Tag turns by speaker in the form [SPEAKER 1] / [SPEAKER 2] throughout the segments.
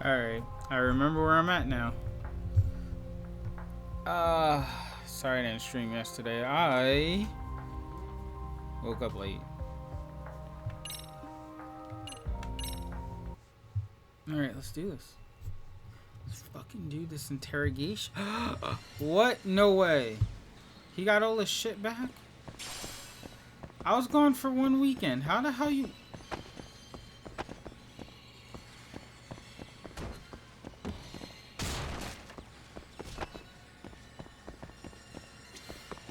[SPEAKER 1] Alright, I remember where I'm at now. Sorry I didn't stream yesterday. I woke up late. Alright, let's do this. Let's fucking do this interrogation. What? No way. He got all his shit back? I was gone for 1 weekend. How the hell you...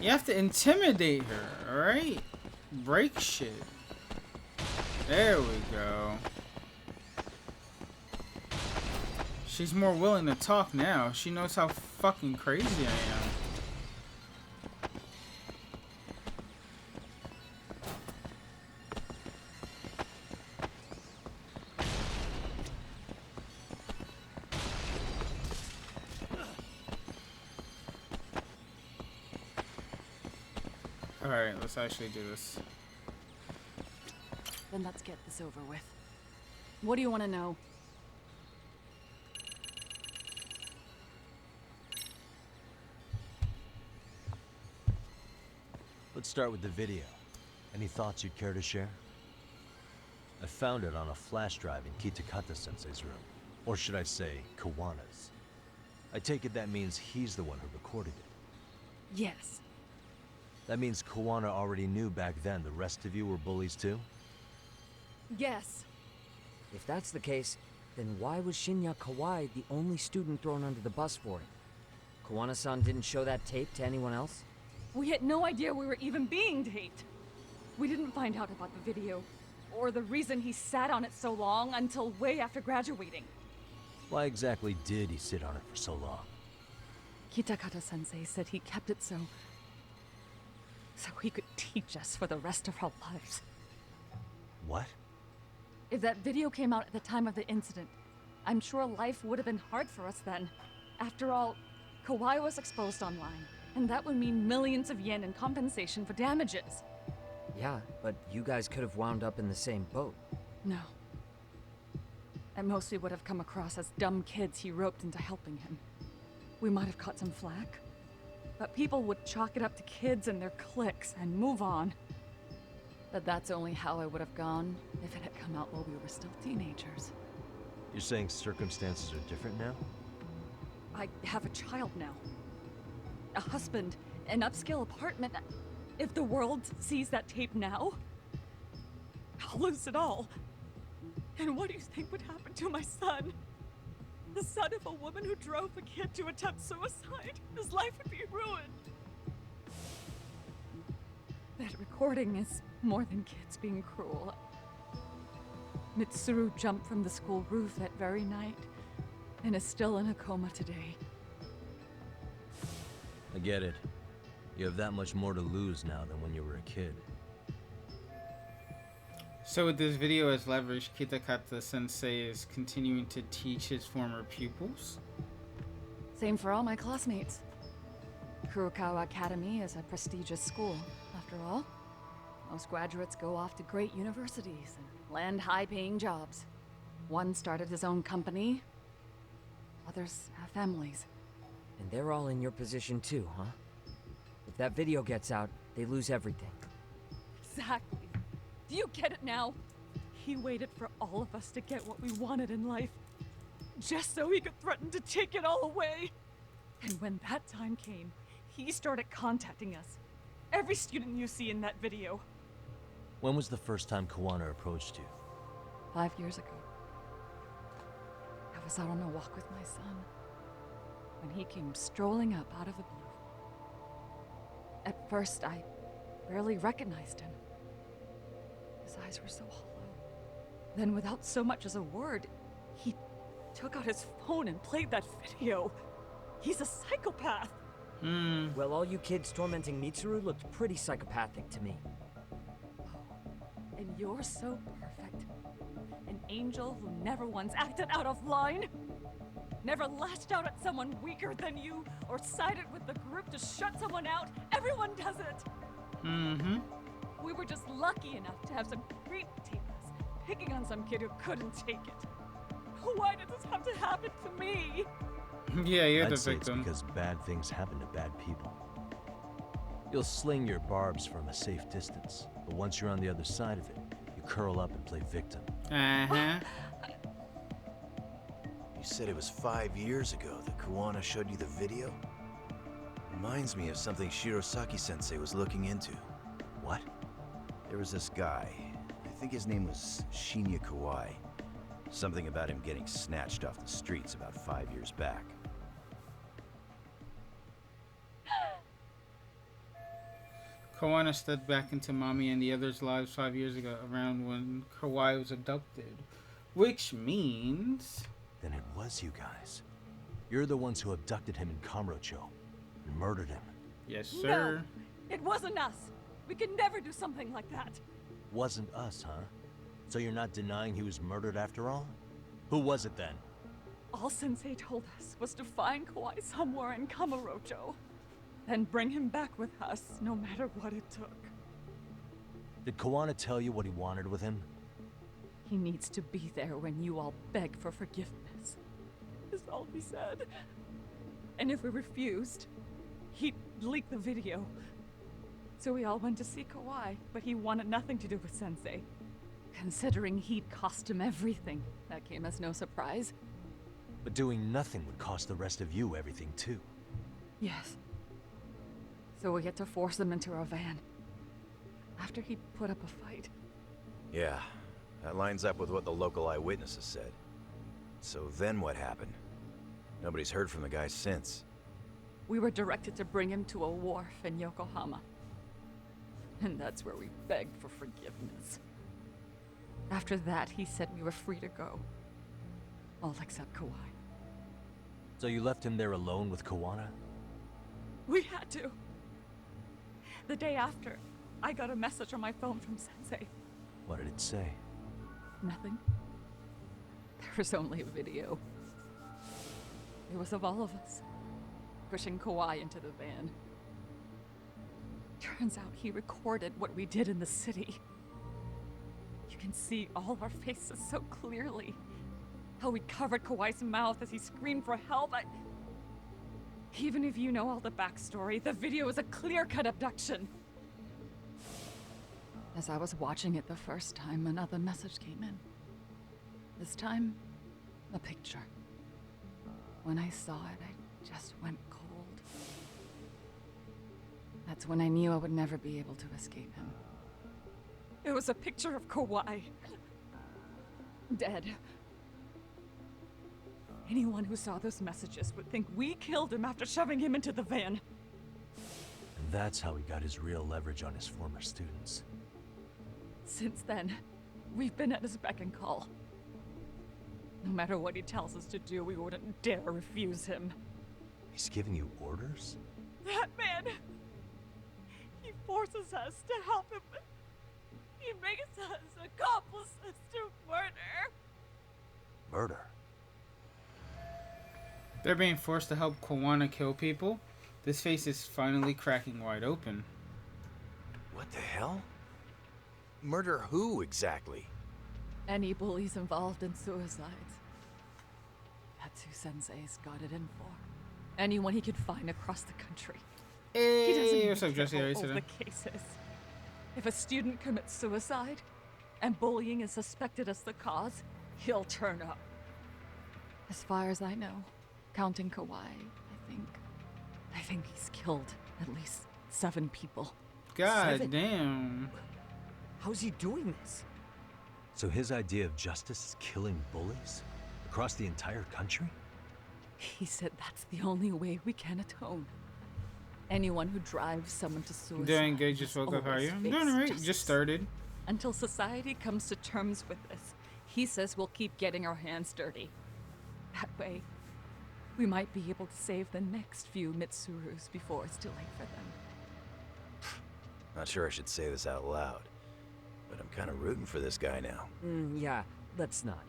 [SPEAKER 1] You have to intimidate her, alright? Break shit. There we go. She's more willing to talk now. She knows how fucking crazy I am. Alright, let's actually do this.
[SPEAKER 2] Then let's get this over with. What do you want to know?
[SPEAKER 3] Let's start with the video. Any thoughts you'd care to share? I found it on a flash drive in Kitakata-sensei's room. Or should I say, Kawana's. I take it that means he's the one who recorded it.
[SPEAKER 2] Yes.
[SPEAKER 3] That means Kawana already knew back then the rest of you were bullies too?
[SPEAKER 2] Yes.
[SPEAKER 4] If that's the case, then why was Shinya Kawai the only student thrown under the bus for it? Kawana-san didn't show that tape to anyone else?
[SPEAKER 2] We had no idea we were even being taped. We didn't find out about the video, or the reason he sat on it so long until way after graduating.
[SPEAKER 3] Why exactly did he sit on it for so long?
[SPEAKER 2] Kitakata-sensei said he kept it so he could teach us for the rest of our lives.
[SPEAKER 3] What?
[SPEAKER 2] If that video came out at the time of the incident, I'm sure life would have been hard for us then. After all, Kawai was exposed online, and that would mean millions of yen in compensation for damages.
[SPEAKER 4] Yeah, but you guys could have wound up in the same boat.
[SPEAKER 2] No. At most we would have come across as dumb kids he roped into helping him. We might have caught some flack, but people would chalk it up to kids and their cliques and move on. But that's only how it would have gone if it had come out while we were still teenagers.
[SPEAKER 3] You're saying circumstances are different now?
[SPEAKER 2] I have a child now. A husband, an upscale apartment. If the world sees that tape now, I'll lose it all. And what do you think would happen to my son? The son of a woman who drove a kid to attempt suicide. His life would be ruined. That recording is more than kids being cruel. Mitsuru jumped from the school roof that very night and is still in a coma today.
[SPEAKER 3] I get it. You have that much more to lose now than when you were a kid.
[SPEAKER 1] So with this video as leverage, Kitakata-sensei is continuing to teach his former pupils.
[SPEAKER 2] Same for all my classmates. Kurokawa Academy is a prestigious school, after all. Most graduates go off to great universities and land high-paying jobs. One started his own company. Others have families.
[SPEAKER 4] And they're all in your position too, huh? If that video gets out, they lose everything.
[SPEAKER 2] Exactly. Do you get it now? He waited for all of us to get what we wanted in life, just so he could threaten to take it all away. And when that time came, he started contacting us. Every student you see in that video.
[SPEAKER 3] When was the first time Kawana approached you?
[SPEAKER 2] 5 years ago. I was out on a walk with my son when he came strolling up out of the blue. At first, I barely recognized him. His eyes were so hollow. Then, without so much as a word, he took out his phone and played that video. He's a psychopath.
[SPEAKER 4] Well, all you kids tormenting Mitsuru looked pretty psychopathic to me.
[SPEAKER 2] And you're so perfect. An angel who never once acted out of line. Never lashed out at someone weaker than you, or sided with the group to shut someone out. Everyone does it. We were just lucky enough to have some creep tape us, picking on some kid who couldn't take it. Why did this have to happen to me?
[SPEAKER 1] Yeah, you're the
[SPEAKER 3] I'd say it's
[SPEAKER 1] victim.
[SPEAKER 3] because bad things happen to bad people. You'll sling your barbs from a safe distance, but once you're on the other side of it, you curl up and play victim.
[SPEAKER 1] Uh-huh.
[SPEAKER 5] You said it was 5 years ago that Kuwana showed you the video? Reminds me of something Shirosaki-sensei was looking into.
[SPEAKER 3] What?
[SPEAKER 5] There was this guy. I think his name was Shinya Kawai. Something about him getting snatched off the streets about 5 years back.
[SPEAKER 1] Kawana stepped back into Mommy and the others' lives 5 years ago, around when Kawhi was abducted. Which means...
[SPEAKER 3] Then it was you guys. You're the ones who abducted him in Kamurocho and murdered him.
[SPEAKER 1] Yes, sir.
[SPEAKER 2] No, it wasn't us. We could never do something like that.
[SPEAKER 3] Wasn't us, huh? So you're not denying he was murdered after all? Who was it then?
[SPEAKER 2] All Sensei told us was to find Kawhi somewhere in Kamurocho, and bring him back with us, no matter what it took.
[SPEAKER 3] Did Kawana tell you what he wanted with him?
[SPEAKER 2] He needs to be there when you all beg for forgiveness. Is all he said. And if we refused, he'd leak the video. So we all went to see Kawhi, but he wanted nothing to do with Sensei. Considering he'd cost him everything, that came as no surprise.
[SPEAKER 3] But doing nothing would cost the rest of you everything too.
[SPEAKER 2] Yes. So we had to force him into our van. After he put up a fight.
[SPEAKER 5] Yeah, that lines up with what the local eyewitnesses said. So then what happened? Nobody's heard from the guy since.
[SPEAKER 2] We were directed to bring him to a wharf in Yokohama. And that's where we begged for forgiveness. After that, he said we were free to go. All except Kawhi.
[SPEAKER 3] So you left him there alone with Kawana?
[SPEAKER 2] We had to. The day after, I got a message on my phone from Sensei.
[SPEAKER 3] What did it say?
[SPEAKER 2] Nothing. There was only a video. It was of all of us, pushing Kawhi into the van. Turns out he recorded what we did in the city. You can see all our faces so clearly. How we covered Kawhi's mouth as he screamed for help. Even if you know all the backstory, the video is a clear-cut abduction. As I was watching it the first time, another message came in. This time, a picture. When I saw it, I just went cold. That's when I knew I would never be able to escape him. It was a picture of Kawhi. Dead. Anyone who saw those messages would think we killed him after shoving him into the van.
[SPEAKER 3] And that's how he got his real leverage on his former students.
[SPEAKER 2] Since then, we've been at his beck and call. No matter what he tells us to do, we wouldn't dare refuse him.
[SPEAKER 3] He's giving you orders?
[SPEAKER 2] That man! He forces us to help him. He makes us accomplices to murder.
[SPEAKER 3] Murder?
[SPEAKER 1] They're being forced to help Kawana kill people. This face is finally cracking wide open.
[SPEAKER 5] What the hell? Murder who, exactly?
[SPEAKER 2] Any bullies involved in suicides. That's who Sensei's got it in for. Anyone he could find across the country. He doesn't
[SPEAKER 1] Hey,
[SPEAKER 2] even
[SPEAKER 1] what's up, Jesse? How
[SPEAKER 2] care
[SPEAKER 1] you
[SPEAKER 2] all
[SPEAKER 1] today?
[SPEAKER 2] the cases. If a student commits suicide, and bullying is suspected as the cause, he'll turn up. As far as I know, counting Kawhi, I think he's killed at least 7 people.
[SPEAKER 1] God
[SPEAKER 4] 7?
[SPEAKER 1] damn.
[SPEAKER 4] How's he doing this?
[SPEAKER 3] So his idea of justice is killing bullies? Across the entire country?
[SPEAKER 2] He said that's the only way we can atone. Anyone who drives someone to suicide.
[SPEAKER 1] Doing good, just woke up. How are you? I'm doing alright. Just started.
[SPEAKER 2] Until society comes to terms with this, he says we'll keep getting our hands dirty. That way, we might be able to save the next few Mitsurus before it's too late for them.
[SPEAKER 5] Not sure I should say this out loud, but I'm kind of rooting for this guy now.
[SPEAKER 4] Yeah, let's not.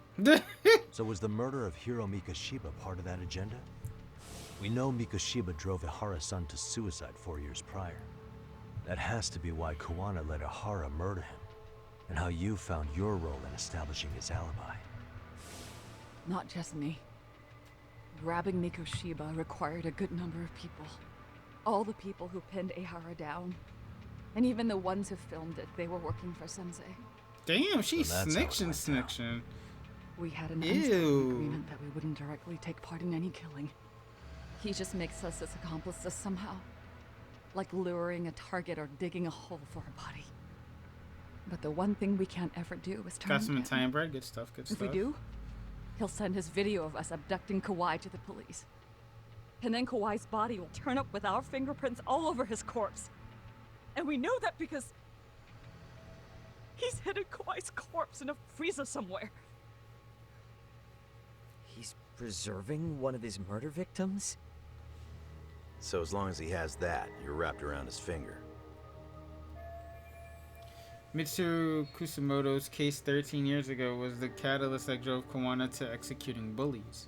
[SPEAKER 3] So was the murder of Hiro Mikoshiba part of that agenda? We know Mikoshiba drove Ihara-san to suicide 4 years prior. That has to be why Kawana let Ihara murder him, and how you found your role in establishing his alibi.
[SPEAKER 2] Not just me. Grabbing Mikoshiba required a good number of people. All the people who pinned Ehara down. And even the ones who filmed it, they were working for Sensei.
[SPEAKER 1] Damn, she's
[SPEAKER 3] So that's how it went down.
[SPEAKER 1] snitching.
[SPEAKER 2] We had an
[SPEAKER 1] Ew.
[SPEAKER 2] unspoken agreement that we wouldn't directly take part in any killing. He just makes us his accomplices somehow. Like luring a target or digging a hole for a body. But the one thing we can't ever do is turn
[SPEAKER 1] Got some
[SPEAKER 2] him down.
[SPEAKER 1] Italian bread. Good stuff. Good
[SPEAKER 2] If
[SPEAKER 1] stuff.
[SPEAKER 2] we do, he'll send his video of us abducting Kawhi to the police. And then Kawhi's body will turn up with our fingerprints all over his corpse. And we know that because he's hidden Kawhi's corpse in a freezer somewhere.
[SPEAKER 4] He's preserving one of his murder victims?
[SPEAKER 5] So as long as he has that, you're wrapped around his finger.
[SPEAKER 1] Mitsuru Kusamoto's case 13 years ago was the catalyst that drove Kawana to executing bullies.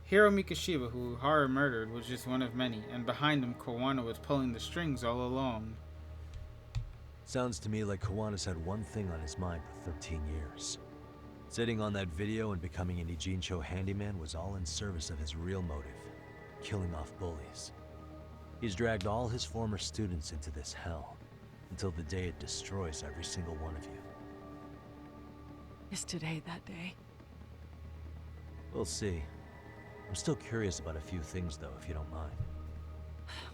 [SPEAKER 1] Hiro Mikoshiba, who Hara murdered, was just one of many, and behind him, Kawana was pulling the strings all along.
[SPEAKER 3] Sounds to me like Kawana's had one thing on his mind for 13 years. Sitting on that video and becoming an Ijincho handyman was all in service of his real motive, killing off bullies. He's dragged all his former students into this hell, until the day it destroys every single one of you.
[SPEAKER 2] Is today that day?
[SPEAKER 3] We'll see. I'm still curious about a few things though, if you don't mind.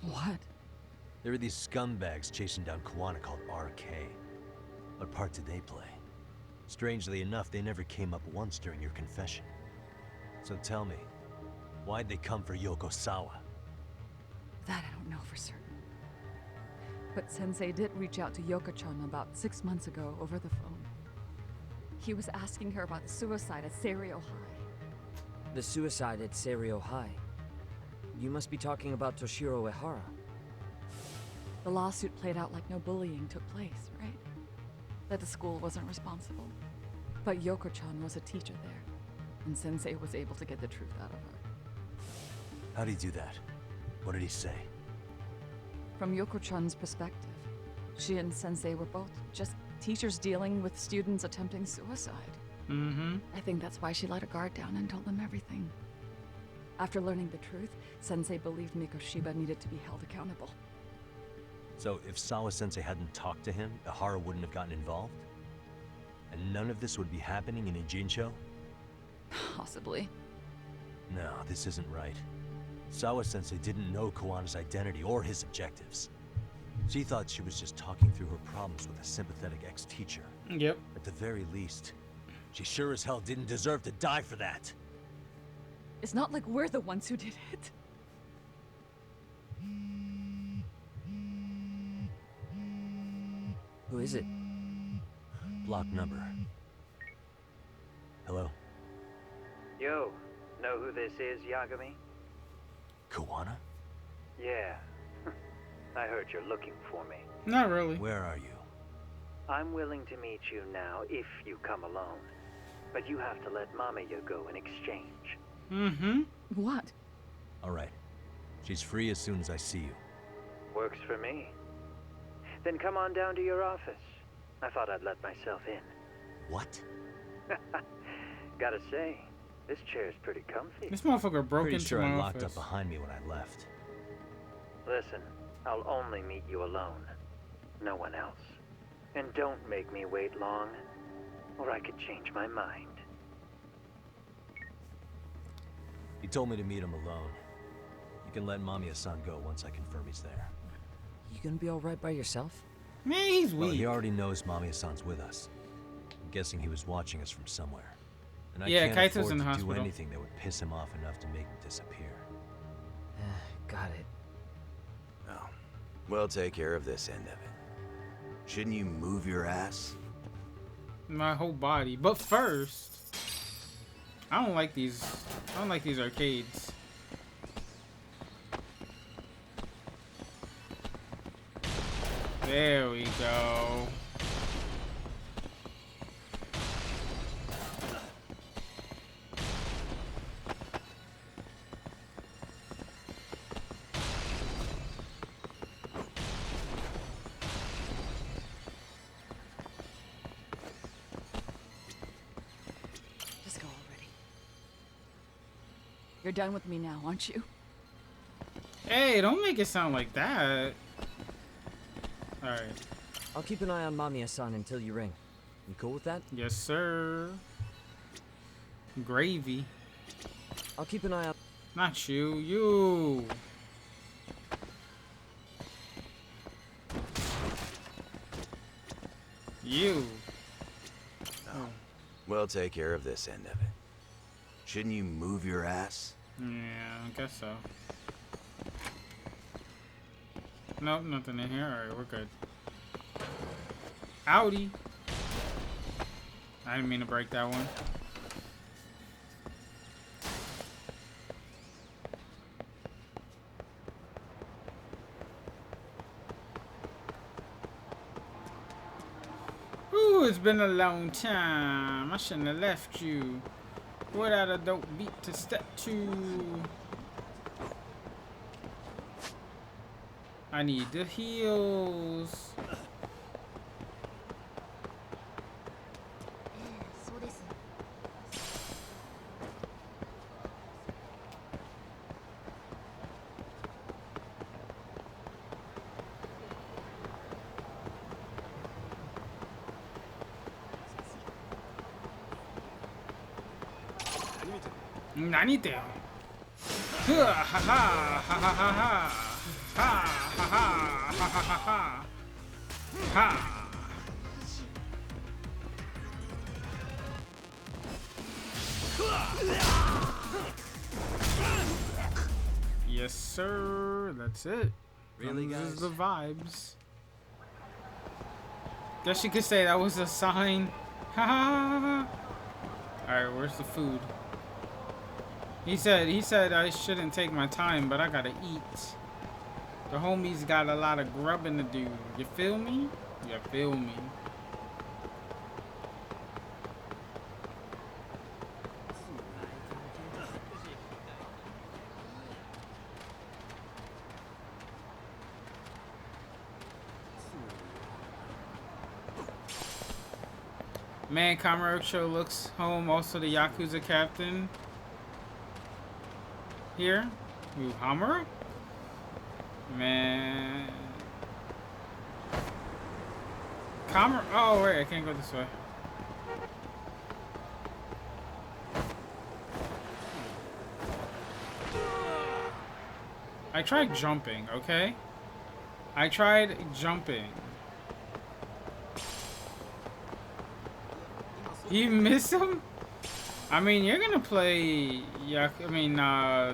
[SPEAKER 2] What?
[SPEAKER 3] There are these scumbags chasing down Kawana called RK. What part did they play? Strangely enough, they never came up once during your confession. So tell me, why'd they come for Yokosawa?
[SPEAKER 2] That I don't know for certain. But Sensei did reach out to Yoko-chan about 6 months ago over the phone. He was asking her about the suicide at Seiryo High.
[SPEAKER 4] The suicide at Seiryo High. You must be talking about Toshiro Ehara.
[SPEAKER 2] The lawsuit played out like no bullying took place, right? That the school wasn't responsible. But Yoko-chan was a teacher there, and Sensei was able to get the truth out of her.
[SPEAKER 3] How'd he do that? What did he say?
[SPEAKER 2] From Yoko-chan's perspective, she and Sensei were both just teachers dealing with students attempting suicide.
[SPEAKER 1] Mm-hmm.
[SPEAKER 2] I think that's why she let her guard down and told them everything. After learning the truth, Sensei believed Mikoshiba needed to be held accountable.
[SPEAKER 3] So if Sawa-sensei hadn't talked to him, Ehara wouldn't have gotten involved? And none of this would be happening in Ijincho?
[SPEAKER 2] Possibly.
[SPEAKER 3] No, this isn't right. Sawa-sensei didn't know Kawana's identity or his objectives. She thought she was just talking through her problems with a sympathetic ex-teacher.
[SPEAKER 1] Yep.
[SPEAKER 3] At the very least, she sure as hell didn't deserve to die for that.
[SPEAKER 2] It's not like we're the ones who did it.
[SPEAKER 4] Who is it?
[SPEAKER 3] Block number. Hello?
[SPEAKER 6] Yo, know who this is, Yagami?
[SPEAKER 3] Kawana?
[SPEAKER 6] Yeah. I heard you're looking for me.
[SPEAKER 1] Not really.
[SPEAKER 3] Where are you?
[SPEAKER 6] I'm willing to meet you now if you come alone. But you have to let Mamiya go in exchange.
[SPEAKER 1] Mm-hmm.
[SPEAKER 2] What?
[SPEAKER 3] Alright. She's free as soon as I see you.
[SPEAKER 6] Works for me. Then come on down to your office. I thought I'd let myself in.
[SPEAKER 3] What?
[SPEAKER 6] Gotta say, this chair's pretty comfy.
[SPEAKER 1] This motherfucker broke
[SPEAKER 3] Pretty
[SPEAKER 1] into
[SPEAKER 3] sure
[SPEAKER 1] my
[SPEAKER 3] I locked
[SPEAKER 1] office.
[SPEAKER 3] up behind me when I left.
[SPEAKER 6] Listen, I'll only meet you alone. No one else. And don't make me wait long, or I could change my mind.
[SPEAKER 3] He told me to meet him alone. You can let Mamiya-san go once I confirm he's there.
[SPEAKER 4] You gonna be alright by yourself?
[SPEAKER 1] Man, he's
[SPEAKER 3] Well,
[SPEAKER 1] weak.
[SPEAKER 3] he already knows Mamiya-san's with us. I'm guessing he was watching us from somewhere. And I
[SPEAKER 1] Yeah,
[SPEAKER 3] can't
[SPEAKER 1] Kaito's
[SPEAKER 3] afford
[SPEAKER 1] in the
[SPEAKER 3] to do
[SPEAKER 1] hospital.
[SPEAKER 3] anything that would piss him off enough to make him disappear.
[SPEAKER 4] Got it.
[SPEAKER 5] Oh, we'll take care of this end of it. Shouldn't you move your ass?
[SPEAKER 1] My whole body. But first, I don't like these arcades. There we go.
[SPEAKER 2] Just go already. You're done with me now, aren't you?
[SPEAKER 1] Hey, don't make it sound like that. Alright.
[SPEAKER 4] I'll keep an eye on Mamiya-san until you ring. You cool with that?
[SPEAKER 1] Yes, sir. Gravy.
[SPEAKER 4] I'll keep an eye on...
[SPEAKER 1] Not you. You. You. Oh.
[SPEAKER 5] We'll take care of this end of it. Shouldn't you move your ass?
[SPEAKER 1] Yeah, I guess so. Nope, nothing in here. Alright, we're good. Audi. I didn't mean to break that one. Ooh, it's been a long time. I shouldn't have left you without a dope beat to step to. I need the heals. Nanite. Ha ha ha ha ha ha. Ha ha ha ha ha ha ha. Yes, sir. That's it.
[SPEAKER 3] Really,
[SPEAKER 1] This
[SPEAKER 3] guys?
[SPEAKER 1] is the vibes. Guess you could say that was a sign. Ha ha ha. All right, where's the food? He said I shouldn't take my time, but I gotta eat. The homies got a lot of grubbing to do. You feel me? You feel me? Man, Kamurocho looks home. Also the Yakuza captain. Here? Ooh, Hamura? Man. Oh, wait, I can't go this way. I tried jumping, okay? I tried jumping. You miss him? I mean, you're gonna play,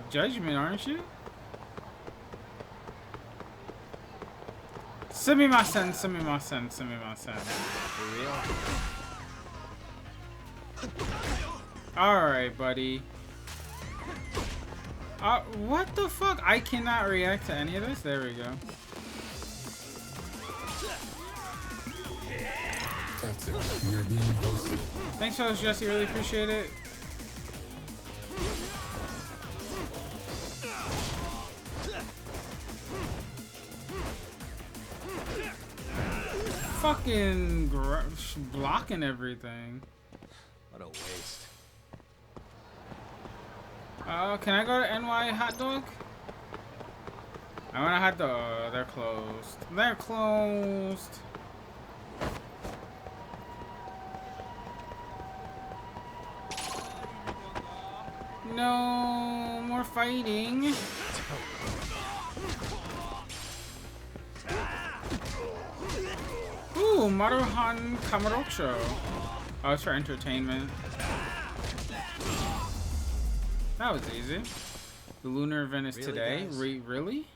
[SPEAKER 1] Judgment, aren't you? Sumimasen.
[SPEAKER 3] For real?
[SPEAKER 1] Alright, buddy. What the fuck? I cannot react to any of this? There we go.
[SPEAKER 7] That's it. You're being hosted.
[SPEAKER 1] Thanks, host Jesse. Really appreciate it. Fucking blocking everything.
[SPEAKER 3] What a waste.
[SPEAKER 1] Can I go to NY Hot Dog? I want a hot dog. Oh, they're closed. They're closed. No more fighting. Ooh, Maruhan Kamurocho. Oh, it's for entertainment. That was easy. The lunar event is
[SPEAKER 3] Really,
[SPEAKER 1] today.
[SPEAKER 3] guys?
[SPEAKER 1] Really?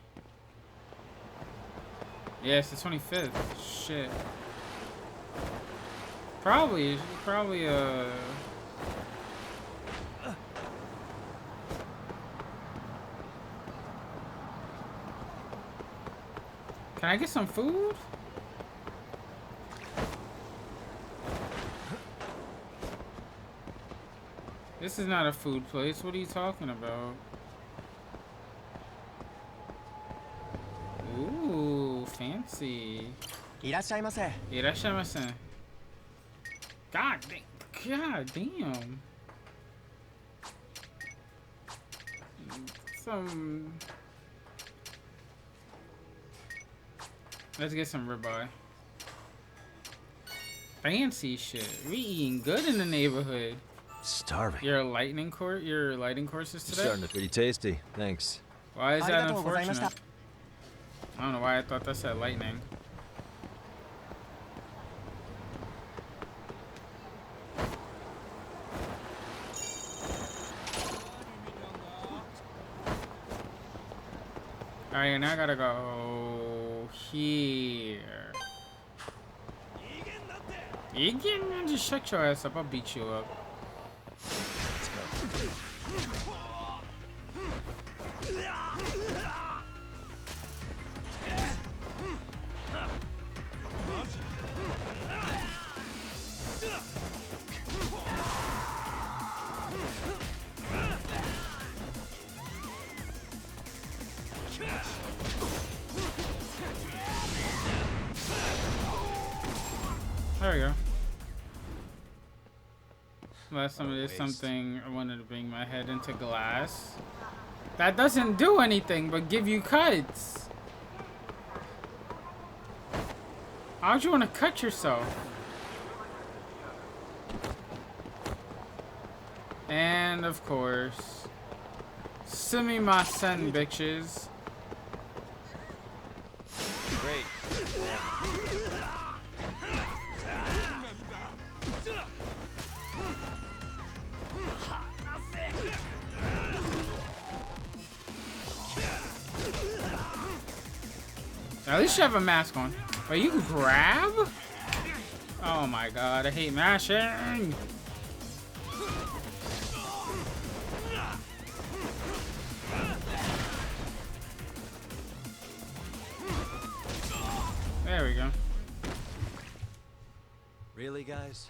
[SPEAKER 1] Yeah, it's the 25th. Shit. Probably. Can I get some food? This is not a food place. What are you talking about? Ooh, fancy.
[SPEAKER 8] いらっしゃいませ。
[SPEAKER 1] Irashimasen. God damn. Let's get some ribeye. Fancy shit. We eating good in the neighborhood.
[SPEAKER 3] Starving.
[SPEAKER 1] Your lighting courses today?
[SPEAKER 3] Starting to pretty tasty. Thanks.
[SPEAKER 1] Why is that unfortunate? I don't know why I thought that said lightning. Alright, now I gotta go here. You can just shut your ass up. I'll beat you up. There we go. Last time I did something, I wanted to bring my head into glass. That doesn't do anything but give you cuts. How'd you want to cut yourself? And of course, sumimasen, bitches.
[SPEAKER 3] Great.
[SPEAKER 1] At least you have a mask on. But you can grab? Oh my god, I hate mashing. There we go.
[SPEAKER 3] Really, guys?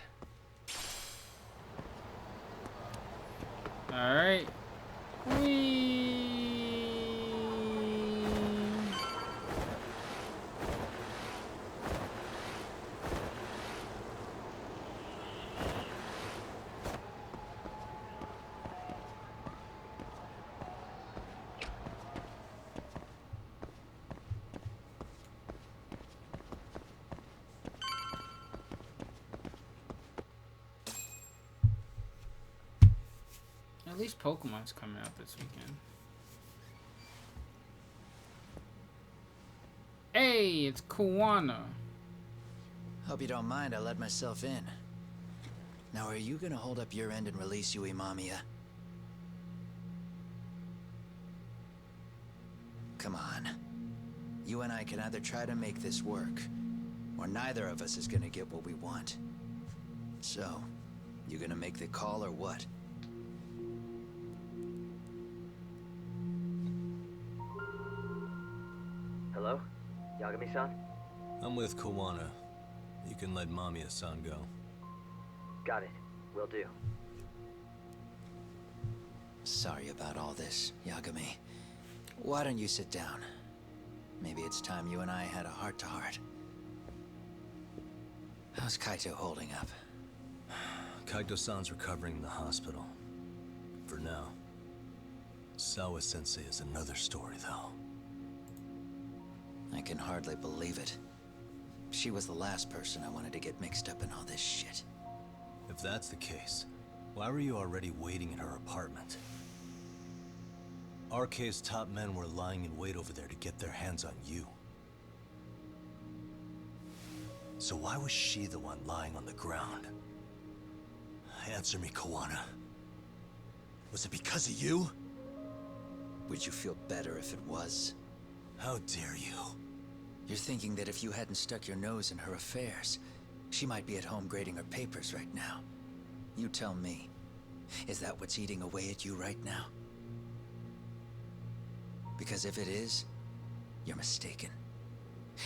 [SPEAKER 1] Alright. Whee! At least Pokemon's coming out this weekend. Hey, it's Kuwana.
[SPEAKER 8] Hope you don't mind I let myself in. Now are you gonna hold up your end and release Yui Mamiya? Come on. You and I can either try to make this work, or neither of us is gonna get what we want. So, you gonna make the call or what?
[SPEAKER 6] Hello? Yagami-san?
[SPEAKER 3] I'm with Kawana. You can let Mamiya-san go.
[SPEAKER 6] Got it. Will do.
[SPEAKER 8] Sorry about all this, Yagami. Why don't you sit down? Maybe it's time you and I had a heart-to-heart. How's Kaito holding up?
[SPEAKER 3] Kaito-san's recovering in the hospital. For now. Sawa-sensei is another story, though.
[SPEAKER 8] I can hardly believe it. She was the last person I wanted to get mixed up in all this shit.
[SPEAKER 3] If that's the case, why were you already waiting in her apartment? RK's top men were lying in wait over there to get their hands on you. So why was she the one lying on the ground? Answer me, Kawana. Was it because of you?
[SPEAKER 8] Would you feel better if it was?
[SPEAKER 3] How dare you?
[SPEAKER 8] You're thinking that if you hadn't stuck your nose in her affairs, she might be at home grading her papers right now. You tell me. Is that what's eating away at you right now? Because if it is, you're mistaken.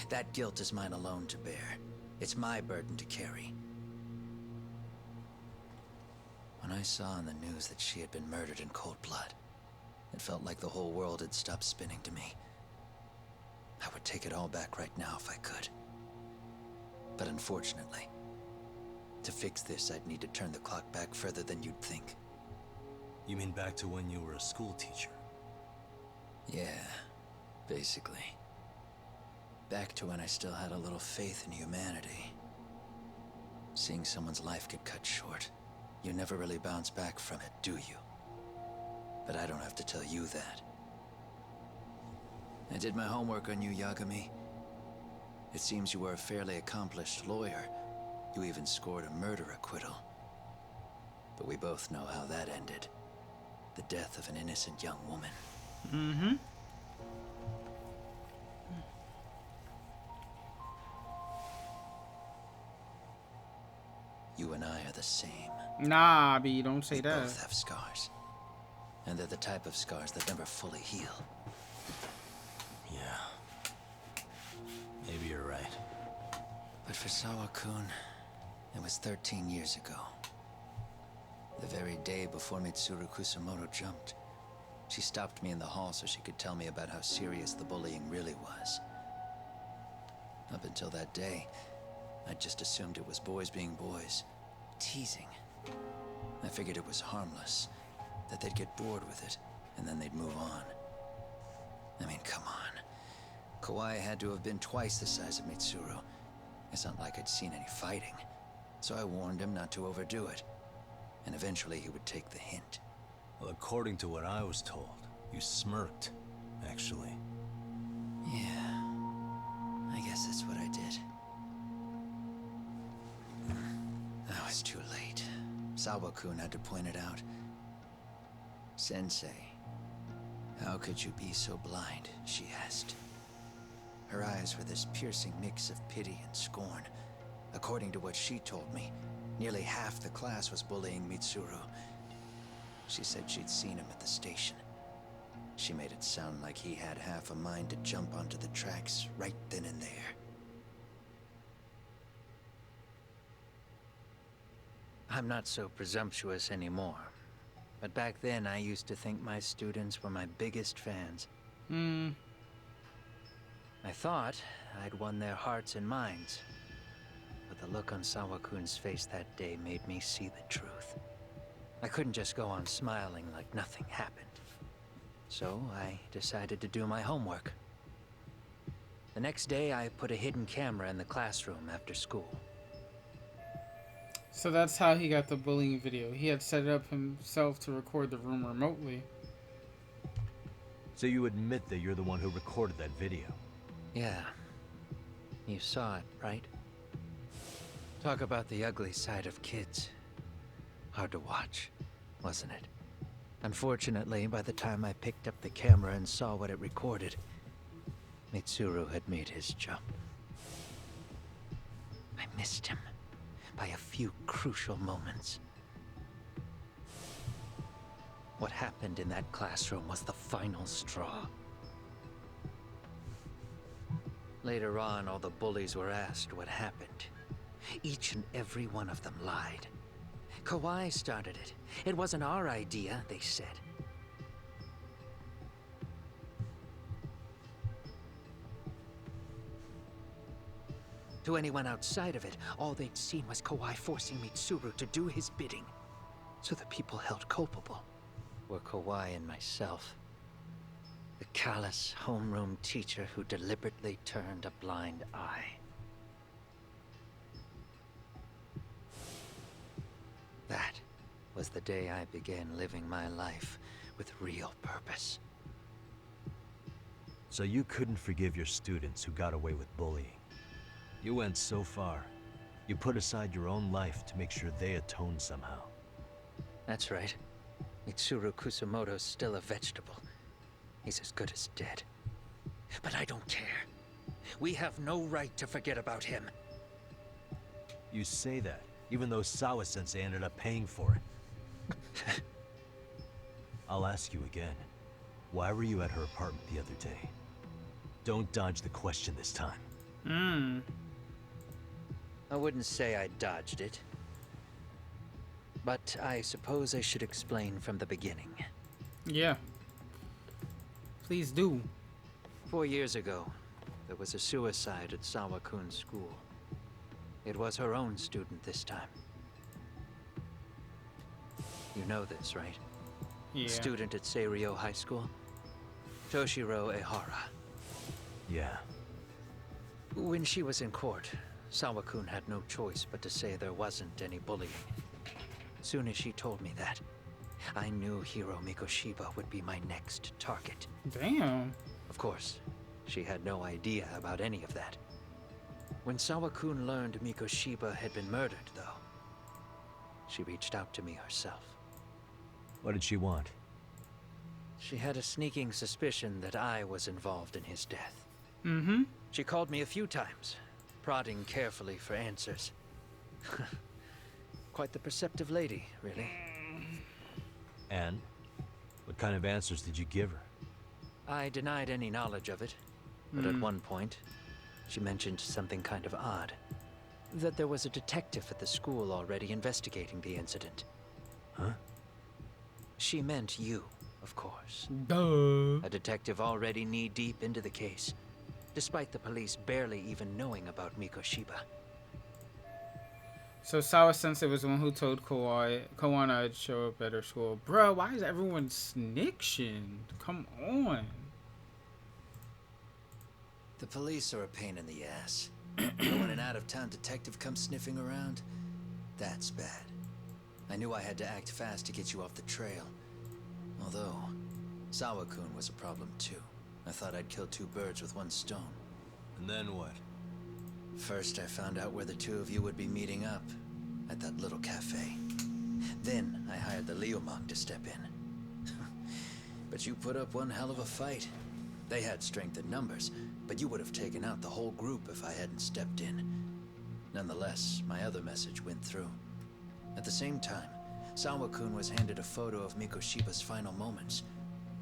[SPEAKER 8] That guilt is mine alone to bear. It's my burden to carry. When I saw on the news that she had been murdered in cold blood, it felt like the whole world had stopped spinning to me. I would take it all back right now if I could. But unfortunately, to fix this, I'd need to turn the clock back further than you'd think.
[SPEAKER 3] You mean back to when you were a school teacher?
[SPEAKER 8] Yeah, basically. Back to when I still had a little faith in humanity. Seeing someone's life get cut short, you never really bounce back from it, do you? But I don't have to tell you that. I did my homework on you, Yagami. It seems you were a fairly accomplished lawyer. You even scored a murder acquittal. But we both know how that ended. The death of an innocent young woman.
[SPEAKER 1] Mm-hmm.
[SPEAKER 8] You and I are the same.
[SPEAKER 1] Nah, B, don't say
[SPEAKER 8] We
[SPEAKER 1] that.
[SPEAKER 8] both have scars. And they're the type of scars that never fully heal.
[SPEAKER 3] Yeah. Maybe you're right.
[SPEAKER 8] But for Sawa-kun, it was 13 years ago. The very day before Mitsuru Kusamoto jumped, she stopped me in the hall so she could tell me about how serious the bullying really was. Up until that day, I just assumed it was boys being boys, teasing. I figured it was harmless, that they'd get bored with it, and then they'd move on. I mean, come on. Kawai had to have been twice the size of Mitsuru. It's not like I'd seen any fighting. So I warned him not to overdo it. And eventually he would take the hint.
[SPEAKER 3] Well, according to what I was told, you smirked, actually.
[SPEAKER 8] Yeah, I guess that's what I did. That was too late. Sawa-kun had to point it out. Sensei, how could you be so blind? She asked. Her eyes were this piercing mix of pity and scorn. According to what she told me, nearly half the class was bullying Mitsuru. She said she'd seen him at the station. She made it sound like he had half a mind to jump onto the tracks right then and there. I'm not so presumptuous anymore. But back then, I used to think my students were my biggest fans. I thought I'd won their hearts and minds. But the look on Sawa-kun's face that day made me see the truth. I couldn't just go on smiling like nothing happened. So I decided to do my homework. The next day, I put a hidden camera in the classroom after school.
[SPEAKER 1] So that's how he got the bullying video. He had set it up himself to record the room remotely.
[SPEAKER 3] So you admit that you're the one who recorded that video?
[SPEAKER 8] Yeah. You saw it, right? Talk about the ugly side of kids. Hard to watch, wasn't it? Unfortunately, by the time I picked up the camera and saw what it recorded, Mitsuru had made his jump. I missed him by a few crucial moments. What happened in that classroom was the final straw. Later on, all the bullies were asked what happened. Each and every one of them lied. Kawai started it. It wasn't our idea, they said. To anyone outside of it, all they'd seen was Kawai forcing Mitsuru to do his bidding. So the people held culpable were Kawai and myself. The callous homeroom teacher who deliberately turned a blind eye. That was the day I began living my life with real purpose.
[SPEAKER 3] So you couldn't forgive your students who got away with bullying. You went so far, you put aside your own life to make sure they atone somehow.
[SPEAKER 8] That's right. Mitsuru Kusamoto's still a vegetable. He's as good as dead. But I don't care. We have no right to forget about him.
[SPEAKER 3] You say that, even though Sawa-sensei ended up paying for it. I'll ask you again. Why were you at her apartment the other day? Don't dodge the question this time.
[SPEAKER 8] I wouldn't say I dodged it. But I suppose I should explain from the beginning.
[SPEAKER 1] Yeah. Please do.
[SPEAKER 8] 4 years ago, there was a suicide at Sawa-kun's school. It was her own student this time. You know this, right?
[SPEAKER 1] Yeah.
[SPEAKER 8] Student at Seiryo High School?
[SPEAKER 6] Toshiro Ehara.
[SPEAKER 3] Yeah.
[SPEAKER 6] When she was in court, Sawa-kun had no choice but to say there wasn't any bullying. Soon as she told me that, I knew Hiro Mikoshiba would be my next target.
[SPEAKER 1] Damn.
[SPEAKER 6] Of course, she had no idea about any of that. When Sawa-kun learned Mikoshiba had been murdered, though, she reached out to me herself.
[SPEAKER 3] What did she want?
[SPEAKER 6] She had a sneaking suspicion that I was involved in his death.
[SPEAKER 1] Mm-hmm.
[SPEAKER 6] She called me a few times, prodding carefully for answers. Quite the perceptive lady, really.
[SPEAKER 3] And? What kind of answers did you give her?
[SPEAKER 6] I denied any knowledge of it, but at one point, she mentioned something kind of odd. That there was a detective at the school already investigating the incident.
[SPEAKER 3] Huh?
[SPEAKER 6] She meant you, of course.
[SPEAKER 1] Duh.
[SPEAKER 6] A detective already knee-deep into the case, despite the police barely even knowing about Mikoshiba.
[SPEAKER 1] So Sawa Sensei was the one who told Kawana I'd show up at her school. Bruh, why is everyone snitching? Come on.
[SPEAKER 8] The police are a pain in the ass. But when an out-of-town detective comes sniffing around, that's bad. I knew I had to act fast to get you off the trail. Although, Sawa-kun was a problem too. I thought I'd kill two birds with one stone.
[SPEAKER 3] And then what?
[SPEAKER 8] First, I found out where the two of you would be meeting up, at that little cafe. Then, I hired the Liumang to step in. But you put up one hell of a fight. They had strength in numbers, but you would have taken out the whole group if I hadn't stepped in. Nonetheless, my other message went through. At the same time, Sawa-kun was handed a photo of Mikoshiba's final moments.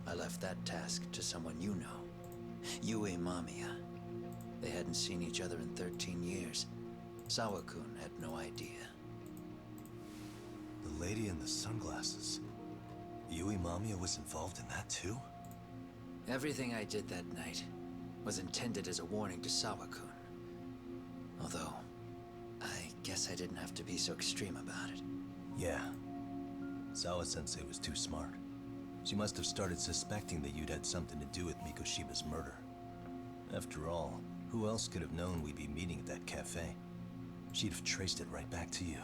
[SPEAKER 8] I left that task to someone you know. Yue Mamiya. They hadn't seen each other in 13 years. Sawa-kun had no idea.
[SPEAKER 5] The lady in the sunglasses. Yui Mamiya was involved in that too?
[SPEAKER 8] Everything I did that night was intended as a warning to Sawa-kun. Although, I guess I didn't have to be so extreme about it.
[SPEAKER 5] Yeah. Sawa-sensei was too smart. She must have started suspecting that you'd had something to do with Mikoshiba's murder. After all, who else could have known we'd be meeting at that cafe? She'd have traced it right back to you.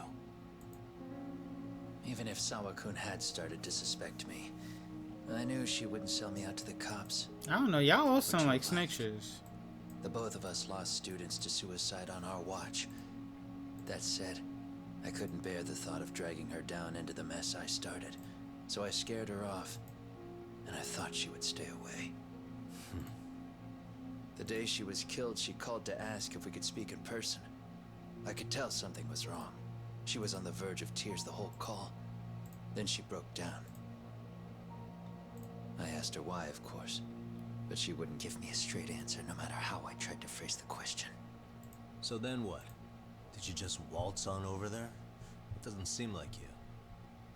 [SPEAKER 8] Even if Sawa-kun had started to suspect me, I knew she wouldn't sell me out to the cops.
[SPEAKER 1] I don't know. Y'all all sound
[SPEAKER 8] you
[SPEAKER 1] like
[SPEAKER 8] like?
[SPEAKER 1] snitches.
[SPEAKER 8] The both of us lost students to suicide on our watch. That said, I couldn't bear the thought of dragging her down into the mess I started, so I scared her off, and I thought she would stay away. The day she was killed, she called to ask if we could speak in person. I could tell something was wrong. She was on the verge of tears the whole call. Then she broke down. I asked her why, of course, but she wouldn't give me a straight answer no matter how I tried to phrase the question.
[SPEAKER 3] So then what? Did you just waltz on over there? It doesn't seem like you.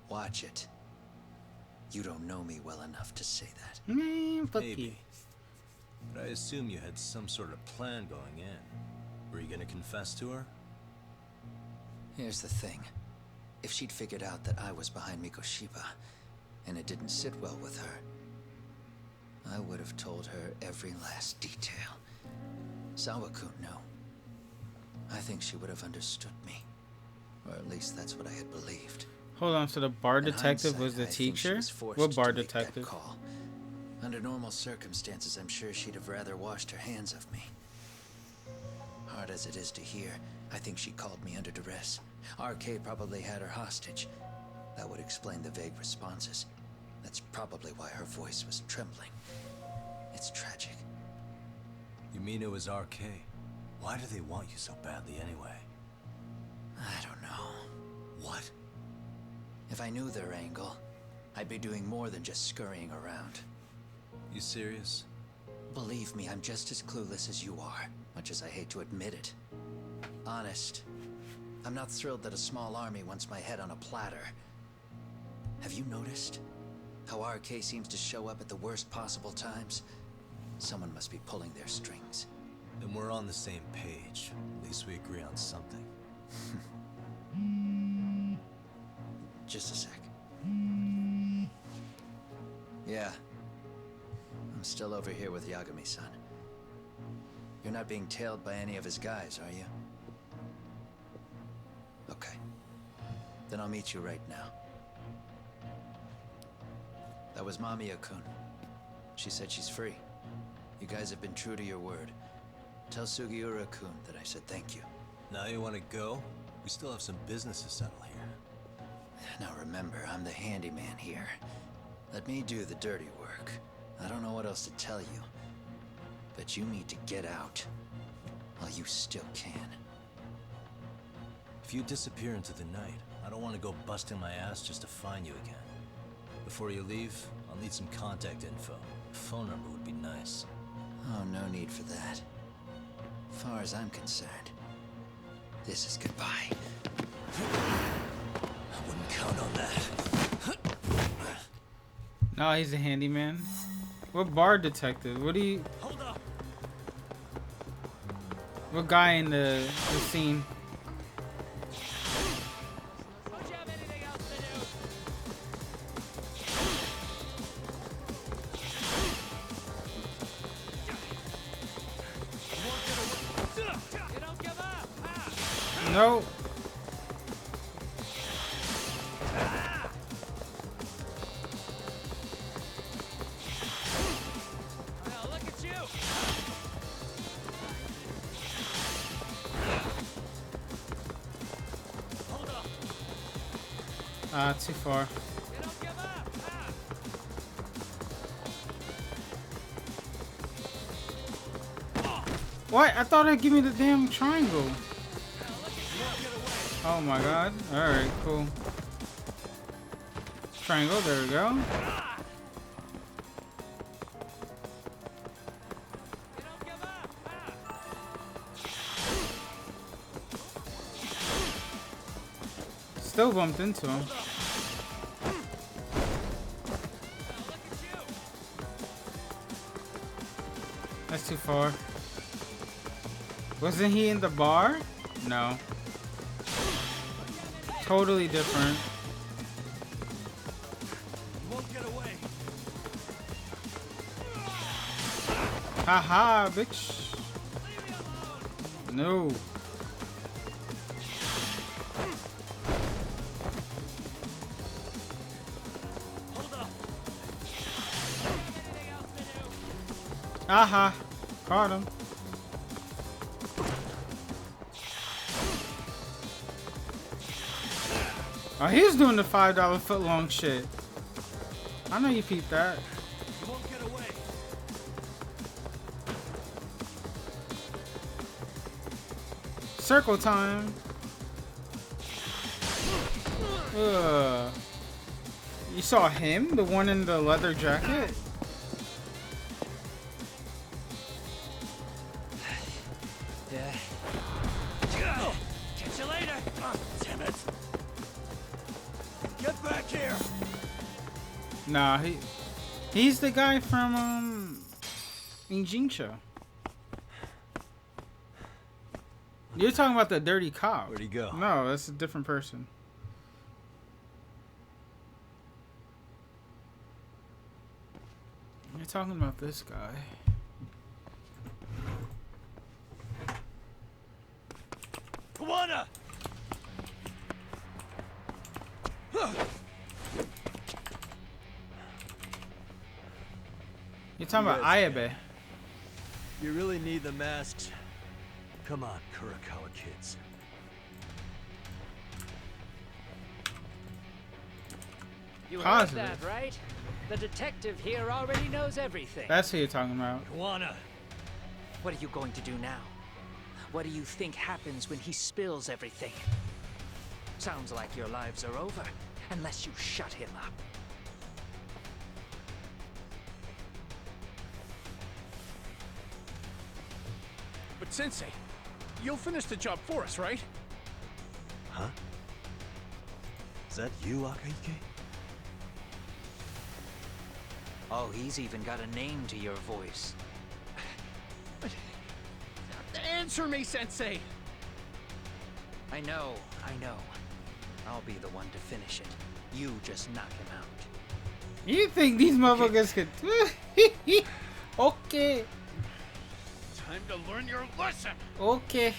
[SPEAKER 8] Watch it. You don't know me well enough to say that.
[SPEAKER 1] Man, fuck you.
[SPEAKER 3] Maybe. But I assume you had some sort of plan going in. Were you gonna confess to her?
[SPEAKER 8] Here's the thing. If she'd figured out that I was behind Mikoshiba, and it didn't sit well with her, I would have told her every last detail. Sawa-kun, no. I think she would have understood me. Or at least that's what I had believed.
[SPEAKER 1] Hold on, so the bar
[SPEAKER 8] In
[SPEAKER 1] detective was
[SPEAKER 8] hindsight,
[SPEAKER 1] the
[SPEAKER 8] I think she
[SPEAKER 1] teacher?
[SPEAKER 8] was forced
[SPEAKER 1] What bar
[SPEAKER 8] to make that
[SPEAKER 1] detective?
[SPEAKER 8] call. Under normal circumstances, I'm sure she'd have rather washed her hands of me. Hard as it is to hear, I think she called me under duress. RK probably had her hostage. That would explain the vague responses. That's probably why her voice was trembling. It's tragic.
[SPEAKER 3] You mean it was RK?
[SPEAKER 5] Why do they want you so badly anyway?
[SPEAKER 8] I don't know.
[SPEAKER 5] What?
[SPEAKER 8] If I knew their angle, I'd be doing more than just scurrying around.
[SPEAKER 3] You serious?
[SPEAKER 8] Believe me, I'm just as clueless as you are, much as I hate to admit it. Honest, I'm not thrilled that a small army wants my head on a platter. Have you noticed how RK seems to show up at the worst possible times? Someone must be pulling their strings.
[SPEAKER 3] Then we're on the same page. At least we agree on something.
[SPEAKER 8] Just a sec. Yeah. I'm still over here with Yagami-san. You're not being tailed by any of his guys, are you? Okay. Then I'll meet you right now. That was Mamiya-kun. She said she's free. You guys have been true to your word. Tell Sugiura-kun that I said thank you.
[SPEAKER 5] Now you want to go? We still have some business to settle here.
[SPEAKER 8] Now remember, I'm the handyman here. Let me do the dirty work. I don't know what else to tell you. But you need to get out. While you still can.
[SPEAKER 5] If you disappear into the night, I don't want to go busting my ass just to find you again. Before you leave, I'll need some contact info. A phone number would be nice.
[SPEAKER 8] Oh, no need for that. As far as I'm concerned, this is goodbye. I wouldn't count on that.
[SPEAKER 1] No, he's a handyman. What bar detective? What do you...
[SPEAKER 3] Hold up.
[SPEAKER 1] What guy in the scene? No. Too far. What? I thought it'd give me the damn triangle. Oh my god. Alright, cool. Triangle, there we go. Still bumped into him. That's too far. Wasn't he in the bar? No. Totally different.
[SPEAKER 3] Won't get away.
[SPEAKER 1] Haha, bitch. No. Aha. Caught him. Oh, he was doing the $5 footlong shit. I know you peeped that.
[SPEAKER 3] You won't get away.
[SPEAKER 1] Circle time. Ugh. You saw him? The one in the leather jacket?
[SPEAKER 3] Yeah. Catch you later. Damn it. Get back here.
[SPEAKER 1] Nah, he's the guy from Injincho. You're talking about the dirty cop.
[SPEAKER 5] Where'd he go?
[SPEAKER 1] No, that's a different person. You're talking about this guy.
[SPEAKER 3] Kawana!
[SPEAKER 1] You're talking about Ayabe.
[SPEAKER 3] You really need the masks. Come on, Kurakawa kids.
[SPEAKER 9] You
[SPEAKER 1] Positive.
[SPEAKER 9] heard that, right? The detective here already knows everything.
[SPEAKER 1] That's who you're talking about.
[SPEAKER 3] Kawana!
[SPEAKER 9] What are you going to do now? What do you think happens when he spills everything? Sounds like your lives are over, unless you shut him up.
[SPEAKER 10] But Sensei, you'll finish the job for us, right?
[SPEAKER 3] Huh? Is that you, Akahike?
[SPEAKER 9] Oh, he's even got a name to your voice.
[SPEAKER 10] Answer me, Sensei!
[SPEAKER 9] I know. I'll be the one to finish it. You just knock him out.
[SPEAKER 1] You think these motherfuckers could... Okay.
[SPEAKER 10] Time to learn your lesson.
[SPEAKER 1] Okay.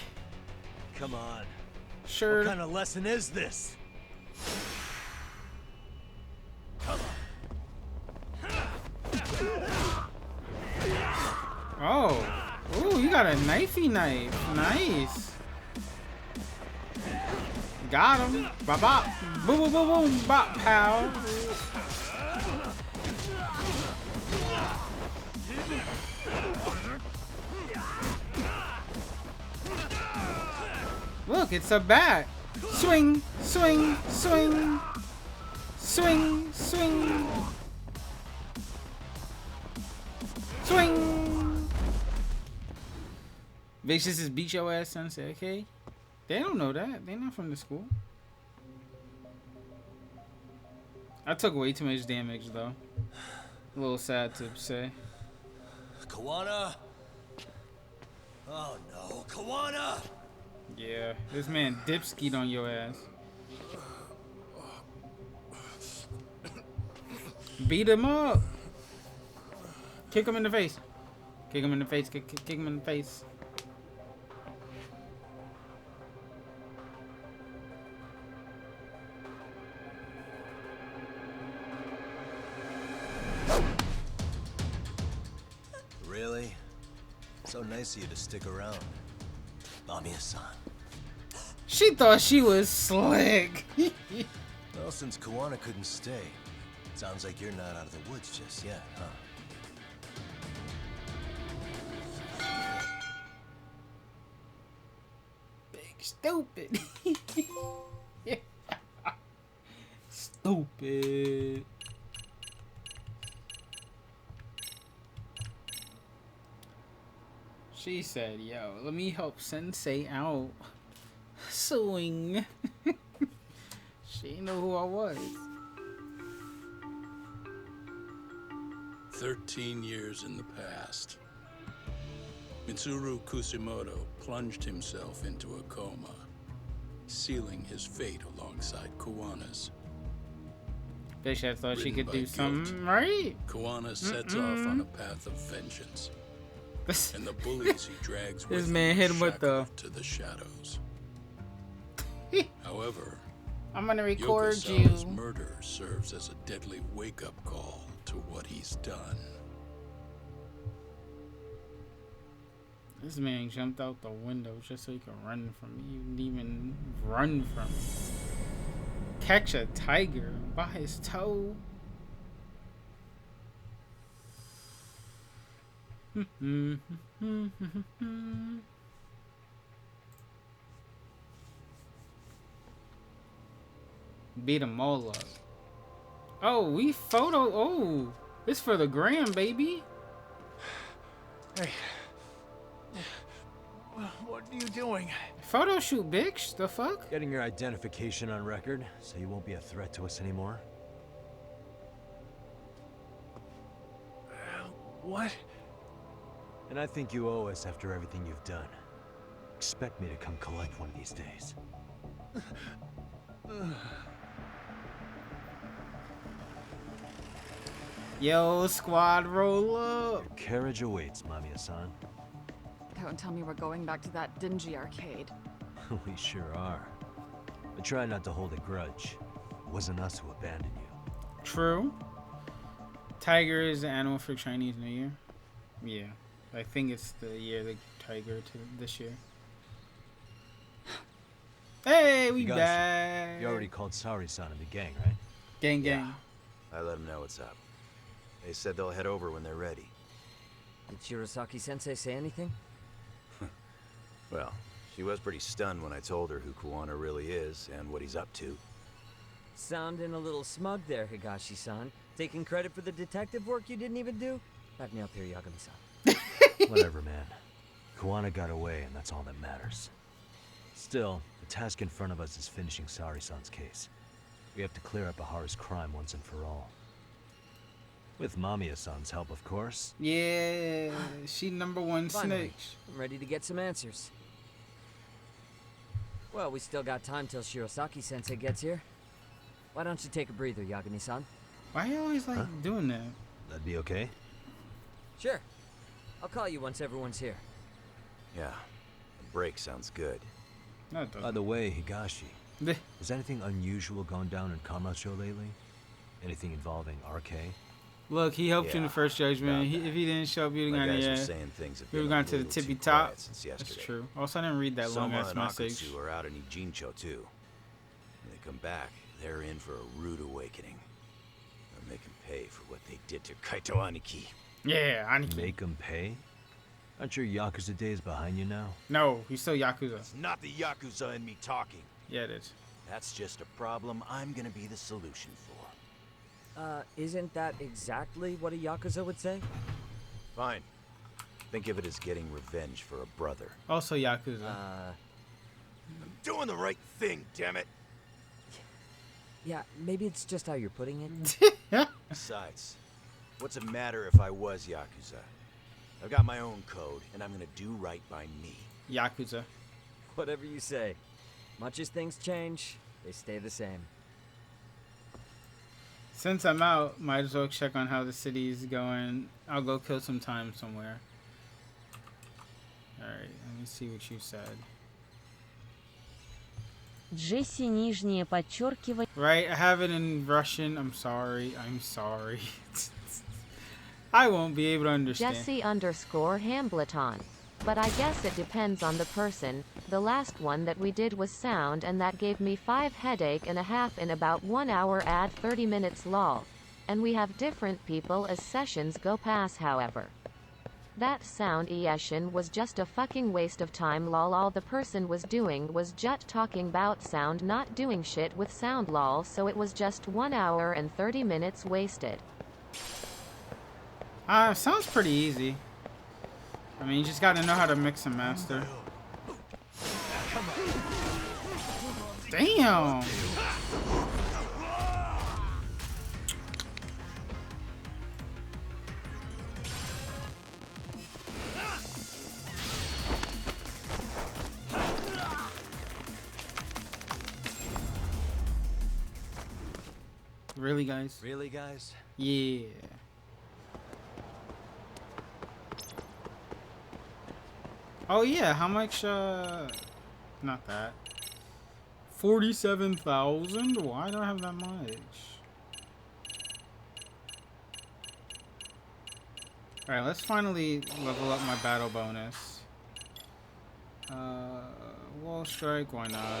[SPEAKER 3] Come on.
[SPEAKER 1] Sure.
[SPEAKER 3] What kind of lesson is this?
[SPEAKER 1] Oh. Ooh, you got a knifey knife. Nice. Got him. Bop bop. Boom boom boom boom. Bop pow. Look, it's a bat. Swing, swing, swing. Swing, swing. Swing. Vicious is beat your ass, Sensei, okay? They don't know that. They're not from the school. I took way too much damage, though. A little sad to say.
[SPEAKER 3] Kawana? Oh no, Kawana!
[SPEAKER 1] Yeah, this man dipskied on your ass. Beat him up. Kick him in the face. Kick him in the face. Kick him in the face.
[SPEAKER 5] Really? So nice of you to stick around. Mamiya-san.
[SPEAKER 1] She thought she was slick.
[SPEAKER 5] Well, since Kawana couldn't stay, sounds like you're not out of the woods just yet, huh?
[SPEAKER 1] Big stupid. Stupid. She said, yo, let me help Sensei out. Swing. She didn't know who I was.
[SPEAKER 11] 13 years in the past. Mitsuru Kusimoto plunged himself into a coma, sealing his fate alongside Kawana's.
[SPEAKER 1] Bitch, I thought she
[SPEAKER 11] Ridden
[SPEAKER 1] could
[SPEAKER 11] by
[SPEAKER 1] do
[SPEAKER 11] guilt,
[SPEAKER 1] something right.
[SPEAKER 11] Kawana sets off on a path of vengeance, and the bullies he drags with
[SPEAKER 1] This
[SPEAKER 11] him
[SPEAKER 1] man
[SPEAKER 11] are
[SPEAKER 1] hit him with the.
[SPEAKER 11] shackled to the shadows. However,
[SPEAKER 1] I'm gonna record you.
[SPEAKER 11] Yokosawa's murder serves as a deadly wake-up call to what he's done.
[SPEAKER 1] This man jumped out the window just so he could run from me. He didn't even run from me. Catch a tiger by his toe. Beat them all up. Oh, we photo. Oh, it's for the gram, baby.
[SPEAKER 10] Hey. What are you doing?
[SPEAKER 1] Photo shoot, bitch. The fuck?
[SPEAKER 3] Getting your identification on record, so you won't be a threat to us anymore.
[SPEAKER 10] What?
[SPEAKER 3] And I think you owe us after everything you've done. Expect me to come collect one of these days.
[SPEAKER 1] Yo, squad, roll up.
[SPEAKER 3] Your carriage awaits, Mamiya-san.
[SPEAKER 2] Don't tell me we're going back to that dingy arcade.
[SPEAKER 3] We sure are. But try not to hold a grudge. It wasn't us who abandoned you.
[SPEAKER 1] True. Tiger is the animal for Chinese New Year. Yeah, I think it's the year the tiger to this year. Hey, we back.
[SPEAKER 3] You already called Sari-san and the gang, right?
[SPEAKER 1] Gang, gang.
[SPEAKER 5] Yeah. I let them know what's up. They said they'll head over when they're ready.
[SPEAKER 4] Did Shirosaki-sensei say anything?
[SPEAKER 5] Well, she was pretty stunned when I told her who Kawana really is and what he's up to.
[SPEAKER 4] Sounding a little smug there, Higashi-san. Taking credit for the detective work you didn't even do? Back me up here, Yagami-san.
[SPEAKER 3] Whatever, man. Kawana got away, and that's all that matters. Still, the task in front of us is finishing Sari-san's case. We have to clear up Ahara's crime once and for all. With Mamiya-san's help, of course.
[SPEAKER 1] Yeah, she #1
[SPEAKER 4] Finally,
[SPEAKER 1] snitch.
[SPEAKER 4] I'm ready to get some answers. Well, we still got time till Shirosaki-sensei gets here. Why don't you take a breather, Yagami-san?
[SPEAKER 1] Why you always like doing that?
[SPEAKER 3] That'd be okay?
[SPEAKER 4] Sure. I'll call you once everyone's here.
[SPEAKER 3] Yeah, a break sounds good.
[SPEAKER 1] No, it
[SPEAKER 3] By
[SPEAKER 1] doesn't.
[SPEAKER 3] the way, Higashi,
[SPEAKER 1] Bleh.
[SPEAKER 3] has anything unusual gone down in Kamasho lately? Anything involving RK?
[SPEAKER 1] Look, he helped you in the
[SPEAKER 3] Yeah,
[SPEAKER 1] first judgment.
[SPEAKER 3] about
[SPEAKER 1] If he didn't show up, you'd
[SPEAKER 3] My
[SPEAKER 1] have
[SPEAKER 3] guys
[SPEAKER 1] gone
[SPEAKER 3] are
[SPEAKER 1] yeah.
[SPEAKER 3] saying things have
[SPEAKER 1] We
[SPEAKER 3] been
[SPEAKER 1] were
[SPEAKER 3] a
[SPEAKER 1] going to the
[SPEAKER 3] little too
[SPEAKER 1] tippy top.
[SPEAKER 3] quiet since yesterday.
[SPEAKER 1] That's true. Also, I didn't read that long
[SPEAKER 3] Soma
[SPEAKER 1] ass
[SPEAKER 3] and
[SPEAKER 1] message.
[SPEAKER 3] Akutsu are out in Ijincho too. When they come back, they're in for a rude awakening. They'll make them pay for what they did to Kaito Aniki.
[SPEAKER 1] Yeah, Aniki.
[SPEAKER 3] Make them pay? Aren't your Yakuza days behind you now?
[SPEAKER 1] No, he's still Yakuza.
[SPEAKER 3] It's not the Yakuza in me talking.
[SPEAKER 1] Yeah, it is.
[SPEAKER 3] That's just a problem I'm gonna be the solution for.
[SPEAKER 4] Isn't that exactly what a Yakuza would say?
[SPEAKER 3] Fine. Think of it as getting revenge for a brother.
[SPEAKER 1] Also Yakuza.
[SPEAKER 3] I'm doing the right thing, damn it!
[SPEAKER 4] Yeah, maybe it's just how you're putting it.
[SPEAKER 3] Besides, what's it matter if I was Yakuza? I've got my own code, and I'm gonna do right by me.
[SPEAKER 1] Yakuza.
[SPEAKER 4] Whatever you say. Much as things change, they stay the same.
[SPEAKER 1] Since I'm out, might as well check on how the city is going. I'll go kill some time somewhere. Alright, let me see what you said.
[SPEAKER 12] Джесси нижнее подчеркивание.
[SPEAKER 1] Right, I have it in Russian. I'm sorry. I won't be able to understand.
[SPEAKER 12] Jesse_Hambleton. But I guess it depends on the person. The last one that we did was sound and that gave me 5 headache and a half in about 1 hour add 30 minutes lol. And we have different people as sessions go past however. That sound session was just a fucking waste of time lol. All the person was doing was just talking about sound, not doing shit with sound lol, so it was just 1 hour and 30 minutes wasted.
[SPEAKER 1] Sounds pretty easy. I mean, you just gotta know how to mix and master. Damn! Really, guys?
[SPEAKER 3] Really, guys?
[SPEAKER 1] Yeah. Oh yeah, how much, not that. 47,000? Why do I have that much? Alright, let's finally level up my battle bonus. Wall strike, why not?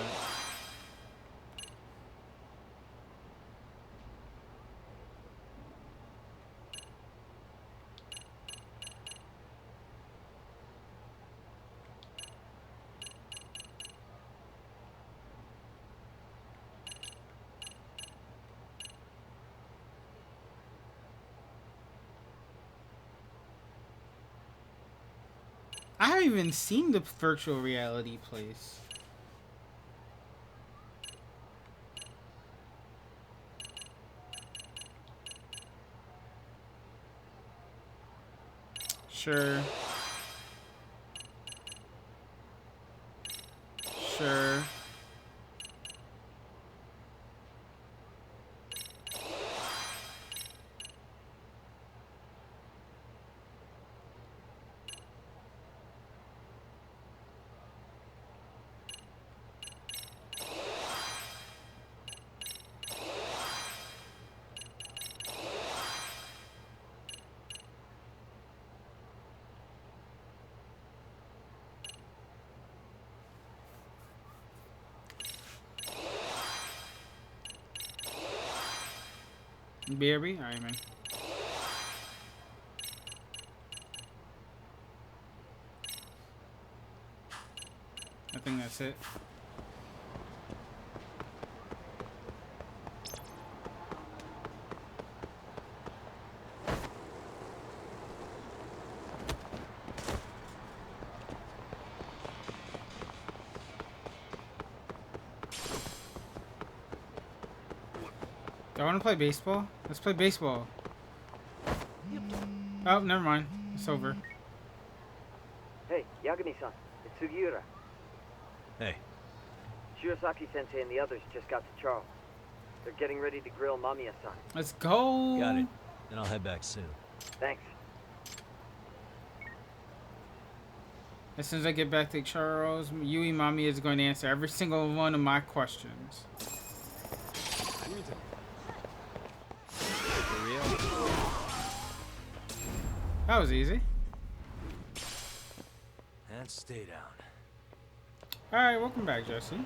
[SPEAKER 1] I haven't even seen the virtual reality place. Sure. Sure. BRB? Alright, man. I think that's it. Do I want to play baseball? Let's play baseball. Oh, never mind. It's over.
[SPEAKER 13] Hey, Yagami-san, it's Sugiura.
[SPEAKER 3] Hey.
[SPEAKER 13] Shirosaki-sensei and the others just got to Charles. They're getting ready to grill Mamiya-san.
[SPEAKER 1] Let's go.
[SPEAKER 3] Got it. Then I'll head back soon.
[SPEAKER 13] Thanks.
[SPEAKER 1] As soon as I get back to Charles, Yui Mommy is going to answer every single one of my questions.
[SPEAKER 3] For real?
[SPEAKER 1] That was easy.
[SPEAKER 3] And stay down.
[SPEAKER 1] Alright, welcome back, Jesse.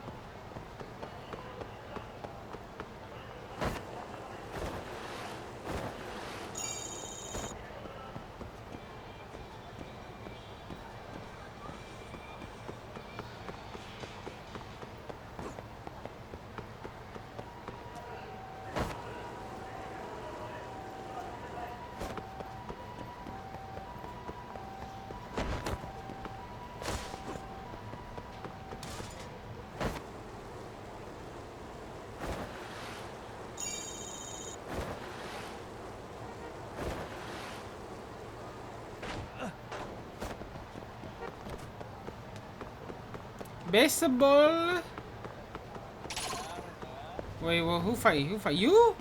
[SPEAKER 1] Baseball. Wait, well, who fight? Who fight? You?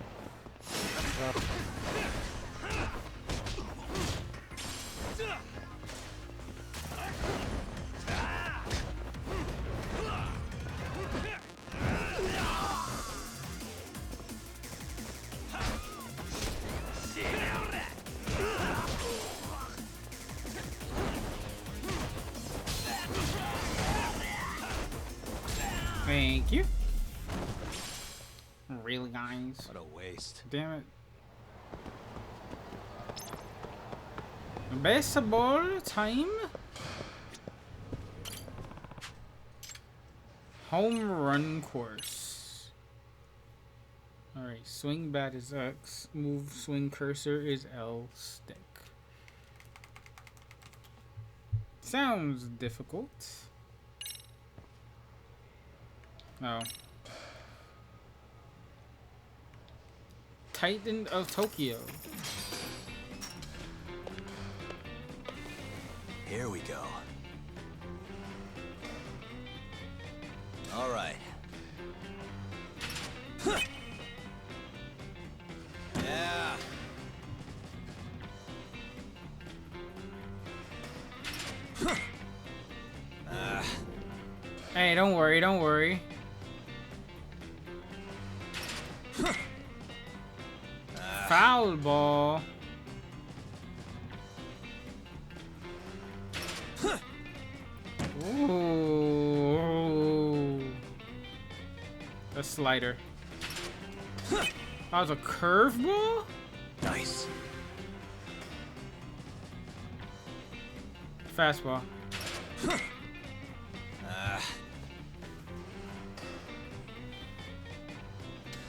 [SPEAKER 1] Thank you. Really, guys?
[SPEAKER 3] What a waste.
[SPEAKER 1] Damn it. Baseball time. Home run course. Alright, swing bat is X. Move swing cursor is L stick. Sounds difficult. Oh. Titan of Tokyo.
[SPEAKER 5] Here we go. All right. Yeah.
[SPEAKER 1] Hey, don't worry, don't worry. Foul ball. Ooh. A slider. That was a curveball?
[SPEAKER 5] Nice.
[SPEAKER 1] Fastball.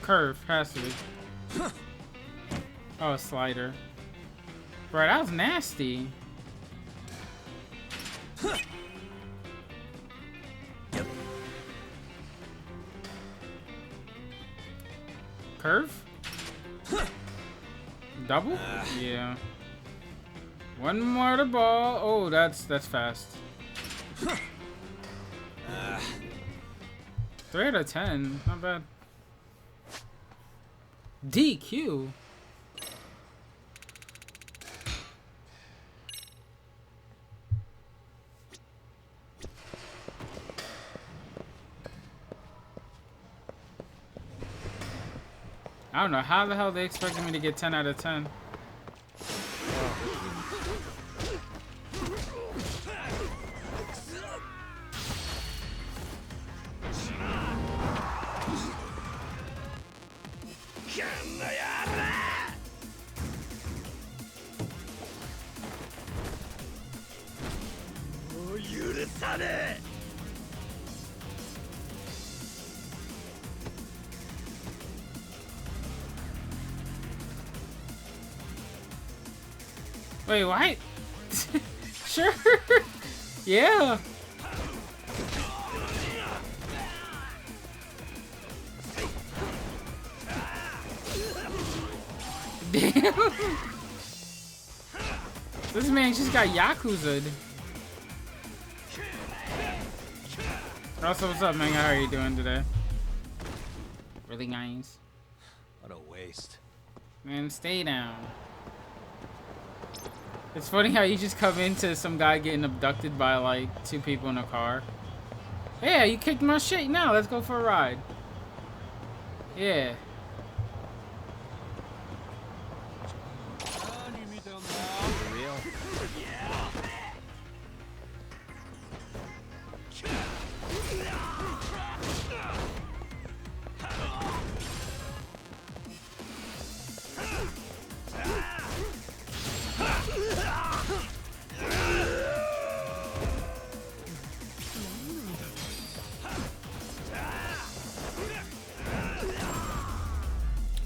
[SPEAKER 1] Curve, has to be. Oh, a slider. Bro, that was nasty.
[SPEAKER 5] Yep.
[SPEAKER 1] Curve? Double? Yeah. One more to ball. Oh, that's fast. 3 out of 10. Not bad. DQ. I don't know how the hell they expected me to get 10 out of 10. Wait, what? Sure. Yeah. Damn. This man just got Yakuza'd. Also, what's up, man? How are you doing today? Really nice.
[SPEAKER 3] What a waste.
[SPEAKER 1] Man, stay down. It's funny how you just come into some guy getting abducted by like 2 people in a car. Yeah, you kicked my shit. Now let's go for a ride. Yeah.
[SPEAKER 3] For real?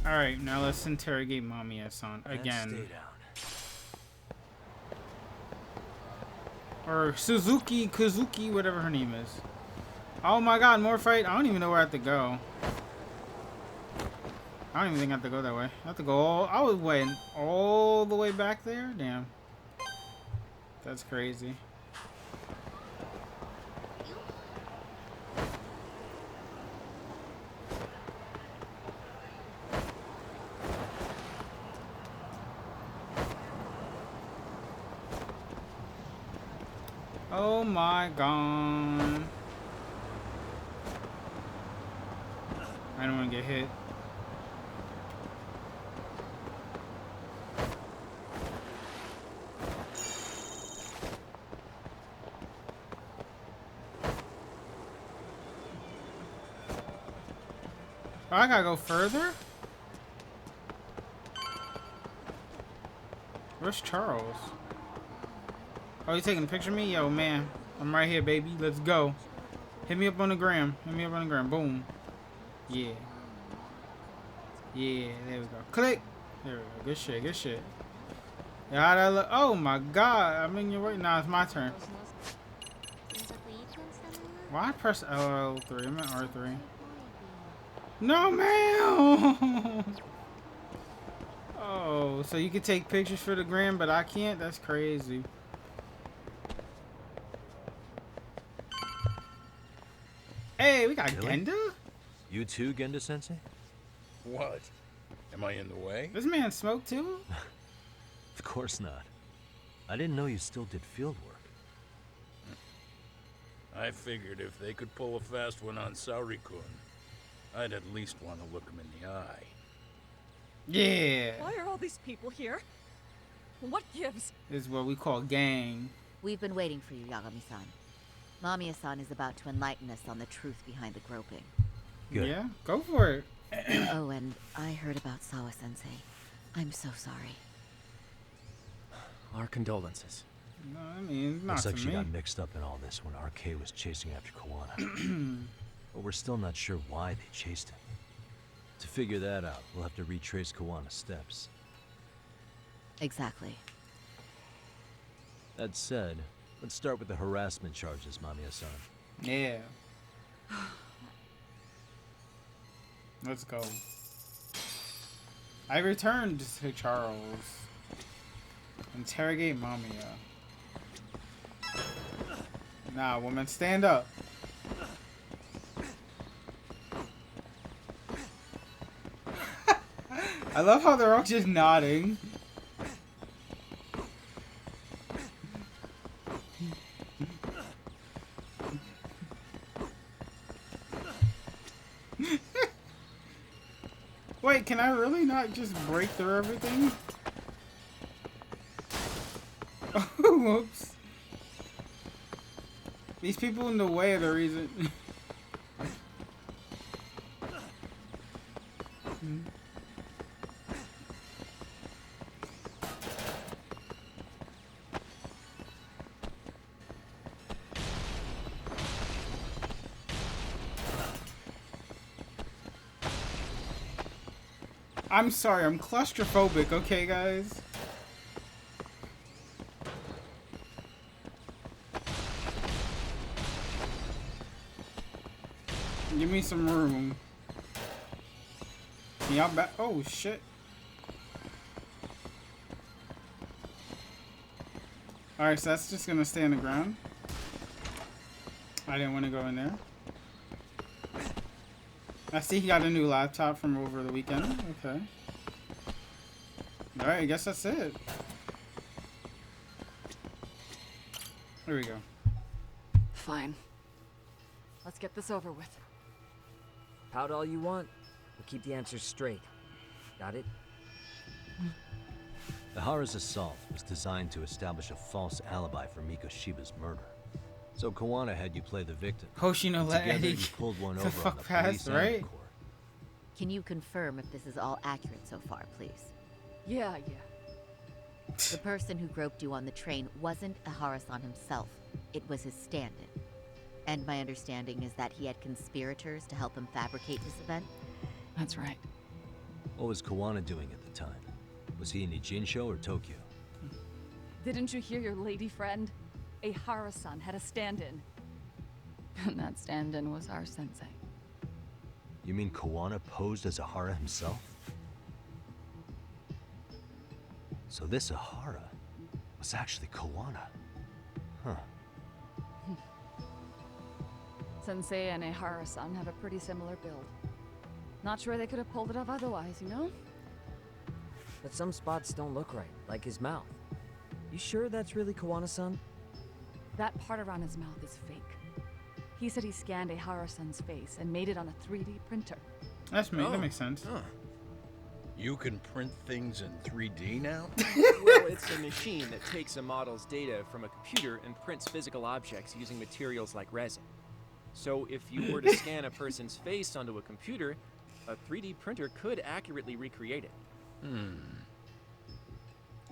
[SPEAKER 1] Alright, now let's interrogate Mamiya-san again.
[SPEAKER 3] Stay down.
[SPEAKER 1] Or Suzuki, Kazuki, whatever her name is. Oh my god, more fight. I don't even know where I have to go. I don't even think I have to go that way. I have to go all... I was waiting all the way back there? Damn. That's crazy. Oh my god. I don't want to get hit. Oh, I gotta go further? Where's Charles? Oh, you taking a picture of me? Yo, man. I'm right here, baby. Let's go. Hit me up on the gram. Hit me up on the gram. Boom. Yeah. Yeah, there we go. Click. There we go. Good shit, good shit. Yeah, how'd I look? Oh my god. I'm in your way. Nah, it's my turn. Why press L3? I'm at R3. No, man! Oh, so you can take pictures for the gram, but I can't? That's crazy. Hey, we got
[SPEAKER 3] Really?
[SPEAKER 1] Genda?
[SPEAKER 3] You too, Genda-sensei?
[SPEAKER 11] What? Am I in the way?
[SPEAKER 1] This man smoked too?
[SPEAKER 3] Of course not. I didn't know you still did field work.
[SPEAKER 11] I figured if they could pull a fast one on Saori-kun, I'd at least want to look him in the eye.
[SPEAKER 1] Yeah.
[SPEAKER 2] Why are all these people here? What gives?
[SPEAKER 1] This is what we call gang.
[SPEAKER 14] We've been waiting for you, Yagami-san. Mamiya-san is about to enlighten us on the truth behind the groping.
[SPEAKER 3] Good.
[SPEAKER 1] Yeah, go for it.
[SPEAKER 14] Oh, and I heard about Sawa-sensei. I'm so sorry.
[SPEAKER 15] Our condolences.
[SPEAKER 1] No, I mean, not
[SPEAKER 3] Looks like
[SPEAKER 1] to
[SPEAKER 3] she
[SPEAKER 1] me.
[SPEAKER 3] got mixed up in all this when RK was chasing after Kawana. But we're still not sure why they chased him. To figure that out, we'll have to retrace Kawana's steps.
[SPEAKER 14] Exactly.
[SPEAKER 3] That said, let's start with the harassment charges, Mamiya-san.
[SPEAKER 1] Yeah. Let's go. I returned to Charles. Interrogate Mamiya. Nah, woman, stand up. I love how they're all just nodding. Wait, can I really not just break through everything? Whoops. These people in the way are the reason. I'm sorry, I'm claustrophobic, okay, guys? Give me some room. Y'all back? Oh, shit. Alright, so that's just gonna stay on the ground. I didn't want to go in there. I see he got a new laptop from over the weekend. Okay. Alright, I guess that's it. There we go.
[SPEAKER 2] Fine. Let's get this over with.
[SPEAKER 4] Pout all you want. We'll keep the answers straight. Got it?
[SPEAKER 3] Ihara's assault was designed to establish a false alibi for Mikoshiba's murder. So Kawana had you play the victim.
[SPEAKER 1] Hoshino let
[SPEAKER 3] Together,
[SPEAKER 1] Eddie
[SPEAKER 3] you pulled one
[SPEAKER 1] the
[SPEAKER 3] over
[SPEAKER 1] fuck
[SPEAKER 3] on the
[SPEAKER 1] pass,
[SPEAKER 3] police and
[SPEAKER 1] right?
[SPEAKER 3] the court.
[SPEAKER 14] Can you confirm if this is all accurate so far, please?
[SPEAKER 2] Yeah.
[SPEAKER 14] The person who groped you on the train wasn't Ihara-san himself. It was his stand-in. And my understanding is that he had conspirators to help him fabricate this event?
[SPEAKER 2] That's right.
[SPEAKER 3] What was Kawana doing at the time? Was he in Ijinsho or Tokyo?
[SPEAKER 2] Didn't you hear your lady friend? Ihara-san had a stand-in. And that stand-in was our sensei.
[SPEAKER 3] You mean Kawana posed as Ihara himself? So this Ihara was actually Kawana. Huh.
[SPEAKER 2] Sensei and Ihara-san have a pretty similar build. Not sure they could have pulled it off otherwise, you know?
[SPEAKER 4] But some spots don't look right, like his mouth. You sure that's really Kawana-san?
[SPEAKER 2] That part around his mouth is fake. He said he scanned Ihara-san's face and made it on a 3D printer.
[SPEAKER 1] That makes sense.
[SPEAKER 11] Huh. You can print things in 3D now?
[SPEAKER 15] Well, it's a machine that takes a model's data from a computer and prints physical objects using materials like resin. So if you were to scan a person's face onto a computer, a 3D printer could accurately recreate it.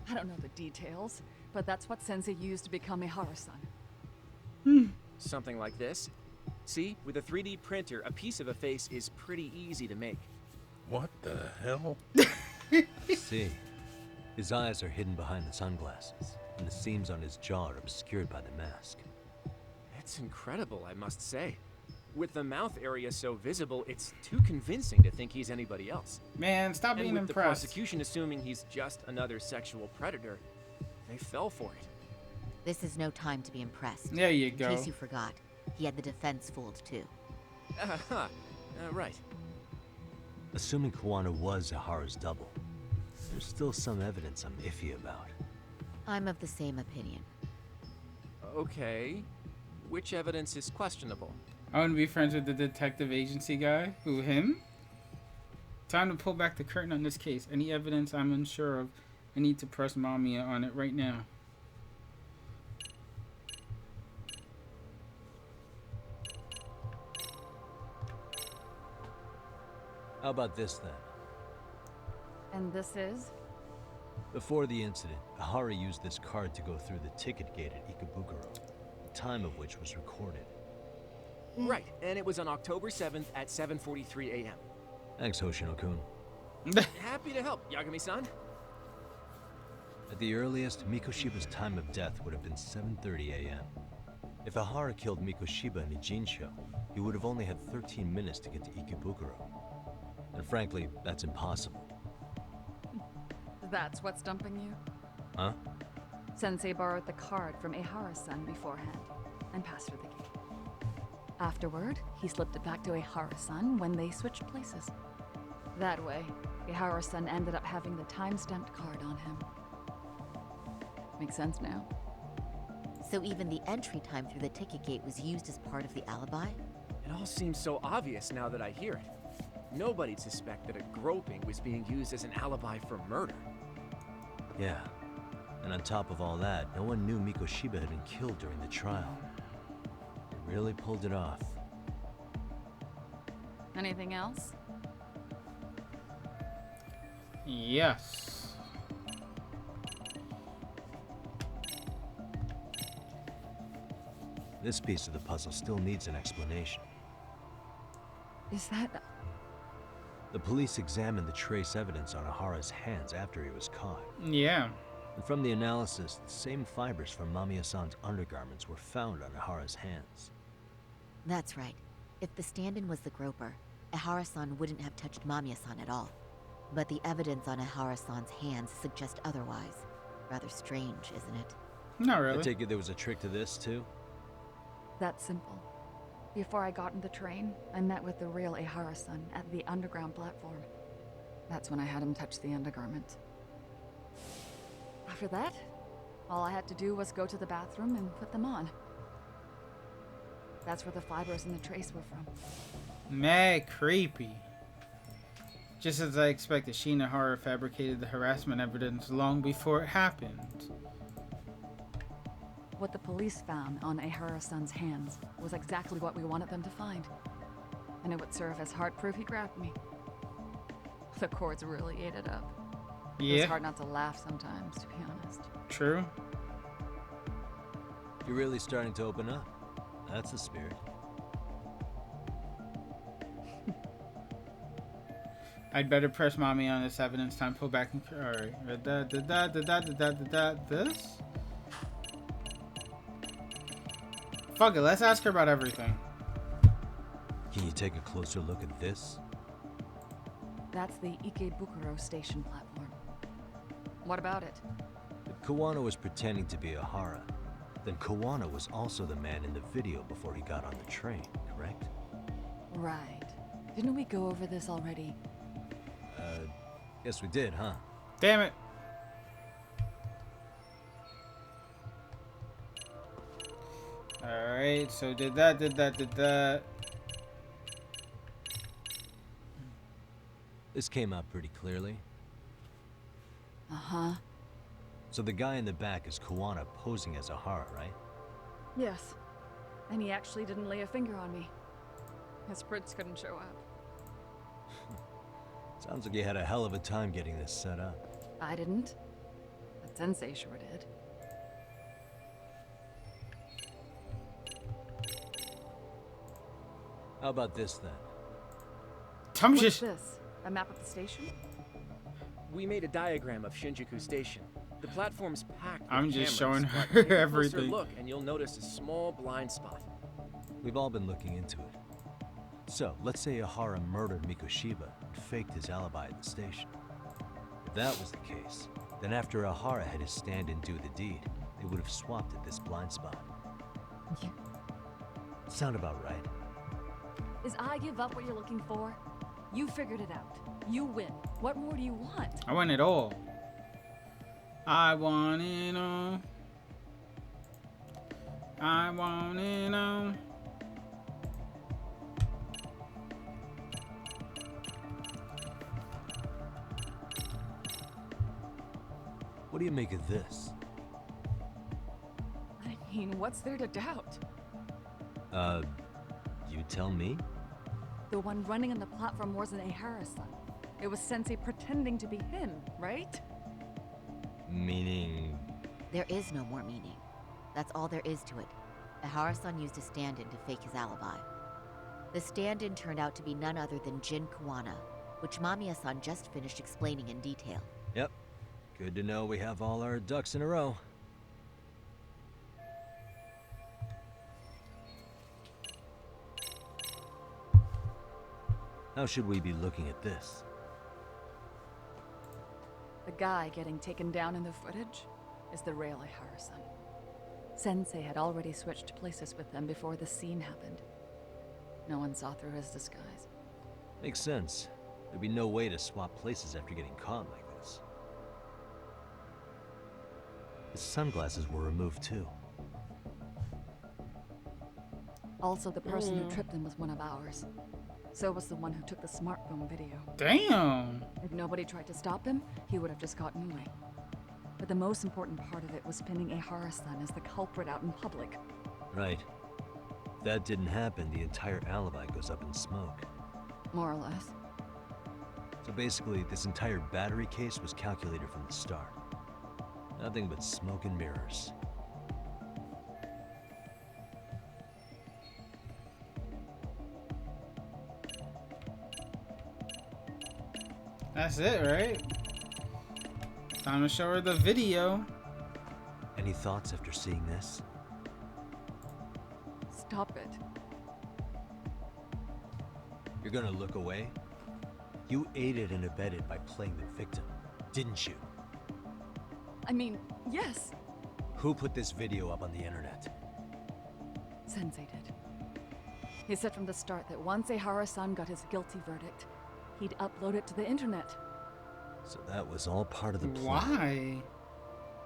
[SPEAKER 2] I don't know the details, but that's what Sensei used to become Ihara-san.
[SPEAKER 15] Something like this. See, with a 3D printer, a piece of a face is pretty easy to make.
[SPEAKER 11] What the hell?
[SPEAKER 3] See, his eyes are hidden behind the sunglasses, and the seams on his jaw are obscured by the mask.
[SPEAKER 15] It's incredible, I must say. With the mouth area so visible, it's too convincing to think he's anybody else.
[SPEAKER 1] Man, stop being
[SPEAKER 15] and with the
[SPEAKER 1] impressed.
[SPEAKER 15] prosecution assuming he's just another sexual predator, they fell for it.
[SPEAKER 14] This is no time to be impressed.
[SPEAKER 1] There you go.
[SPEAKER 14] In case you forgot, he had the defense fooled too.
[SPEAKER 15] Right.
[SPEAKER 3] Assuming Kawana was Ihara's double, there's still some evidence I'm iffy about.
[SPEAKER 14] I'm of the same opinion.
[SPEAKER 15] Okay. Which evidence is questionable?
[SPEAKER 1] I want to be friends with the detective agency guy. Who, him? Time to pull back the curtain on this case. Any evidence I'm unsure of, I need to press Mamiya on it right now.
[SPEAKER 3] How about this then?
[SPEAKER 2] And this is?
[SPEAKER 3] Before the incident, Ihara used this card to go through the ticket gate at Ikebukuro, the time of which was recorded.
[SPEAKER 15] Right, and it was on October 7th at 7:43 a.m.
[SPEAKER 3] Thanks, Hoshino-kun.
[SPEAKER 15] Happy to help, Yagami-san.
[SPEAKER 3] At the earliest, Mikoshiba's time of death would have been 7:30 a.m. If Ihara killed Mikoshiba in Ijinsho, he would have only had 13 minutes to get to Ikebukuro. And frankly, that's impossible.
[SPEAKER 2] That's what's stumping you?
[SPEAKER 3] Huh?
[SPEAKER 2] Sensei borrowed the card from Ihara-san beforehand and passed her the key. Afterward, he slipped it back to Ihara-san when they switched places. That way, Ihara-san ended up having the time-stamped card on him. Makes sense now?
[SPEAKER 14] So even the entry time through the ticket gate was used as part of the alibi?
[SPEAKER 15] It all seems so obvious now that I hear it. Nobody'd suspect that a groping was being used as an alibi for murder.
[SPEAKER 3] Yeah. And on top of all that, no one knew Mikoshiba had been killed during the trial. They really pulled it off.
[SPEAKER 2] Anything else?
[SPEAKER 1] Yes.
[SPEAKER 3] This piece of the puzzle still needs an explanation.
[SPEAKER 2] Is that...
[SPEAKER 3] The police examined the trace evidence on Ihara's hands after he was caught.
[SPEAKER 1] Yeah.
[SPEAKER 3] And from the analysis, the same fibers from Mamiya-san's undergarments were found on Ihara's hands.
[SPEAKER 14] That's right. If the stand-in was the groper, Ihara-san wouldn't have touched Mamiya-san at all. But the evidence on Ihara-san's hands suggests otherwise. Rather strange, isn't it?
[SPEAKER 1] Not really.
[SPEAKER 3] I take it there was a trick to this, too?
[SPEAKER 2] That's simple. Before I got in the train, I met with the real Ihara-san at the underground platform. That's when I had him touch the undergarment. After that, All I had to do was go to the bathroom and put them on. That's where the fibers in the trace were from.
[SPEAKER 1] Mad creepy. Just as I expected, Shinohara fabricated the harassment evidence long before it happened.
[SPEAKER 2] What the police found on Ehara-san's hands was exactly what we wanted them to find. And it would serve as hard proof he grabbed me. The courts really ate it up.
[SPEAKER 1] Yeah.
[SPEAKER 2] It's hard not to laugh sometimes, to be honest.
[SPEAKER 1] True.
[SPEAKER 3] You're really starting to open up. That's the spirit.
[SPEAKER 1] I'd better press mommy on this evidence. Time to pull back and alright. This? Fuck it, let's ask her about everything.
[SPEAKER 3] Can you take a closer look at this?
[SPEAKER 2] That's the Ikebukuro station platform. What about it?
[SPEAKER 3] If Kawana was pretending to be Ahara, then Kawana was also the man in the video before he got on the train, correct?
[SPEAKER 2] Right. Didn't we go over this already?
[SPEAKER 3] Guess we did, huh?
[SPEAKER 1] Damn it. Alright, so did that.
[SPEAKER 3] This came out pretty clearly.
[SPEAKER 2] Uh-huh.
[SPEAKER 3] So the guy in the back is Kawana posing as Ahara, right?
[SPEAKER 2] Yes. And he actually didn't lay a finger on me. His prints couldn't show up.
[SPEAKER 3] Sounds like you had a hell of a time getting this set up.
[SPEAKER 2] I didn't. But Sensei sure did.
[SPEAKER 3] How about this then?
[SPEAKER 2] What's this? A map of the station?
[SPEAKER 15] We made a diagram of Shinjuku Station. The platform's packed with
[SPEAKER 1] I'm just
[SPEAKER 15] cameras,
[SPEAKER 1] showing
[SPEAKER 15] but
[SPEAKER 1] her
[SPEAKER 15] take a closer
[SPEAKER 1] everything.
[SPEAKER 15] Look, and you'll notice a small blind spot.
[SPEAKER 3] We've all been looking into it. So, let's say Ahara murdered Mikoshiba and faked his alibi at the station. If that was the case, then after Ahara had his stand-in do the deed, they would have swapped at this blind spot. Sound about right?
[SPEAKER 2] Is I give up what you're looking for? You figured it out. You win. What more do you want?
[SPEAKER 1] I want it all. I want it all. I want it all.
[SPEAKER 3] What do you make of this?
[SPEAKER 2] I mean, what's there to doubt?
[SPEAKER 3] You tell me?
[SPEAKER 2] The one running on the platform wasn't Ehara-san. It was Sensei pretending to be him, right?
[SPEAKER 3] Meaning...
[SPEAKER 14] There is no more meaning. That's all there is to it. Ehara-san used a stand-in to fake his alibi. The stand-in turned out to be none other than Jin Kawana, which Mamiya-san just finished explaining in detail.
[SPEAKER 3] Yep. Good to know we have all our ducks in a row. How should we be looking at this?
[SPEAKER 2] The guy getting taken down in the footage is the real Ehara-san. Sensei had already switched places with them before the scene happened. No one saw through his disguise.
[SPEAKER 3] Makes sense. There'd be no way to swap places after getting caught like this. His sunglasses were removed too.
[SPEAKER 2] Also, the person who tripped him was one of ours. So was the one who took the smartphone video.
[SPEAKER 1] Damn!
[SPEAKER 2] If nobody tried to stop him, he would have just gotten away. But the most important part of it was pinning Ehara-san as the culprit out in public.
[SPEAKER 3] Right. If that didn't happen, the entire alibi goes up in smoke.
[SPEAKER 2] More or less.
[SPEAKER 3] So basically, this entire battery case was calculated from the start. Nothing but smoke and mirrors.
[SPEAKER 1] That's it, right? Time to show her the video.
[SPEAKER 3] Any thoughts after seeing this?
[SPEAKER 2] Stop it.
[SPEAKER 3] You're gonna look away? You aided and abetted by playing the victim, didn't you?
[SPEAKER 2] I mean, yes.
[SPEAKER 3] Who put this video up on the internet?
[SPEAKER 2] Sensei did. He said from the start that once Ehara-san got his guilty verdict, he'd upload it to the internet.
[SPEAKER 3] So that was all part of the plan.
[SPEAKER 1] Why?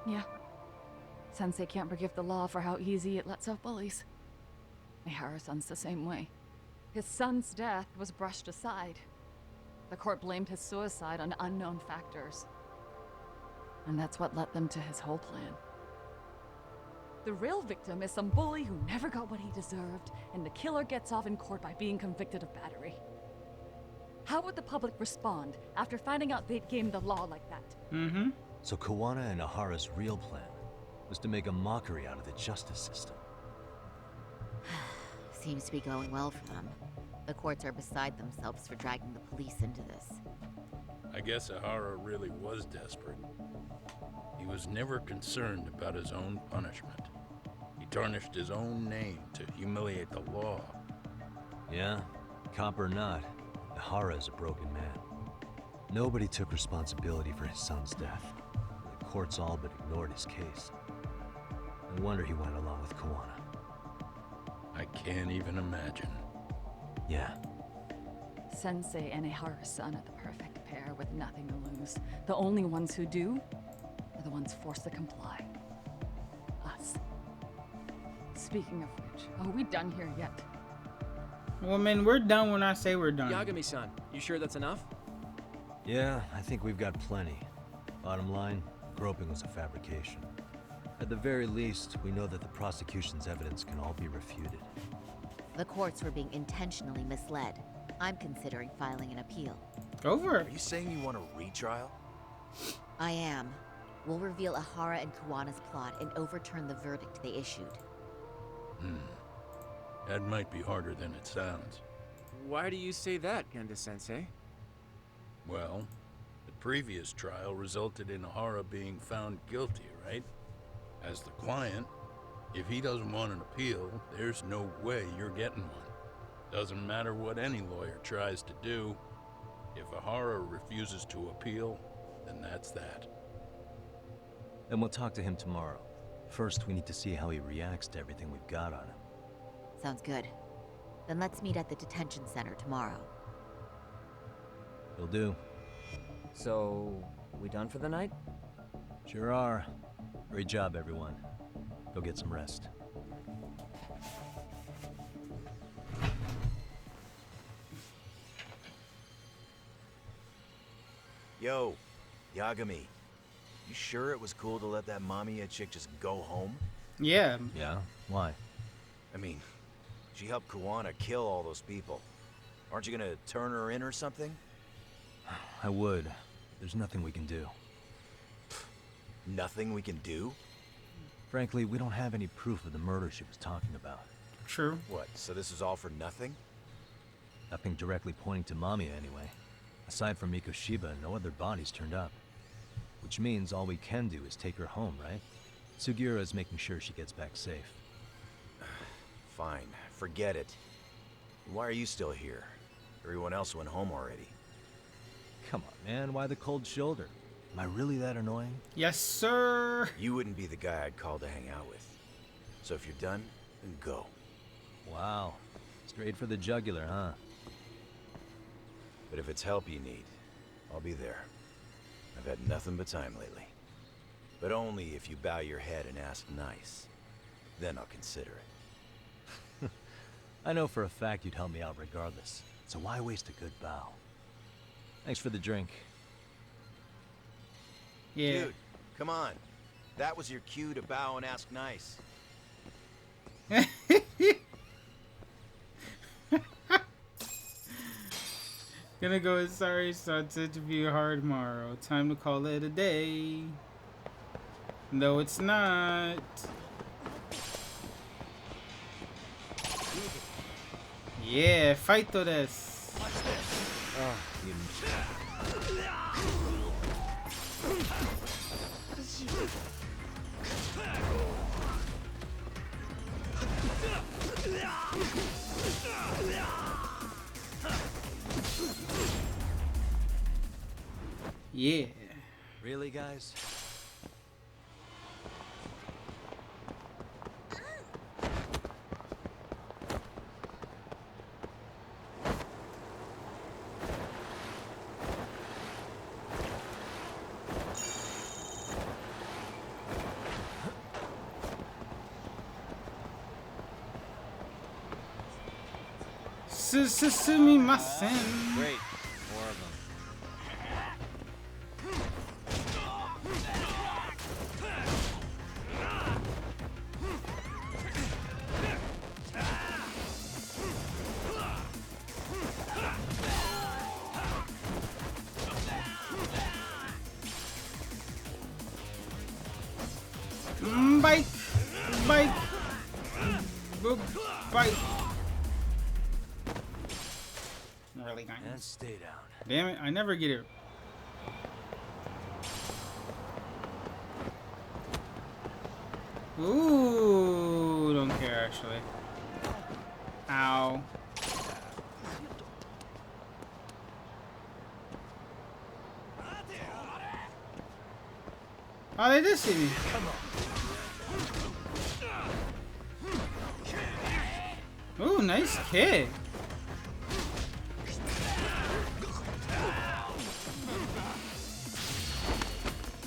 [SPEAKER 2] Yeah. Sensei can't forgive the law for how easy it lets out bullies. Ihara-san's the same way. His son's death was brushed aside. The court blamed his suicide on unknown factors. And that's what led them to his whole plan. The real victim is some bully who never got what he deserved, and the killer gets off in court by being convicted of battery. How would the public respond after finding out they'd gamed the law like that?
[SPEAKER 1] Mm-hmm.
[SPEAKER 3] So Kawana and Ahara's real plan was to make a mockery out of the justice system.
[SPEAKER 14] Seems to be going well for them. The courts are beside themselves for dragging the police into this.
[SPEAKER 11] I guess Ahara really was desperate. He was never concerned about his own punishment. He tarnished his own name to humiliate the law.
[SPEAKER 3] Yeah, cop or not, Ahara is a broken man. Nobody took responsibility for his son's death. The courts all but ignored his case. No wonder he went along with Kawana.
[SPEAKER 11] I can't even imagine.
[SPEAKER 3] Yeah.
[SPEAKER 2] Sensei and Ihara-san are the perfect pair with nothing to lose. The only ones who do are the ones forced to comply. Us. Speaking of which, are we done here yet?
[SPEAKER 1] Well, man, we're done when I say we're done.
[SPEAKER 15] Yagami-san, you sure that's enough?
[SPEAKER 3] Yeah, I think we've got plenty. Bottom line, groping was a fabrication. At the very least, we know that the prosecution's evidence can all be refuted.
[SPEAKER 14] The courts were being intentionally misled. I'm considering filing an appeal.
[SPEAKER 1] Go for it.
[SPEAKER 16] Are you saying you want a retrial?
[SPEAKER 14] I am. We'll reveal Ahara and Kawana's plot and overturn the verdict they issued.
[SPEAKER 11] That might be harder than it sounds.
[SPEAKER 15] Why do you say that, Kanda-sensei?
[SPEAKER 11] Well, the previous trial resulted in Ahara being found guilty, right? As the client, if he doesn't want an appeal, there's no way you're getting one. Doesn't matter what any lawyer tries to do. If Ahara refuses to appeal, then that's that.
[SPEAKER 3] Then we'll talk to him tomorrow. First, we need to see how he reacts to everything we've got on him.
[SPEAKER 14] Sounds good. Then let's meet at the detention center tomorrow.
[SPEAKER 3] Will do.
[SPEAKER 4] So, we done for the night?
[SPEAKER 3] Sure are. Great job, everyone. Go get some rest.
[SPEAKER 16] Yo, Yagami. You sure it was cool to let that Mamiya chick just go home?
[SPEAKER 1] Yeah.
[SPEAKER 3] Yeah? Why?
[SPEAKER 16] I mean, she helped Kawana kill all those people. Aren't you gonna turn her in or something?
[SPEAKER 3] I would. There's nothing we can do.
[SPEAKER 16] Nothing we can do?
[SPEAKER 3] Frankly, we don't have any proof of the murder she was talking about.
[SPEAKER 1] True.
[SPEAKER 16] What, so this is all for nothing?
[SPEAKER 3] Nothing directly pointing to Mamiya, anyway. Aside from Mikoshiba, no other bodies turned up. Which means all we can do is take her home, right? Sugiura is making sure she gets back safe.
[SPEAKER 16] Fine, forget it. Why are you still here? Everyone else went home already.
[SPEAKER 3] Come on, man, why the cold shoulder? Am I really that annoying?
[SPEAKER 1] Yes, sir.
[SPEAKER 16] You wouldn't be the guy I'd call to hang out with. So if you're done, then go.
[SPEAKER 3] Wow. Straight for the jugular, huh?
[SPEAKER 16] But if it's help you need, I'll be there. I've had nothing but time lately. But only if you bow your head and ask nice. Then I'll consider it.
[SPEAKER 3] I know for a fact you'd help me out regardless. So why waste a good bow? Thanks for the drink.
[SPEAKER 1] Yeah.
[SPEAKER 16] Dude, come on. That was your cue to bow and ask nice.
[SPEAKER 1] Gonna go with sorry, starts interview hard tomorrow. Time to call it a day. No, it's not. Yeah, fight to this.
[SPEAKER 3] Oh, you...
[SPEAKER 1] Yeah.
[SPEAKER 3] Really, guys?
[SPEAKER 1] Sumimasen.
[SPEAKER 4] Great. More of them.
[SPEAKER 1] Bike. Bike. Boop. Bike. Really nice.
[SPEAKER 3] And stay down.
[SPEAKER 1] Damn it, I never get it. Ooh, don't care actually. Ow. Oh, they did see me. Ooh, nice kick.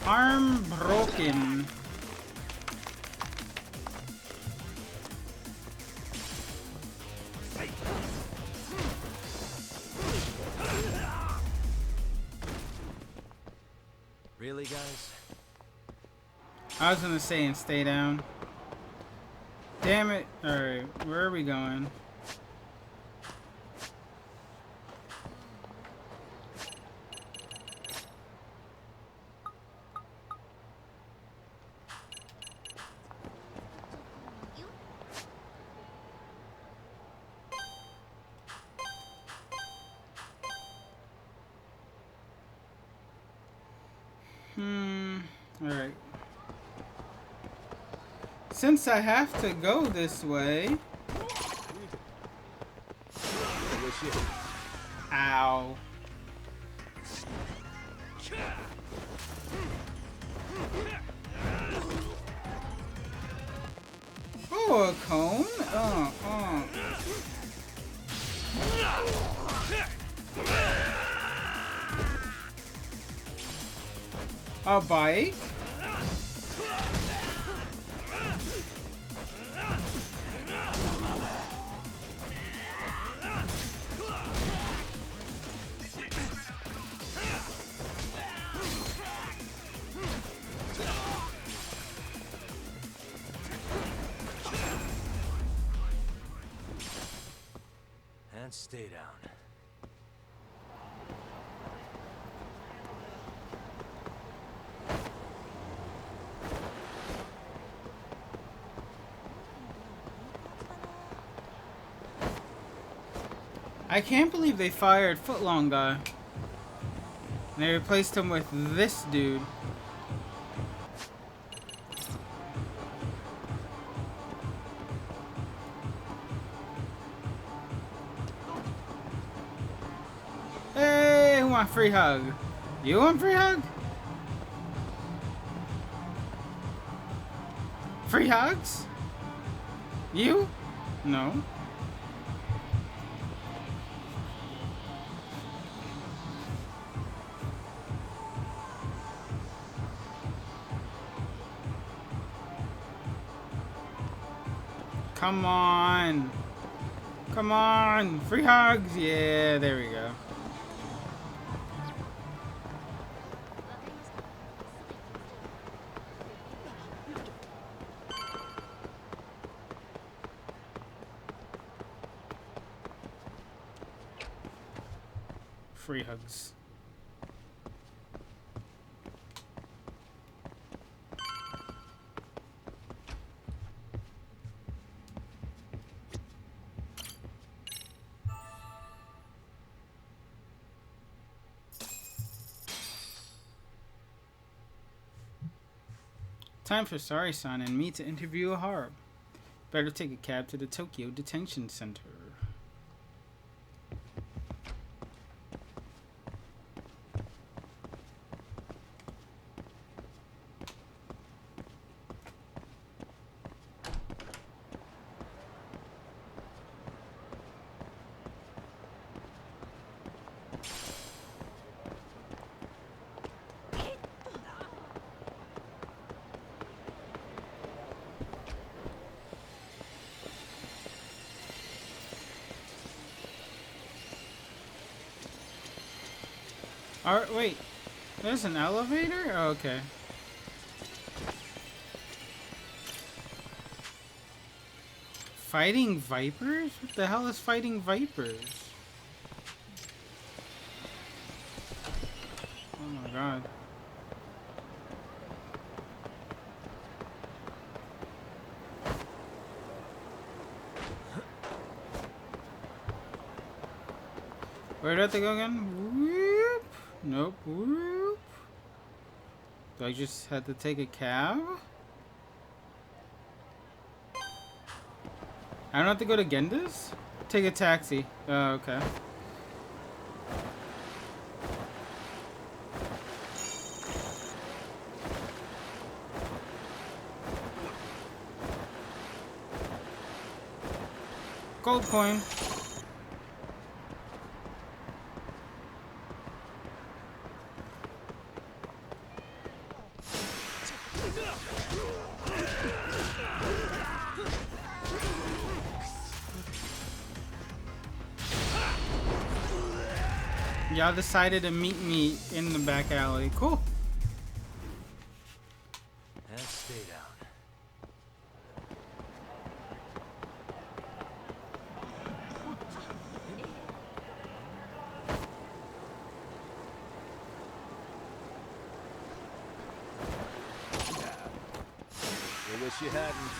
[SPEAKER 1] Arm broken.
[SPEAKER 3] Really, guys?
[SPEAKER 1] I was gonna say and stay down. Damn it. Alright, where are we going? Alright. Since I have to go this way. Ow. Oh, a cone? A bike?
[SPEAKER 3] And stay down.
[SPEAKER 1] I can't believe they fired Footlong guy. And they replaced him with this dude. Hey, who want a free hug? You want a free hug? Free hugs? You? No. Come on. Come on. Free hugs. Yeah, there we go. Free hugs. Time for Sari-san and me to interview a harp. Better take a cab to the Tokyo Detention Center. Alright, wait. There's an elevator? Oh, okay. Fighting vipers? What the hell is fighting vipers? Oh my god. Where do I have to go again? Whoop. Nope. Whoop. Do I just have to take a cab? I don't have to go to Genda's? Take a taxi. Oh, okay. Gold coin. Y'all decided to meet me in the back alley. Cool.
[SPEAKER 3] And stay down. I wish you hadn't.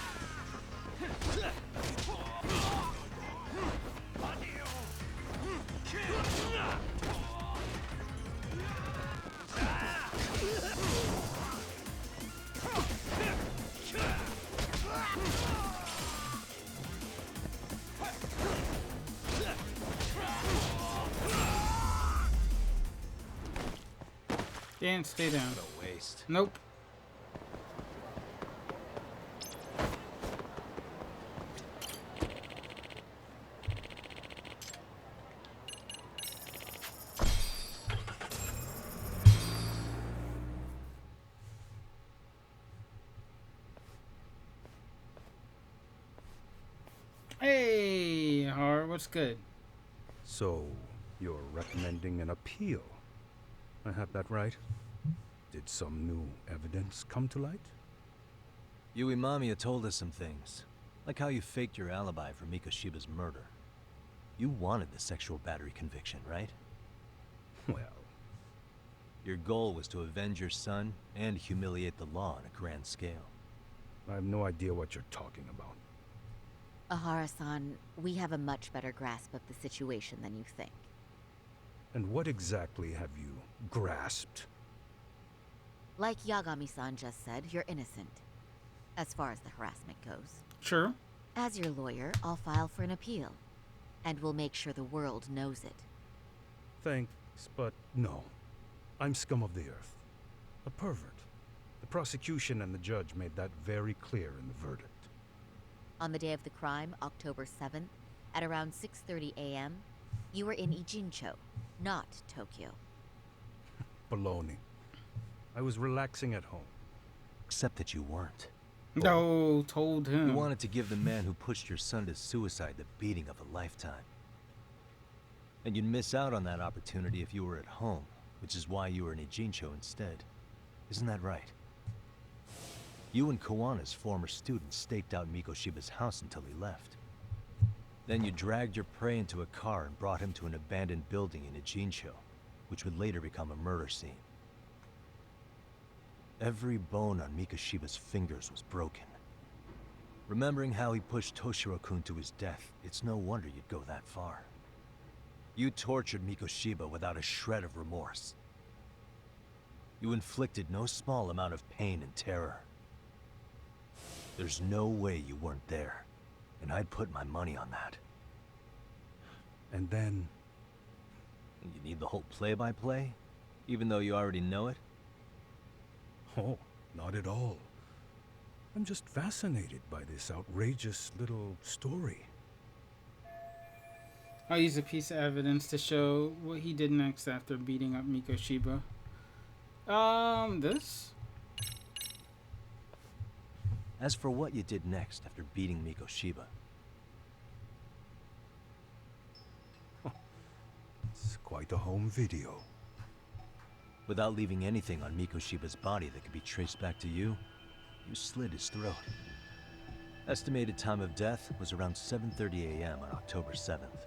[SPEAKER 1] Dan, stay down.
[SPEAKER 3] What a waste.
[SPEAKER 1] Nope. Hey, Har, what's good?
[SPEAKER 10] So, you're recommending an appeal? I have that right? Did some new evidence come to light?
[SPEAKER 5] Yui Mamiya told us some things, like how you faked your alibi for Mikoshiba's murder. You wanted the sexual battery conviction, right?
[SPEAKER 10] Well...
[SPEAKER 5] Your goal was to avenge your son and humiliate the law on a grand scale.
[SPEAKER 10] I have no idea what you're talking about.
[SPEAKER 14] Ahara-san, we have a much better grasp of the situation than you think.
[SPEAKER 10] And what exactly have you grasped?
[SPEAKER 14] Like Yagami-san just said, you're innocent. As far as the harassment goes.
[SPEAKER 1] Sure.
[SPEAKER 14] As your lawyer, I'll file for an appeal. And we'll make sure the world knows it.
[SPEAKER 10] Thanks, but no. I'm scum of the earth. A pervert. The prosecution and the judge made that very clear in the verdict.
[SPEAKER 14] On the day of the crime, October 7th, at around 6:30 a.m., you were in Ijincho, not Tokyo.
[SPEAKER 10] Baloney. I was relaxing at home.
[SPEAKER 5] Except that you weren't.
[SPEAKER 1] No, told him.
[SPEAKER 5] You wanted to give the man who pushed your son to suicide the beating of a lifetime. And you'd miss out on that opportunity if you were at home, which is why you were in Ijincho instead. Isn't that right? You and Kawana's former student staked out Mikoshiba's house until he left. Then you dragged your prey into a car and brought him to an abandoned building in Ijincho, which would later become a murder scene. Every bone on Mikoshiba's fingers was broken. Remembering how he pushed Toshiro-kun to his death, it's no wonder you'd go that far. You tortured Mikoshiba without a shred of remorse. You inflicted no small amount of pain and terror. There's no way you weren't there, and I'd put my money on that.
[SPEAKER 10] And then...
[SPEAKER 5] You need the whole play-by-play, even though you already know it?
[SPEAKER 10] Oh, not at all. I'm just fascinated by this outrageous little story.
[SPEAKER 1] I'll use a piece of evidence to show what he did next after beating up Mikoshiba. This?
[SPEAKER 5] As for what you did next after beating Mikoshiba.
[SPEAKER 10] It's quite a home video.
[SPEAKER 3] Without leaving anything on Mikoshiba's body that could be traced back to you, you slit his throat. Estimated time of death was around 7:30 a.m. on October 7th.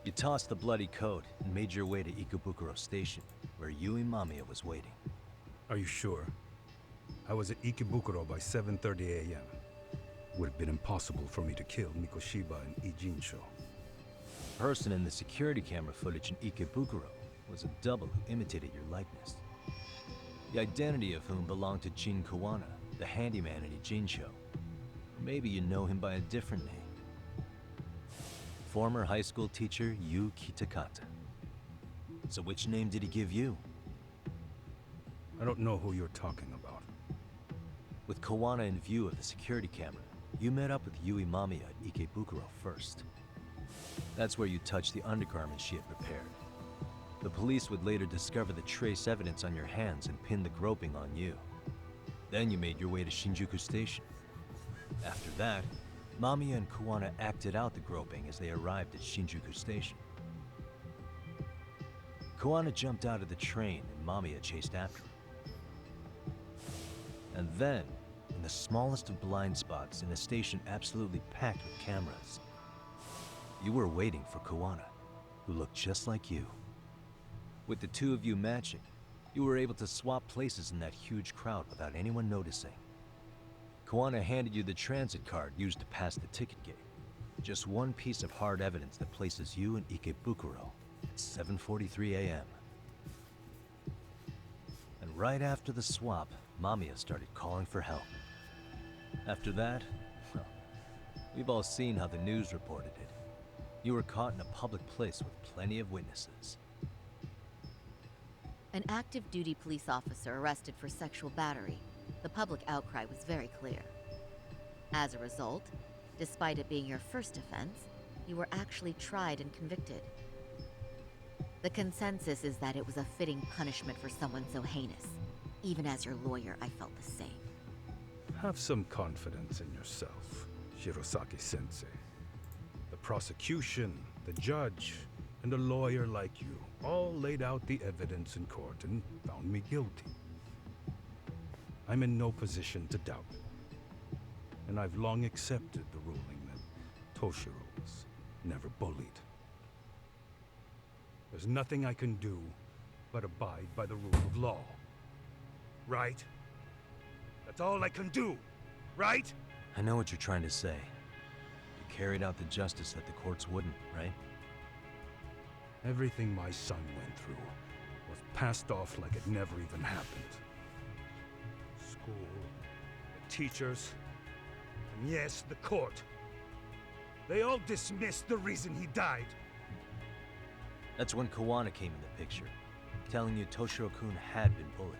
[SPEAKER 3] You tossed the bloody coat and made your way to Ikebukuro Station, where Yui Mamiya was waiting.
[SPEAKER 10] Are you sure? I was at Ikebukuro by 7:30 a.m. Would have been impossible for me to kill Mikoshiba and Ijinsho.
[SPEAKER 3] The person in the security camera footage in Ikebukuro was a double who imitated your likeness. The identity of whom belonged to Jin Kawana, the handyman in Ijinsho. Or maybe you know him by a different name. Former high school teacher Yu Kitakata. So which name did he give you?
[SPEAKER 10] I don't know who you're talking about.
[SPEAKER 3] With Kawana in view of the security camera, you met up with Yui Mamiya at Ikebukuro first. That's where you touched the undergarments she had prepared. The police would later discover the trace evidence on your hands and pin the groping on you. Then you made your way to Shinjuku Station. After that, Mamiya and Kawana acted out the groping as they arrived at Shinjuku Station. Kawana jumped out of the train and Mamiya chased after him. And then, in the smallest of blind spots in a station absolutely packed with cameras, you were waiting for Kawana, who looked just like you. With the two of you matching, you were able to swap places in that huge crowd without anyone noticing. Kawana handed you the transit card used to pass the ticket gate. Just one piece of hard evidence that places you in Ikebukuro at 7:43 a.m. And right after the swap, Mamiya started calling for help. After that, well, we've all seen how the news reported it. You were caught in a public place with plenty of witnesses.
[SPEAKER 14] An active duty police officer arrested for sexual battery. The public outcry was very clear. As a result, despite it being your first offense, you were actually tried and convicted. The consensus is that it was a fitting punishment for someone so heinous. Even as your lawyer, I felt the same.
[SPEAKER 10] Have some confidence in yourself, Shirosaki-sensei. The prosecution, the judge, and a lawyer like you all laid out the evidence in court and found me guilty. I'm in no position to doubt it. And I've long accepted the ruling that Toshiro was never bullied. There's nothing I can do but abide by the rule of law. Right? That's all I can do, right?
[SPEAKER 3] I know what you're trying to say. You carried out the justice that the courts wouldn't, right?
[SPEAKER 10] Everything my son went through was passed off like it never even happened. School, the teachers, and yes, the court. They all dismissed the reason he died.
[SPEAKER 3] That's when Kawana came in the picture, telling you Toshiro-kun had been bullied.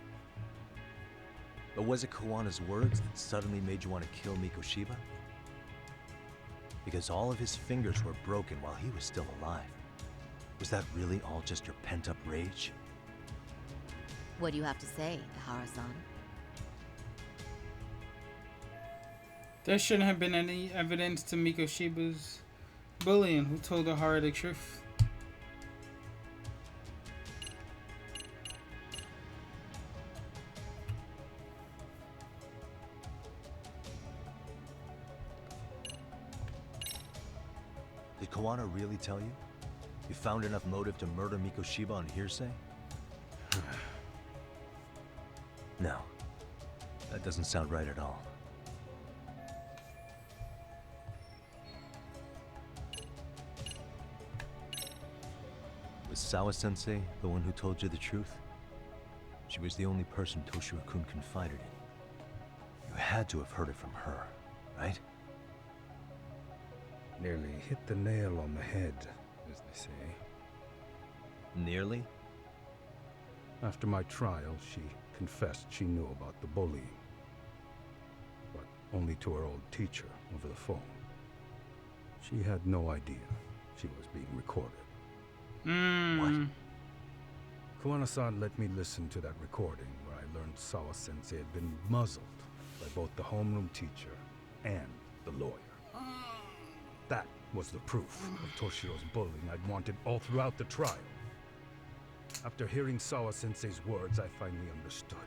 [SPEAKER 3] But was it Kawana's words that suddenly made you want to kill Mikoshiba? Because all of his fingers were broken while he was still alive. Was that really all just your pent-up rage?
[SPEAKER 14] What do you have to say, Ihara-san?
[SPEAKER 1] There shouldn't have been any evidence to Mikoshiba's bullying. Who told Ihara the truth?
[SPEAKER 3] Did Kawana really tell you? You found enough motive to murder Mikoshiba on hearsay? No. That doesn't sound right at all. Was Sawa-sensei the one who told you the truth? She was the only person Toshiro-kun confided in. You had to have heard it from her, right?
[SPEAKER 10] Nearly hit the nail on the head, as they say.
[SPEAKER 3] Nearly?
[SPEAKER 10] After my trial, she confessed she knew about the bullying. But only to her old teacher over the phone. She had no idea she was being recorded.
[SPEAKER 3] What?
[SPEAKER 10] Kawana-san let me listen to that recording where I learned Sawa-sensei had been muzzled by both the homeroom teacher and the lawyer. That was the proof of Toshiro's bullying I'd wanted all throughout the trial. After hearing Sawa-sensei's words, I finally understood.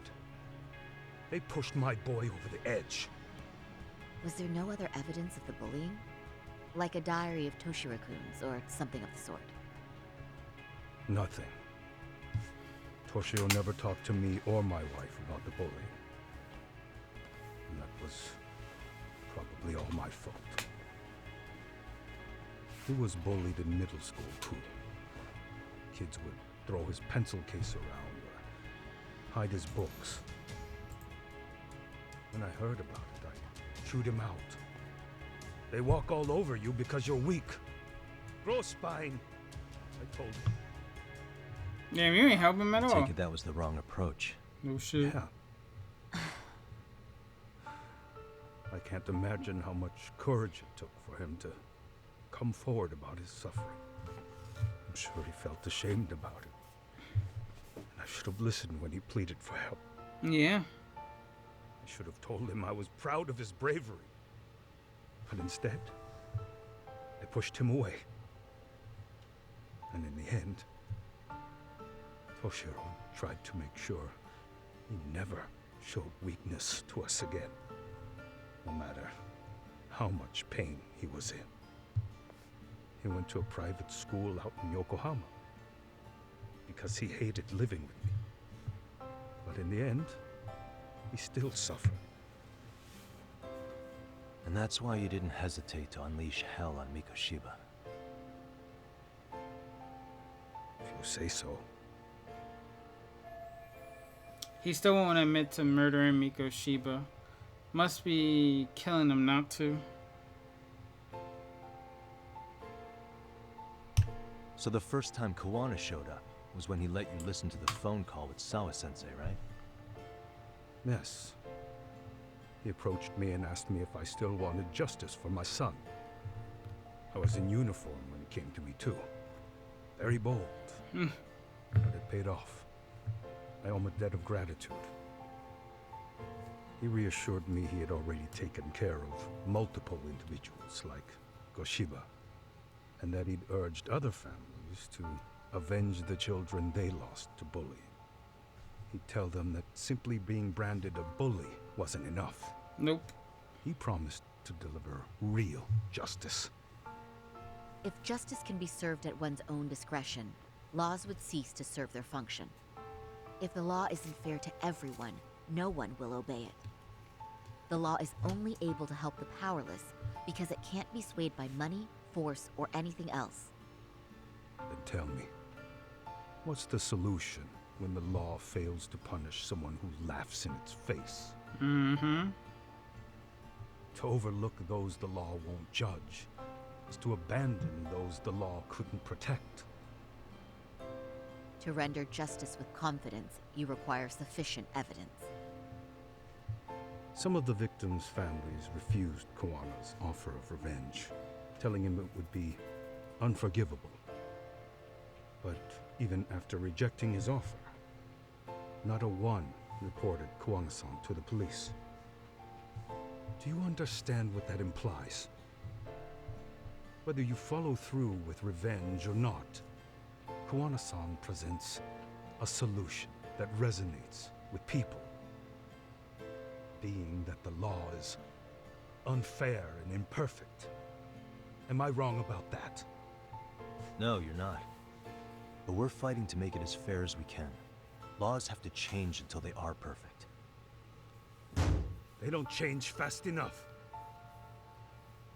[SPEAKER 10] They pushed my boy over the edge.
[SPEAKER 14] Was there no other evidence of the bullying? Like a diary of Toshiro-kun's or something of the sort?
[SPEAKER 10] Nothing. Toshiro never talked to me or my wife about the bullying. And that was probably all my fault. He was bullied in middle school, too. Kids would throw his pencil case around or hide his books. When I heard about it, I chewed him out. They walk all over you because you're weak. Grow spine, I told him.
[SPEAKER 1] Damn, you ain't help him at all.
[SPEAKER 5] Take it that was the wrong approach.
[SPEAKER 1] No shit.
[SPEAKER 10] Yeah. I can't imagine how much courage it took for him to come forward about his suffering. I'm sure he felt ashamed about it. I should have listened when he pleaded for help.
[SPEAKER 1] Yeah.
[SPEAKER 10] I should have told him I was proud of his bravery. But instead, I pushed him away. And in the end, Toshiro tried to make sure he never showed weakness to us again, no matter how much pain he was in. He went to a private school out in Yokohama because he hated living with me. But in the end, he still suffered.
[SPEAKER 5] And that's why you didn't hesitate to unleash hell on Mikoshiba.
[SPEAKER 10] If you say so.
[SPEAKER 1] He still won't admit to murdering Mikoshiba. Must be killing him not to.
[SPEAKER 5] So the first time Kawana showed up was when he let you listen to the phone call with Sawa-sensei, right?
[SPEAKER 10] Yes. He approached me and asked me if I still wanted justice for my son. I was in uniform when he came to me too. Very bold. But it paid off. I owe him a debt of gratitude. He reassured me he had already taken care of multiple individuals like Goshiba, and that he'd urged other families to avenge the children they lost to bullying. He'd tell them that simply being branded a bully wasn't enough.
[SPEAKER 1] Nope.
[SPEAKER 10] He promised to deliver real justice.
[SPEAKER 14] If justice can be served at one's own discretion, laws would cease to serve their function. If the law isn't fair to everyone, no one will obey it. The law is only able to help the powerless because it can't be swayed by money, force, or anything else.
[SPEAKER 10] Then tell me, what's the solution when the law fails to punish someone who laughs in its face?
[SPEAKER 1] Mm-hmm.
[SPEAKER 10] To overlook those the law won't judge is to abandon those the law couldn't protect.
[SPEAKER 14] To render justice with confidence, you require sufficient evidence.
[SPEAKER 10] Some of the victims' families refused Kawana's offer of revenge, telling him it would be unforgivable. But even after rejecting his offer, not a one reported Kawana-san to the police. Do you understand what that implies? Whether you follow through with revenge or not, Kawana-san presents a solution that resonates with people. Being that the law is unfair and imperfect. Am I wrong about that?
[SPEAKER 5] No, you're not. But we're fighting to make it as fair as we can. Laws have to change until they are perfect.
[SPEAKER 10] They don't change fast enough.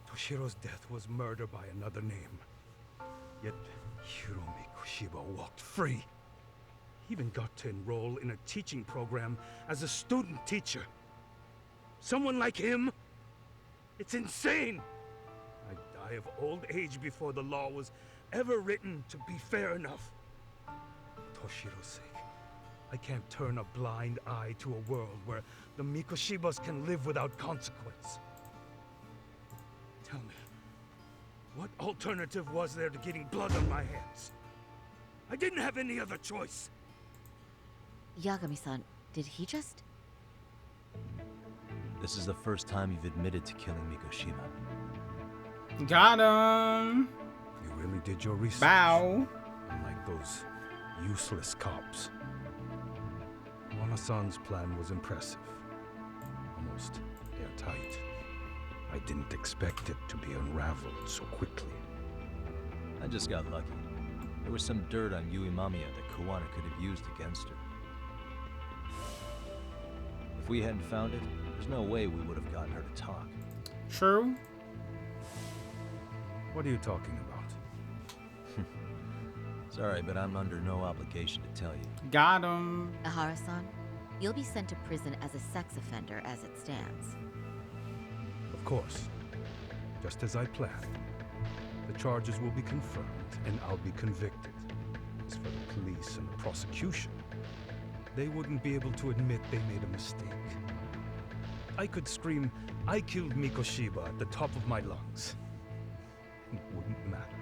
[SPEAKER 10] Toshiro's death was murder by another name. Yet Hiromi Kushiba walked free. He even got to enroll in a teaching program as a student teacher. Someone like him? It's insane! I'd die of old age before the law was ever written to be fair enough. For Toshiro's sake, I can't turn a blind eye to a world where the Mikoshibas can live without consequence. Tell me, what alternative was there to getting blood on my hands? I didn't have any other choice.
[SPEAKER 14] Yagami-san, did he just...
[SPEAKER 5] This is the first time you've admitted to killing Mikoshiba.
[SPEAKER 1] Got him.
[SPEAKER 10] You really did your research.
[SPEAKER 1] Bow.
[SPEAKER 10] Unlike those useless cops. Mona-san's plan was impressive. Almost airtight. I didn't expect it to be unraveled so quickly.
[SPEAKER 5] I just got lucky. There was some dirt on Yui Mamiya that Kawana could have used against her. If we hadn't found it, there's no way we would have gotten her to talk.
[SPEAKER 1] True.
[SPEAKER 10] What are you talking about?
[SPEAKER 5] Sorry, but I'm under no obligation to tell you.
[SPEAKER 1] Got him.
[SPEAKER 14] Ahara-san, you'll be sent to prison as a sex offender as it stands.
[SPEAKER 10] Of course. Just as I planned. The charges will be confirmed, and I'll be convicted. As for the police and the prosecution, they wouldn't be able to admit they made a mistake. I could scream, "I killed Mikoshiba" at the top of my lungs. It wouldn't matter.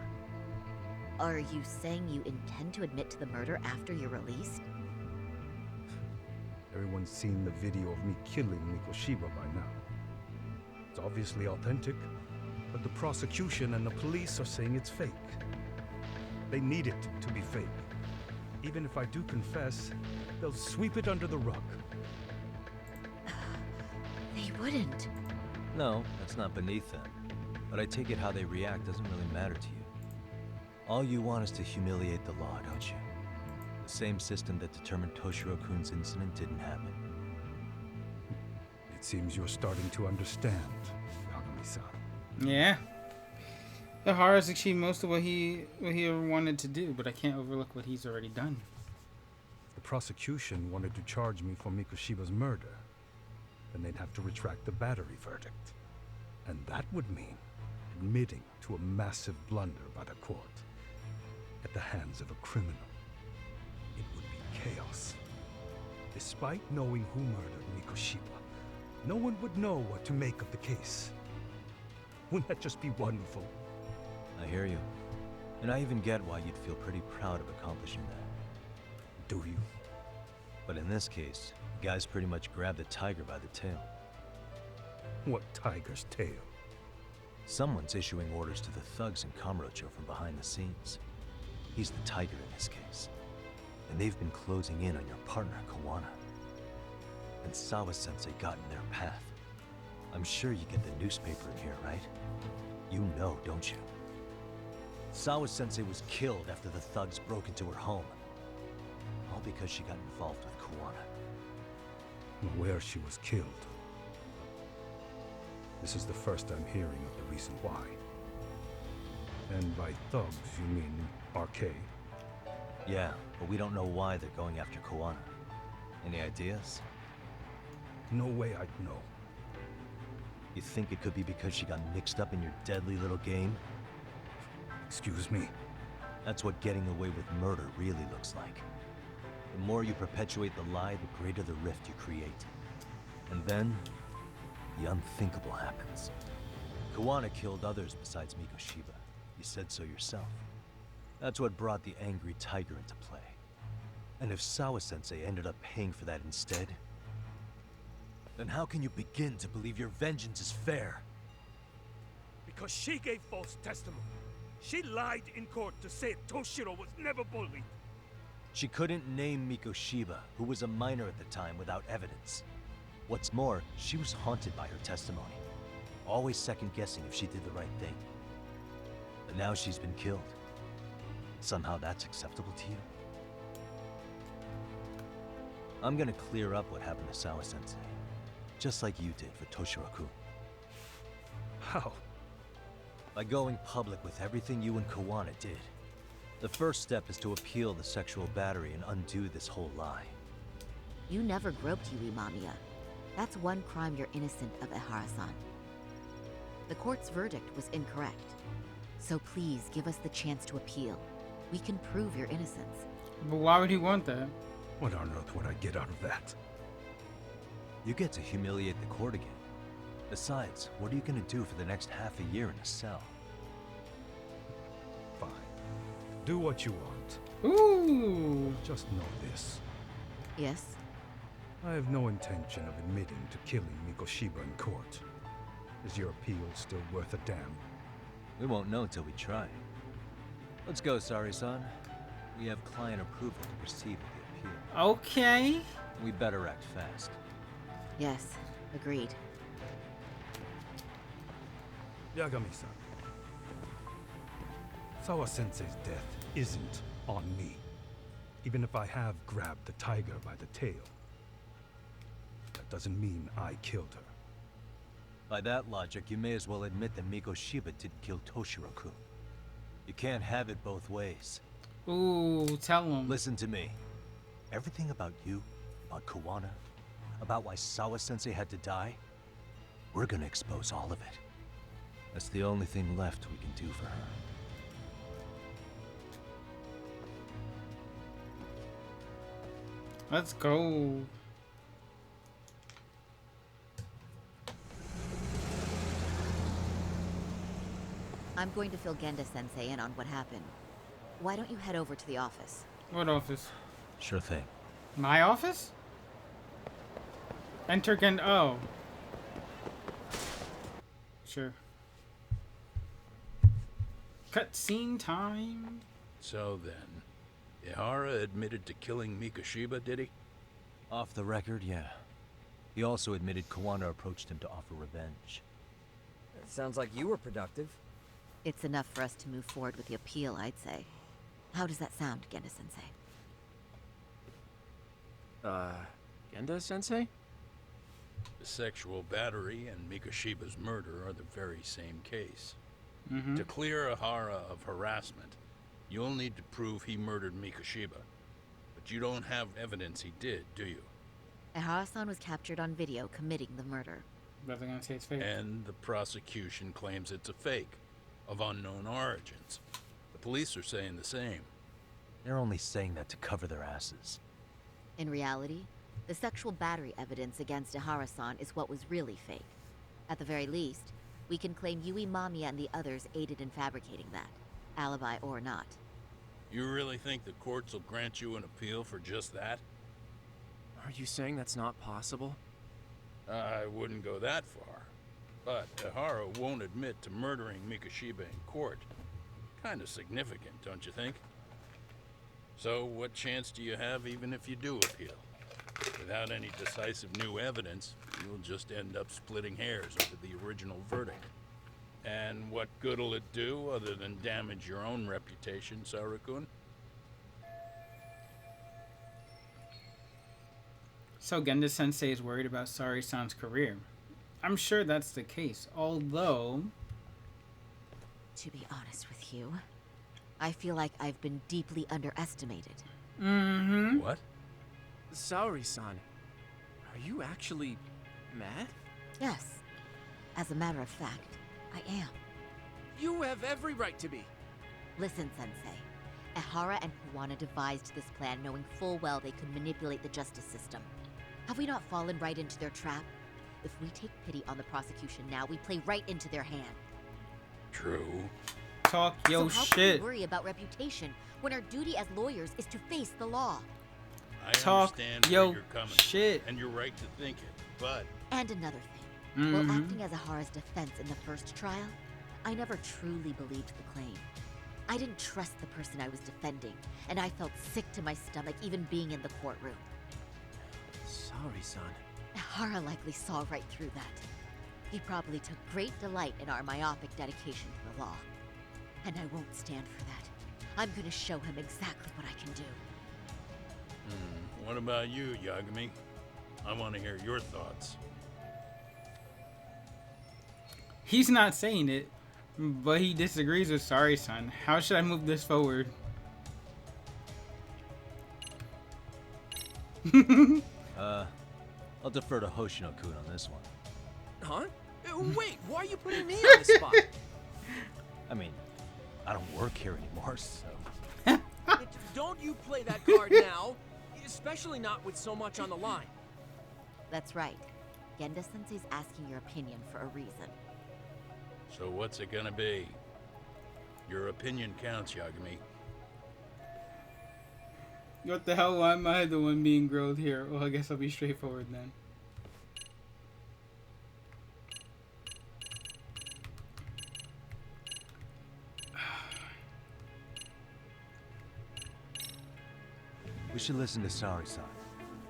[SPEAKER 14] Are you saying you intend to admit to the murder after you're released?
[SPEAKER 10] Everyone's seen the video of me killing Mikoshiba by now. It's obviously authentic, but the prosecution and the police are saying it's fake. They need it to be fake. Even if I do confess, they'll sweep it under the rug.
[SPEAKER 14] They wouldn't.
[SPEAKER 5] No, that's not beneath them. But I take it how they react doesn't really matter to you. All you want is to humiliate the law, don't you? The same system that determined Toshiro-kun's incident didn't happen.
[SPEAKER 10] It seems you're starting to understand, Yagami-san.
[SPEAKER 1] Yeah. Ahara's achieved most of what he ever wanted to do, but I can't overlook what he's already done.
[SPEAKER 10] The prosecution wanted to charge me for Mikoshiba's murder. Then they'd have to retract the battery verdict. And that would mean admitting to a massive blunder by the court at the hands of a criminal. It would be chaos. Despite knowing who murdered Mikoshiba, no one would know what to make of the case. Wouldn't that just be wonderful?
[SPEAKER 5] I hear you. And I even get why you'd feel pretty proud of accomplishing that.
[SPEAKER 10] Do you?
[SPEAKER 5] But in this case, the guys pretty much grabbed the tiger by the tail.
[SPEAKER 10] What tiger's tail?
[SPEAKER 5] Someone's issuing orders to the thugs in Kamurocho from behind the scenes. He's the tiger in this case. And they've been closing in on your partner, Kawana. And Sawa-sensei got in their path. I'm sure you get the newspaper in here, right? You know, don't you? Sawa-sensei was killed after the thugs broke into her home. All because she got involved with Kawana.
[SPEAKER 10] Where she was killed. This is the first I'm hearing of the reason why. And by thugs, you mean RK?
[SPEAKER 5] Yeah, but we don't know why they're going after Kawana. Any ideas?
[SPEAKER 10] No way I'd know.
[SPEAKER 5] You think it could be because she got mixed up in your deadly little game?
[SPEAKER 10] Excuse me?
[SPEAKER 5] That's what getting away with murder really looks like. The more you perpetuate the lie, the greater the rift you create. And then, the unthinkable happens. Kawana killed others besides Mikoshiba. You said so yourself. That's what brought the angry tiger into play. And if Sawa-sensei ended up paying for that instead, then how can you begin to believe your vengeance is fair?
[SPEAKER 10] Because she gave false testimony. She lied in court to say Toshiro was never bullied.
[SPEAKER 5] She couldn't name Mikoshiba, who was a minor at the time, without evidence. What's more, she was haunted by her testimony, always second-guessing if she did the right thing. But now she's been killed. Somehow that's acceptable to you? I'm gonna clear up what happened to Sawa-sensei, just like you did for Toshiro-kun.
[SPEAKER 10] How?
[SPEAKER 5] By going public with everything you and Kawana did. The first step is to appeal the sexual battery and undo this whole lie.
[SPEAKER 14] You never groped Yui Mamiya. That's one crime you're innocent of, Ahara-san. The court's verdict was incorrect. So please give us the chance to appeal. We can prove your innocence.
[SPEAKER 1] But why would he want that?
[SPEAKER 10] What on earth would I get out of that?
[SPEAKER 5] You get to humiliate the court again. Besides, what are you gonna do for the next half a year in a cell?
[SPEAKER 10] Fine. Do what you want.
[SPEAKER 1] Ooh.
[SPEAKER 10] Just know this.
[SPEAKER 14] Yes?
[SPEAKER 10] I have no intention of admitting to killing Mikoshiba in court. Is your appeal still worth a damn?
[SPEAKER 5] We won't know till we try. Let's go, Sari-san.
[SPEAKER 3] We have client approval to proceed with the appeal.
[SPEAKER 1] Okay.
[SPEAKER 3] We better act fast.
[SPEAKER 14] Yes, agreed.
[SPEAKER 10] Yagami-san. Sawa-sensei's death isn't on me. Even if I have grabbed the tiger by the tail. That doesn't mean I killed her.
[SPEAKER 3] By that logic, you may as well admit that Mikoshiba didn't kill Toshiro-kun. You can't have it both ways.
[SPEAKER 1] Ooh, tell him.
[SPEAKER 3] Listen to me. Everything about you, about Kawana, about why Sawa-sensei had to die, we're gonna expose all of it. That's the only thing left we can do for her.
[SPEAKER 1] Let's go.
[SPEAKER 14] I'm going to fill Genda-sensei in on what happened. Why don't you head over to the office?
[SPEAKER 1] What office?
[SPEAKER 3] Sure thing.
[SPEAKER 1] My office? Enter Genda. Oh. Sure. Cutscene time.
[SPEAKER 11] So then, Ihara admitted to killing Mikoshiba, did he?
[SPEAKER 3] Off the record, yeah. He also admitted Kawana approached him to offer revenge.
[SPEAKER 4] That sounds like you were productive.
[SPEAKER 14] It's enough for us to move forward with the appeal, I'd say. How does that sound, Genda-sensei?
[SPEAKER 15] Genda-sensei?
[SPEAKER 11] The sexual battery and Mikoshiba's murder are the very same case.
[SPEAKER 1] Mm-hmm.
[SPEAKER 11] To clear Ihara of harassment, you'll need to prove he murdered Mikoshiba. But you don't have evidence he did, do you?
[SPEAKER 14] Ihara-san was captured on video committing the murder.
[SPEAKER 1] But they're gonna say it's fake.
[SPEAKER 11] And the prosecution claims it's a fake, of unknown origins. The police are saying the same.
[SPEAKER 3] They're only saying that to cover their asses.
[SPEAKER 14] In reality, the sexual battery evidence against Ihara-san is what was really fake. At the very least, we can claim Yui Mamiya and the others aided in fabricating that, alibi or not.
[SPEAKER 11] You really think the courts will grant you an appeal for just that?
[SPEAKER 15] Are you saying that's not possible?
[SPEAKER 11] I wouldn't go that far. But Ihara won't admit to murdering Mikoshiba in court. Kinda significant, don't you think? So what chance do you have even if you do appeal? Without any decisive new evidence, you'll just end up splitting hairs over the original verdict. And what good'll it do other than damage your own reputation, Saru-kun?
[SPEAKER 1] So Genda-sensei is worried about Sari-san's career. I'm sure that's the case, although...
[SPEAKER 14] To be honest with you, I feel like I've been deeply underestimated.
[SPEAKER 1] Mm-hmm.
[SPEAKER 11] What?
[SPEAKER 15] Saori-san, are you actually mad?
[SPEAKER 14] Yes. As a matter of fact, I am.
[SPEAKER 15] You have every right to be.
[SPEAKER 14] Listen, Sensei. Ihara and Kawana devised this plan knowing full well they could manipulate the justice system. Have we not fallen right into their trap? If we take pity on the prosecution now, we play right into their hand.
[SPEAKER 11] True.
[SPEAKER 1] Talk yo
[SPEAKER 14] so how
[SPEAKER 1] shit.
[SPEAKER 14] can we worry about reputation when our duty as lawyers is to face the law?
[SPEAKER 11] I
[SPEAKER 1] Talk
[SPEAKER 11] understand
[SPEAKER 1] yo
[SPEAKER 11] where you're coming
[SPEAKER 1] shit.
[SPEAKER 11] from, and you're right to think it, but...
[SPEAKER 14] And another thing. While acting as Ihara's defense in the first trial, I never truly believed the claim. I didn't trust the person I was defending, and I felt sick to my stomach even being in the courtroom.
[SPEAKER 15] Saori-san.
[SPEAKER 14] Ihara likely saw right through that. He probably took great delight in our myopic dedication to the law. And I won't stand for that. I'm gonna show him exactly what I can do.
[SPEAKER 11] What about you, Yagami? I want to hear your thoughts.
[SPEAKER 1] He's not saying it, but he disagrees with Sari-san. How should I move this forward?
[SPEAKER 3] I'll defer to Hoshino-kun on this one.
[SPEAKER 15] Huh? Wait, why are you putting me on the spot?
[SPEAKER 3] I mean, I don't work here anymore, so...
[SPEAKER 15] Don't you play that card now, especially not with so much on the line.
[SPEAKER 14] That's right. Genda-sensei's asking your opinion for a reason.
[SPEAKER 11] So what's it gonna be? Your opinion counts, Yagami.
[SPEAKER 1] What the hell? Why am I the one being grilled here? Well, I guess I'll be straightforward then.
[SPEAKER 3] should listen to Saori-san.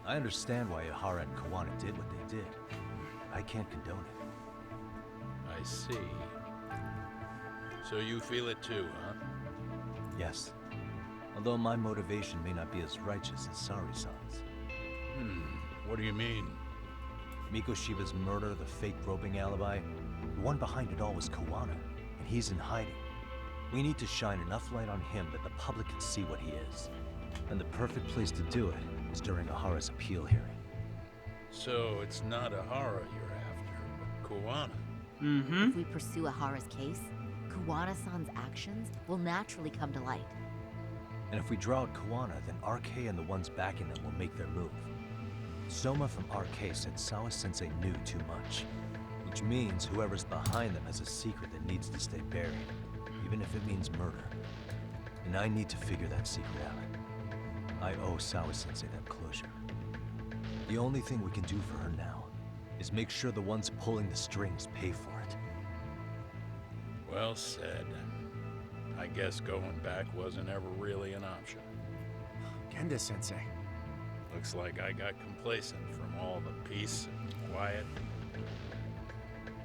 [SPEAKER 3] I understand why Ihara and Kawana did what they did. I can't condone it.
[SPEAKER 11] I see. So you feel it too, huh?
[SPEAKER 3] Yes. Although my motivation may not be as righteous as Saori-san's.
[SPEAKER 11] What do you mean?
[SPEAKER 3] Mikoshiba's murder, the fake groping alibi, the one behind it all was Kawana, and he's in hiding. We need to shine enough light on him that the public can see what he is. And the perfect place to do it is during Ihara's appeal hearing.
[SPEAKER 11] So it's not Ihara you're after, but Kawana.
[SPEAKER 14] If we pursue Ihara's case, Kawana-san's actions will naturally come to light.
[SPEAKER 3] And if we draw out Kawana, then RK and the ones backing them will make their move. Soma from RK said Sawa-sensei knew too much, which means whoever's behind them has a secret that needs to stay buried, even if it means murder. And I need to figure that secret out. I owe Sawa-sensei that closure. The only thing we can do for her now is make sure the ones pulling the strings pay for it.
[SPEAKER 11] Well said. I guess going back wasn't ever really an option.
[SPEAKER 15] Genda-sensei.
[SPEAKER 11] Looks like I got complacent from all the peace and quiet.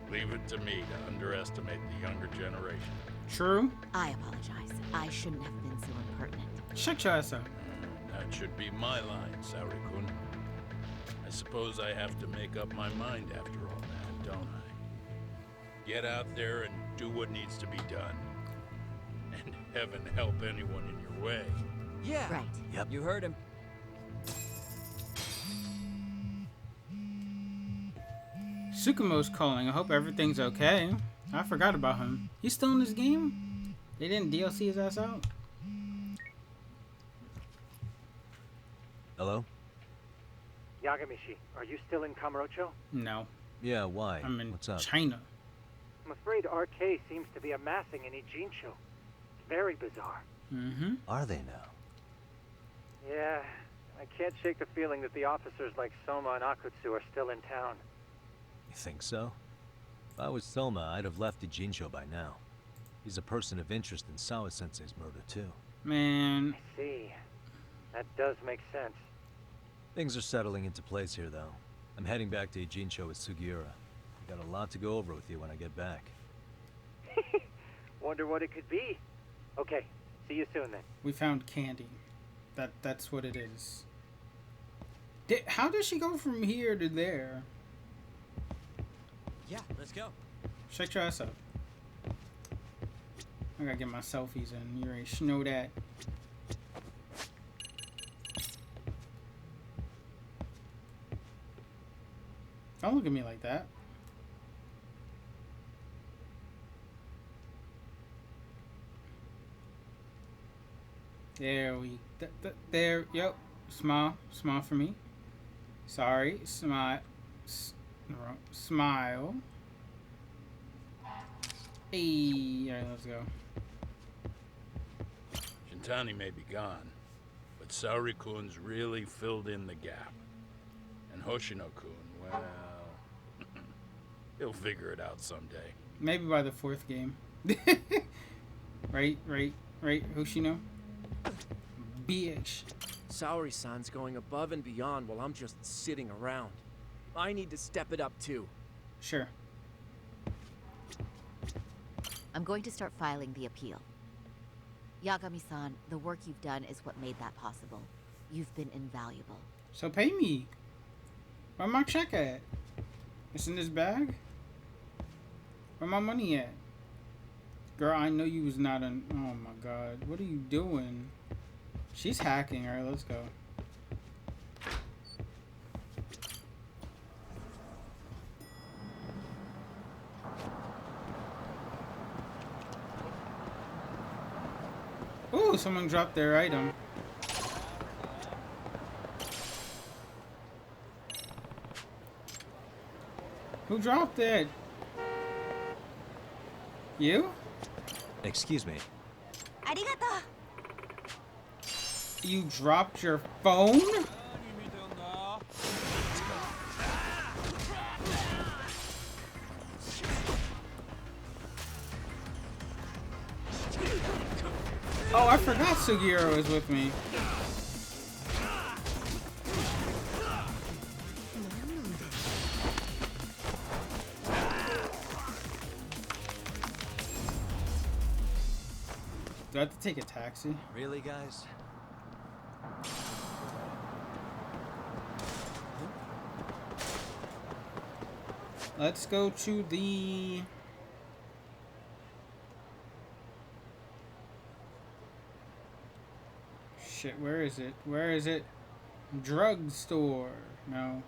[SPEAKER 11] Leave it to me to underestimate the younger generation.
[SPEAKER 1] True.
[SPEAKER 14] I apologize. I shouldn't have been so impertinent.
[SPEAKER 1] Shut your ass up.
[SPEAKER 11] That should be my line, Saori-kun. I suppose I have to make up my mind after all that, don't I? Get out there and do what needs to be done. And heaven help anyone in your way.
[SPEAKER 4] Yeah.
[SPEAKER 14] Right.
[SPEAKER 3] Yep.
[SPEAKER 4] You heard him.
[SPEAKER 1] Tsukumo's calling. I hope everything's okay. I forgot about him. He's still in this game? They didn't DLC his ass out?
[SPEAKER 3] Hello?
[SPEAKER 13] Yagamishi, are you still in Kamurocho?
[SPEAKER 1] No.
[SPEAKER 3] Yeah, why?
[SPEAKER 1] I'm in
[SPEAKER 3] What's up?
[SPEAKER 1] China.
[SPEAKER 13] I'm afraid RK seems to be amassing in Ijincho. It's very bizarre.
[SPEAKER 3] Are they now?
[SPEAKER 13] Yeah, I can't shake the feeling that the officers like Soma and Akutsu are still in town.
[SPEAKER 3] You think so? If I was Soma, I'd have left Ijincho by now. He's a person of interest in Sawa-sensei's murder, too.
[SPEAKER 1] Man.
[SPEAKER 13] I see. That does make sense.
[SPEAKER 3] Things are settling into place here, though. I'm heading back to Ijincho with Sugiura. I got a lot to go over with you when I get back.
[SPEAKER 13] Wonder what it could be. Okay, see you soon then.
[SPEAKER 1] We found candy. That's what it is. How did she go from here to there?
[SPEAKER 4] Yeah, let's go.
[SPEAKER 1] Shut your ass up. I gotta get my selfies in. You already know that. Don't look at me like that. There we... there... Yep. Smile. Smile for me. Sorry. Smile. Smile. Hey. Alright, let's go.
[SPEAKER 11] Shintani may be gone, but Saori-kun's really filled in the gap. And Hoshino-kun, well... he'll figure it out someday.
[SPEAKER 1] Maybe by the 4th game. Right, Hoshino? Bitch.
[SPEAKER 15] Saori-san's going above and beyond while I'm just sitting around. I need to step it up too.
[SPEAKER 1] Sure.
[SPEAKER 14] I'm going to start filing the appeal. Yagami-san, the work you've done is what made that possible. You've been invaluable.
[SPEAKER 1] So pay me. Where my check at? It's in this bag? Where my money at? Girl, I know you was not an... Oh my god. What are you doing? She's hacking. Alright, let's go. Ooh, someone dropped their item. Who dropped it? You?
[SPEAKER 3] Excuse me.
[SPEAKER 14] Arigato.
[SPEAKER 1] You dropped your phone? Oh, I forgot Sugiura was with me. Do I have to take a taxi?
[SPEAKER 3] Really, guys?
[SPEAKER 1] Let's go to the... Shit, where is it? Where is it? Drugstore. No.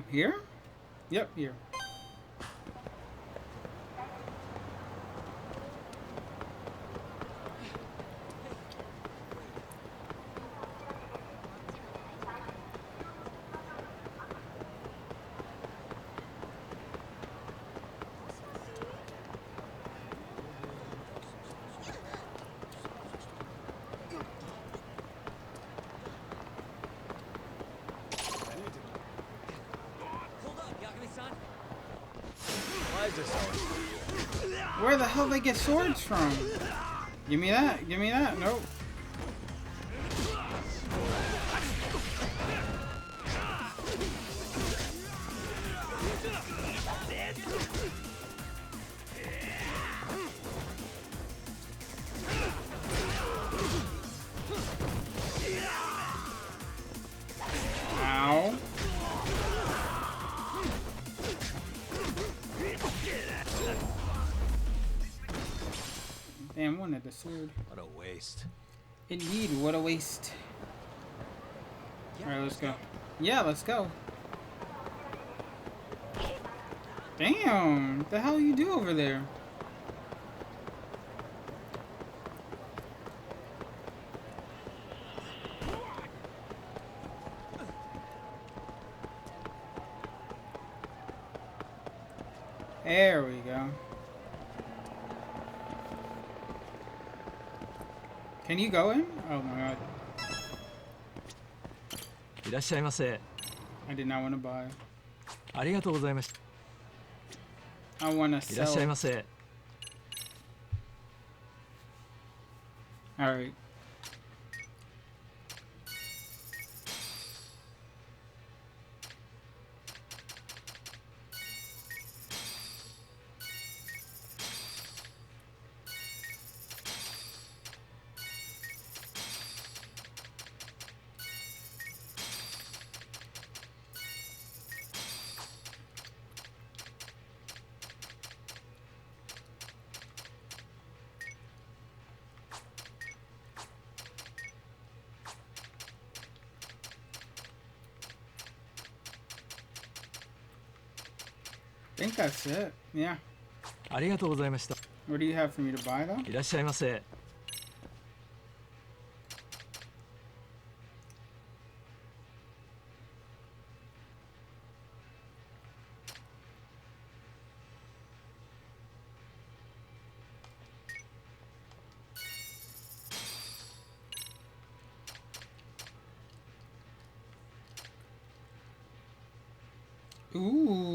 [SPEAKER 1] Here? Yep, here. Where the hell they get swords from? Give me that. Give me that. Nope. Ow. Damn, wanted the sword.
[SPEAKER 3] What a waste.
[SPEAKER 1] Indeed, what a waste. Alright, let's go. Yeah, let's go. Damn, what the hell you do over there? There we go. Can you go in? Oh my god.
[SPEAKER 17] いらっしゃいませ。
[SPEAKER 1] I did not want to buy.
[SPEAKER 17] ありがとうございました。
[SPEAKER 1] I want to
[SPEAKER 17] いらっしゃい
[SPEAKER 1] sell.
[SPEAKER 17] ませ。
[SPEAKER 1] Alright. I think that's it. Yeah.
[SPEAKER 17] ありがとうございました。
[SPEAKER 1] What do you have for me to buy though?
[SPEAKER 17] いらっしゃいませ。
[SPEAKER 1] Ooh.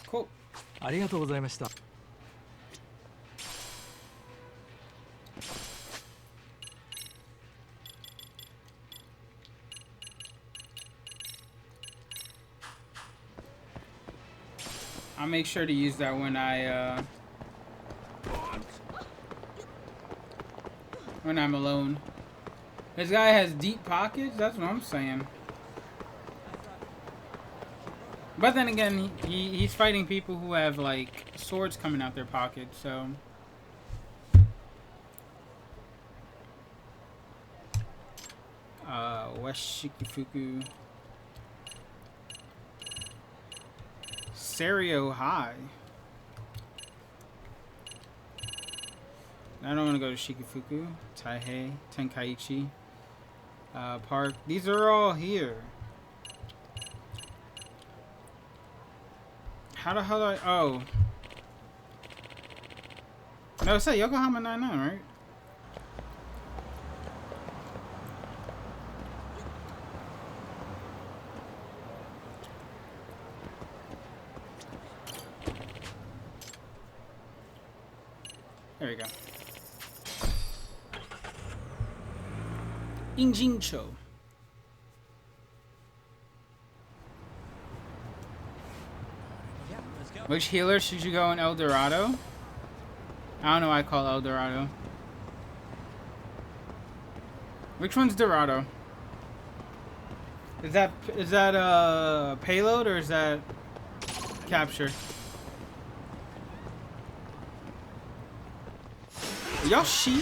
[SPEAKER 1] Cool.
[SPEAKER 17] ありがとうございました。
[SPEAKER 1] I'll make sure to use that when I'm alone. This guy has deep pockets. That's what I'm saying. But then again, he's fighting people who have like swords coming out their pockets. So. West Shikifuku. Serio High. I don't want to go to Shikifuku, Taihei, Tenkaichi, Park. These are all here. How the hell do I... Oh. No, it's at Yokohama 99, right? There we go. Injincho.
[SPEAKER 6] Yeah,
[SPEAKER 1] Which healer should you go in El Dorado? I don't know why I call it El Dorado. Which one's Dorado? Is that payload or is that capture? Yoshi!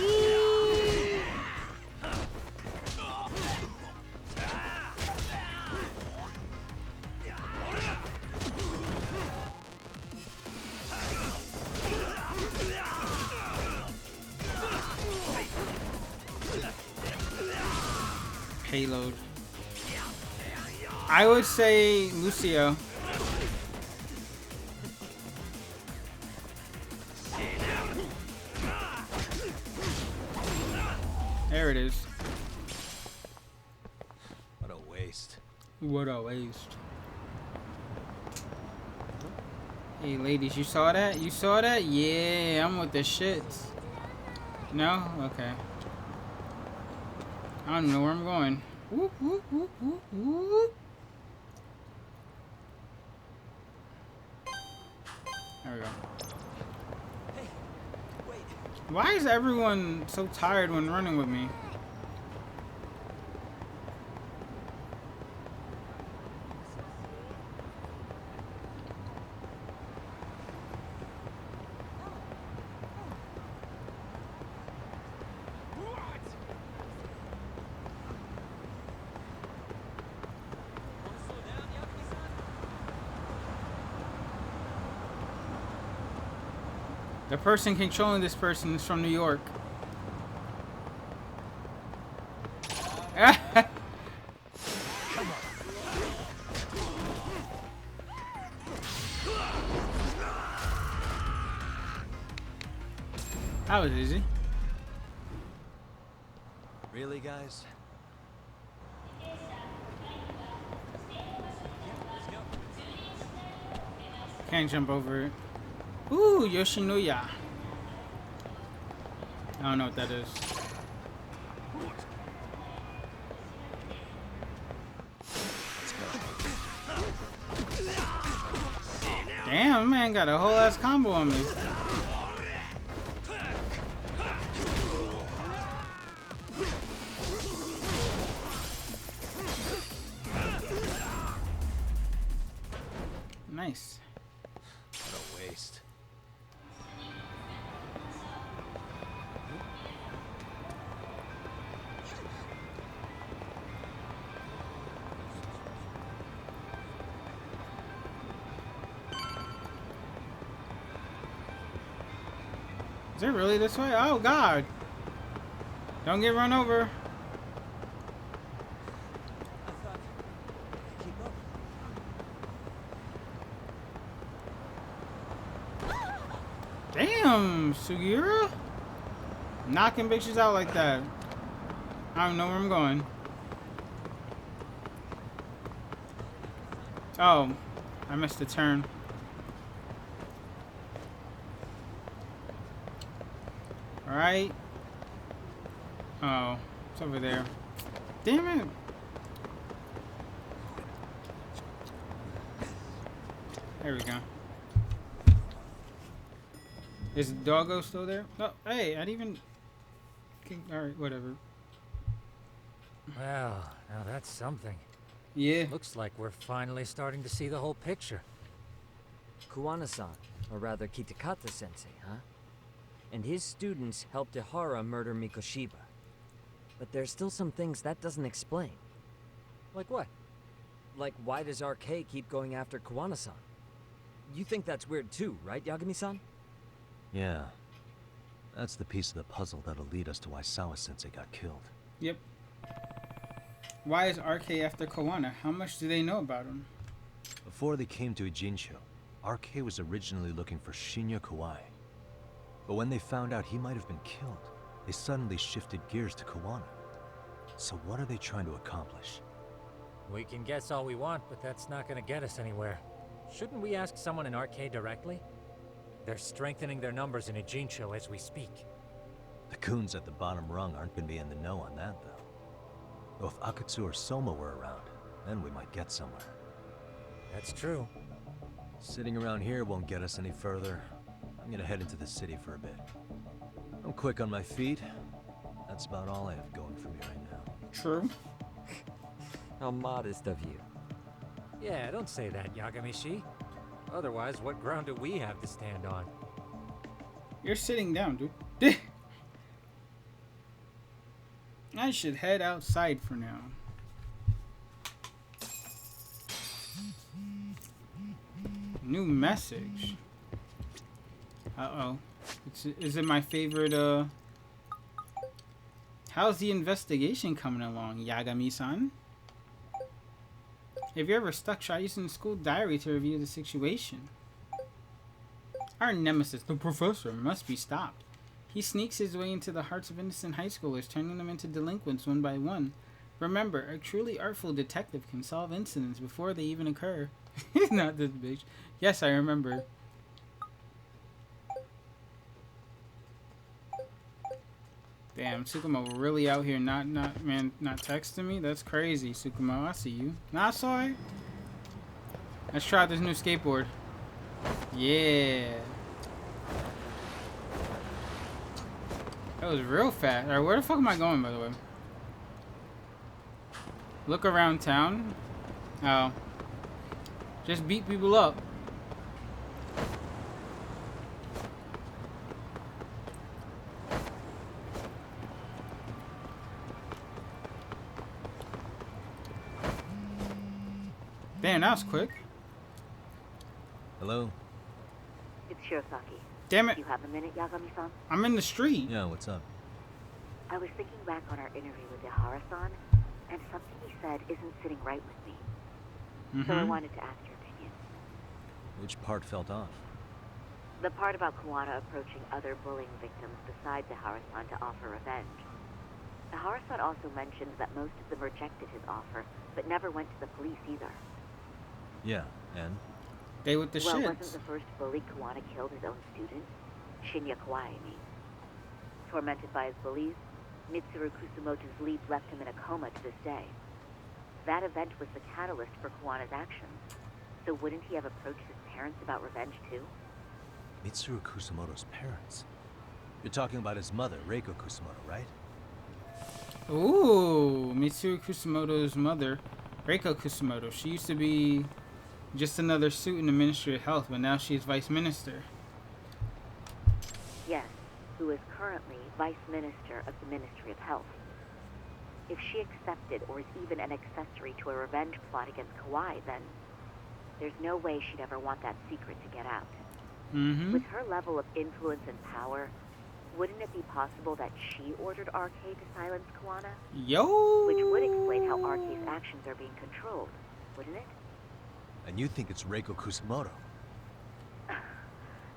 [SPEAKER 1] Payload. I would say Lucio. There it is.
[SPEAKER 3] What a waste.
[SPEAKER 1] What a waste. Hey ladies, you saw that? You saw that? Yeah, I'm with the shits. No? Okay. I don't know where I'm going. Whoop, whoop, whoop, whoop, whoop. There we go. Why is everyone so tired when running with me? The person controlling this person is from New York. That was easy.
[SPEAKER 3] Really, guys?
[SPEAKER 1] Can't jump over it. Ooh, Yoshinoya. I don't know what that is. Damn, man got a whole ass combo on me. Nice.
[SPEAKER 3] What a waste.
[SPEAKER 1] Is it really this way? Oh God! Don't get run over. Damn, Sugiura? Knocking bitches out like that. I don't know where I'm going. Oh, I missed a turn. Alright. Oh, it's over there. Damn it. There we go. Is Doggo still there? No, hey, I didn't even... Alright, whatever.
[SPEAKER 17] Well, now that's something.
[SPEAKER 1] Yeah.
[SPEAKER 17] Looks like we're finally starting to see the whole picture.
[SPEAKER 4] Kuwana-san, or rather Kitakata-sensei, huh? And his students helped Ihara murder Mikoshiba. But there's still some things that doesn't explain.
[SPEAKER 17] Like what?
[SPEAKER 4] Like, why does RK keep going after Kuwana-san? You think that's weird too, right, Yagami-san?
[SPEAKER 3] Yeah. That's the piece of the puzzle that'll lead us to why Sawa-sensei got killed.
[SPEAKER 1] Yep. Why is RK after Kawana? How much do they know about him?
[SPEAKER 3] Before they came to Ijincho, RK was originally looking for Shinya Kawai. But when they found out he might have been killed, they suddenly shifted gears to Kawana. So what are they trying to accomplish?
[SPEAKER 17] We can guess all we want, but that's not gonna get us anywhere. Shouldn't we ask someone in RK directly? They're strengthening their numbers in Ijincho as we speak.
[SPEAKER 3] The goons at the bottom rung aren't gonna be in the know on that, though. Though if Akatsu or Soma were around, then we might get somewhere.
[SPEAKER 17] That's true.
[SPEAKER 3] Sitting around here won't get us any further. I'm gonna head into the city for a bit. I'm quick on my feet. That's about all I have going for me right now.
[SPEAKER 1] True.
[SPEAKER 4] How modest of you.
[SPEAKER 17] Yeah, don't say that, Yagami-shi. Otherwise, what ground do we have to stand on?
[SPEAKER 1] You're sitting down, dude. I should head outside for now. New message. Uh-oh. Is it my favorite, How's the investigation coming along, Yagami-san? If you're ever stuck, try using the school diary to review the situation. Our nemesis, the professor, must be stopped. He sneaks his way into the hearts of innocent high schoolers, turning them into delinquents one by one. Remember, a truly artful detective can solve incidents before they even occur. Not this bitch. Yes, I remember. Damn, Tsukumo really out here not texting me? That's crazy, Tsukumo. I see you. Not sorry. Let's try this new skateboard. Yeah. That was real fast. Alright, where the fuck am I going, by the way? Look around town. Oh. Just beat people up. Damn, that was quick.
[SPEAKER 3] Hello?
[SPEAKER 14] It's Shirosaki.
[SPEAKER 1] Damn it.
[SPEAKER 14] Do you have a minute, Yagami-san?
[SPEAKER 1] I'm in the street.
[SPEAKER 3] Yeah, what's up?
[SPEAKER 14] I was thinking back on our interview with Ihara-san, and something he said isn't sitting right with me. So I wanted to ask your opinion.
[SPEAKER 3] Which part felt off?
[SPEAKER 14] The part about Kuwana approaching other bullying victims besides Ihara-san to offer revenge. Ihara-san also mentioned that most of them rejected his offer, but never went to the police either.
[SPEAKER 3] Yeah, and?
[SPEAKER 1] They with the
[SPEAKER 14] Well,
[SPEAKER 1] shits.
[SPEAKER 14] wasn't the first bully Kuwana killed his own student? Shinya Kawai, I mean. Tormented by his bullies, Mitsuru Kusumoto's leap left him in a coma to this day. That event was the catalyst for Kuwana's actions. So wouldn't he have approached his parents about revenge too?
[SPEAKER 3] Mitsuru Kusumoto's parents? You're talking about his mother, Reiko Kusumoto, right?
[SPEAKER 1] Ooh, Mitsuru Kusumoto's mother, Reiko Kusumoto. She used to be just another suit in the Ministry of Health, but now she's Vice Minister.
[SPEAKER 14] Yes, who is currently Vice Minister of the Ministry of Health. If she accepted or is even an accessory to a revenge plot against Kawai, then there's no way she'd ever want that secret to get out. With her level of influence and power, wouldn't it be possible that she ordered RK to silence Kuwana?
[SPEAKER 1] Yo!
[SPEAKER 14] Which would explain how RK's actions are being controlled, wouldn't it?
[SPEAKER 3] And you think it's Reiko Kusumoto?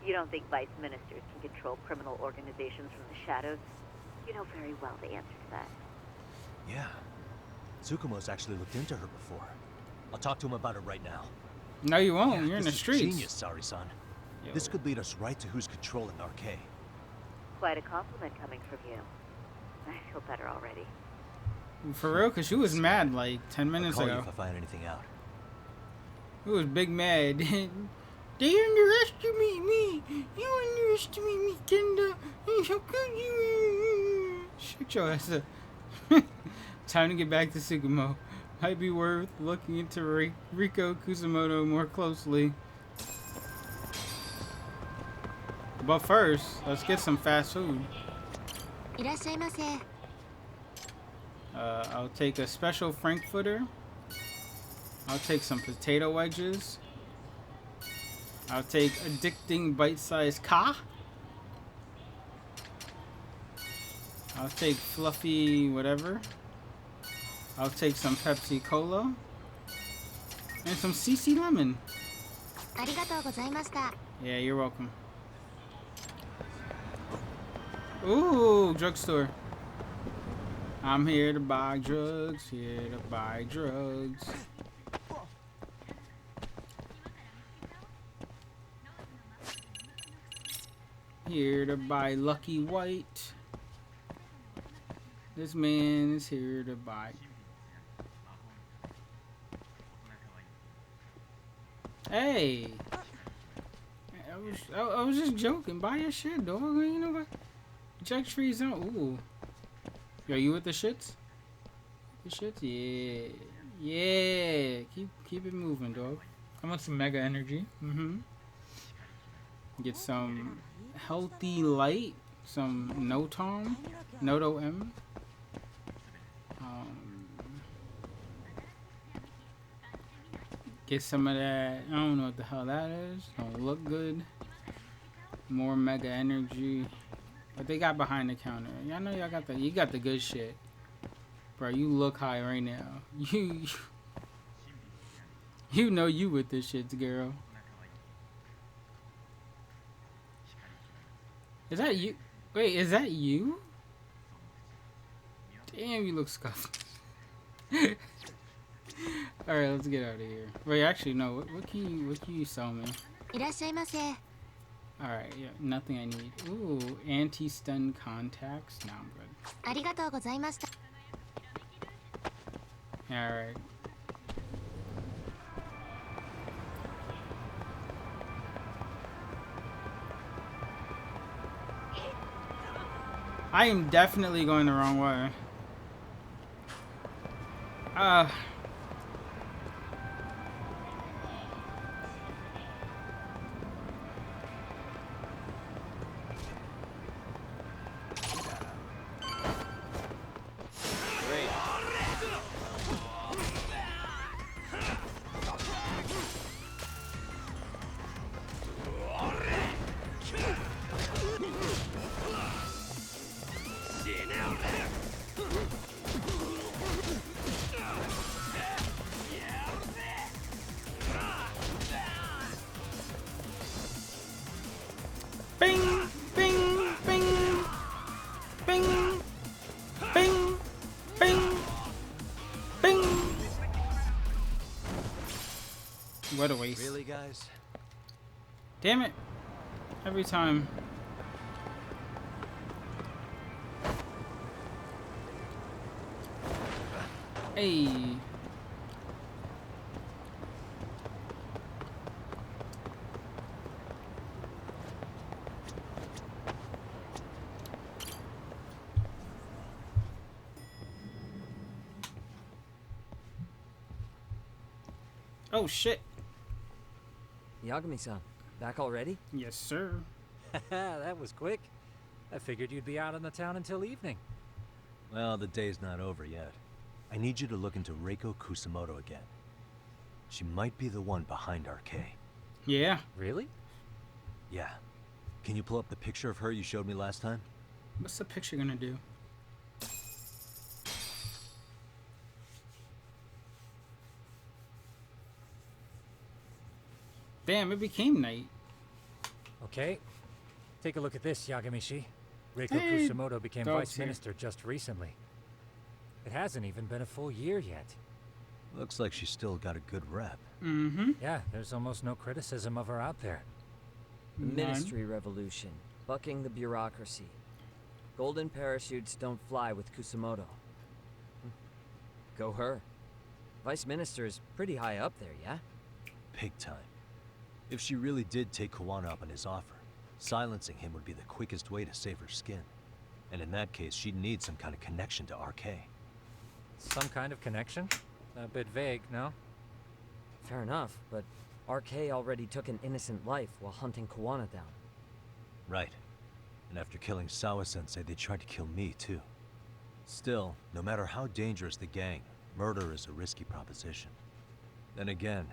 [SPEAKER 14] You don't think vice ministers can control criminal organizations from the shadows? You know very well the answer to that.
[SPEAKER 3] Yeah. Tsukumo's actually looked into her before. I'll talk to him about it right now.
[SPEAKER 1] No, you won't.
[SPEAKER 3] Yeah,
[SPEAKER 1] You're in the
[SPEAKER 3] this is
[SPEAKER 1] streets.
[SPEAKER 3] Genius, Sari-san.
[SPEAKER 1] Yo.
[SPEAKER 3] This could lead us right to who's controlling RK.
[SPEAKER 14] Quite a compliment coming from you. I feel better already.
[SPEAKER 1] For real, because she was mad like 10 minutes
[SPEAKER 3] I'll call
[SPEAKER 1] ago.
[SPEAKER 3] you if I find anything out.
[SPEAKER 1] Who was big mad? They underestimate me. You underestimate me, Kenda. How could you? Shut your ass up. Time to get back to Tsukumo. Might be worth looking into Riko Kusumoto more closely. But first, let's get some fast food. I'll take a special frankfurter. I'll take some potato wedges. I'll take addicting bite-sized ka. I'll take fluffy whatever. I'll take some Pepsi Cola. And some CC Lemon. Yeah, you're welcome. Ooh, drugstore. I'm here to buy drugs, here to buy drugs. Here to buy Lucky White. This man is here to buy. Hey, I was just joking. Buy your shit, dog. You know what? Check free zone. Ooh. Yo, you with the shits? The shits? Yeah. Yeah. Keep it moving, dog. I want some mega energy. Get some healthy light. Some Notom. Noto M. Get some of that. I don't know what the hell that is. Don't look good. More mega energy. What they got behind the counter? Y'all know y'all got you got the good shit. Bro, you look high right now. You know you with this shit, girl. Is that you? Wait, is that you? Damn, you look scuffed. Alright, let's get out of here. Wait, actually, no. What can you sell me? Alright, yeah, nothing I need. Ooh, anti-stun contacts. No, I'm good. Alright. I am definitely going the wrong way. Bing, bing, bing, bing, bing, bing, bing. What a waste.
[SPEAKER 3] Really, guys?
[SPEAKER 1] Damn it. Every time. Hey. Oh shit.
[SPEAKER 4] Yagami-san, back already?
[SPEAKER 1] Yes, sir.
[SPEAKER 17] That was quick. I figured you'd be out in the town until evening.
[SPEAKER 3] Well, the day's not over yet. I need you to look into Reiko Kusamoto again. She might be the one behind RK.
[SPEAKER 1] Yeah.
[SPEAKER 17] Really?
[SPEAKER 3] Yeah. Can you pull up the picture of her you showed me last time?
[SPEAKER 1] What's the picture gonna do? Damn, it became night.
[SPEAKER 17] Okay. Take a look at this, Yagamishi. Reiko
[SPEAKER 1] Hey,
[SPEAKER 17] Kusamoto became
[SPEAKER 1] dog's
[SPEAKER 17] vice
[SPEAKER 1] here.
[SPEAKER 17] minister just recently. It hasn't even been a full year yet.
[SPEAKER 3] Looks like she's still got a good rep.
[SPEAKER 1] Mm-hmm.
[SPEAKER 17] Yeah, there's almost no criticism of her out there.
[SPEAKER 4] The Ministry Revolution, bucking the bureaucracy. Golden parachutes don't fly with Kusamoto. Go her. Vice Minister is pretty high up there, yeah?
[SPEAKER 3] Big time. If she really did take Kawana up on his offer, silencing him would be the quickest way to save her skin. And in that case, she'd need some kind of connection to RK.
[SPEAKER 17] Some kind of connection? A bit vague, no?
[SPEAKER 4] Fair enough, but RK already took an innocent life while hunting Kawana down.
[SPEAKER 3] Right. And after killing Sawa-sensei, they tried to kill me, too. Still, no matter how dangerous the gang, murder is a risky proposition. Then again,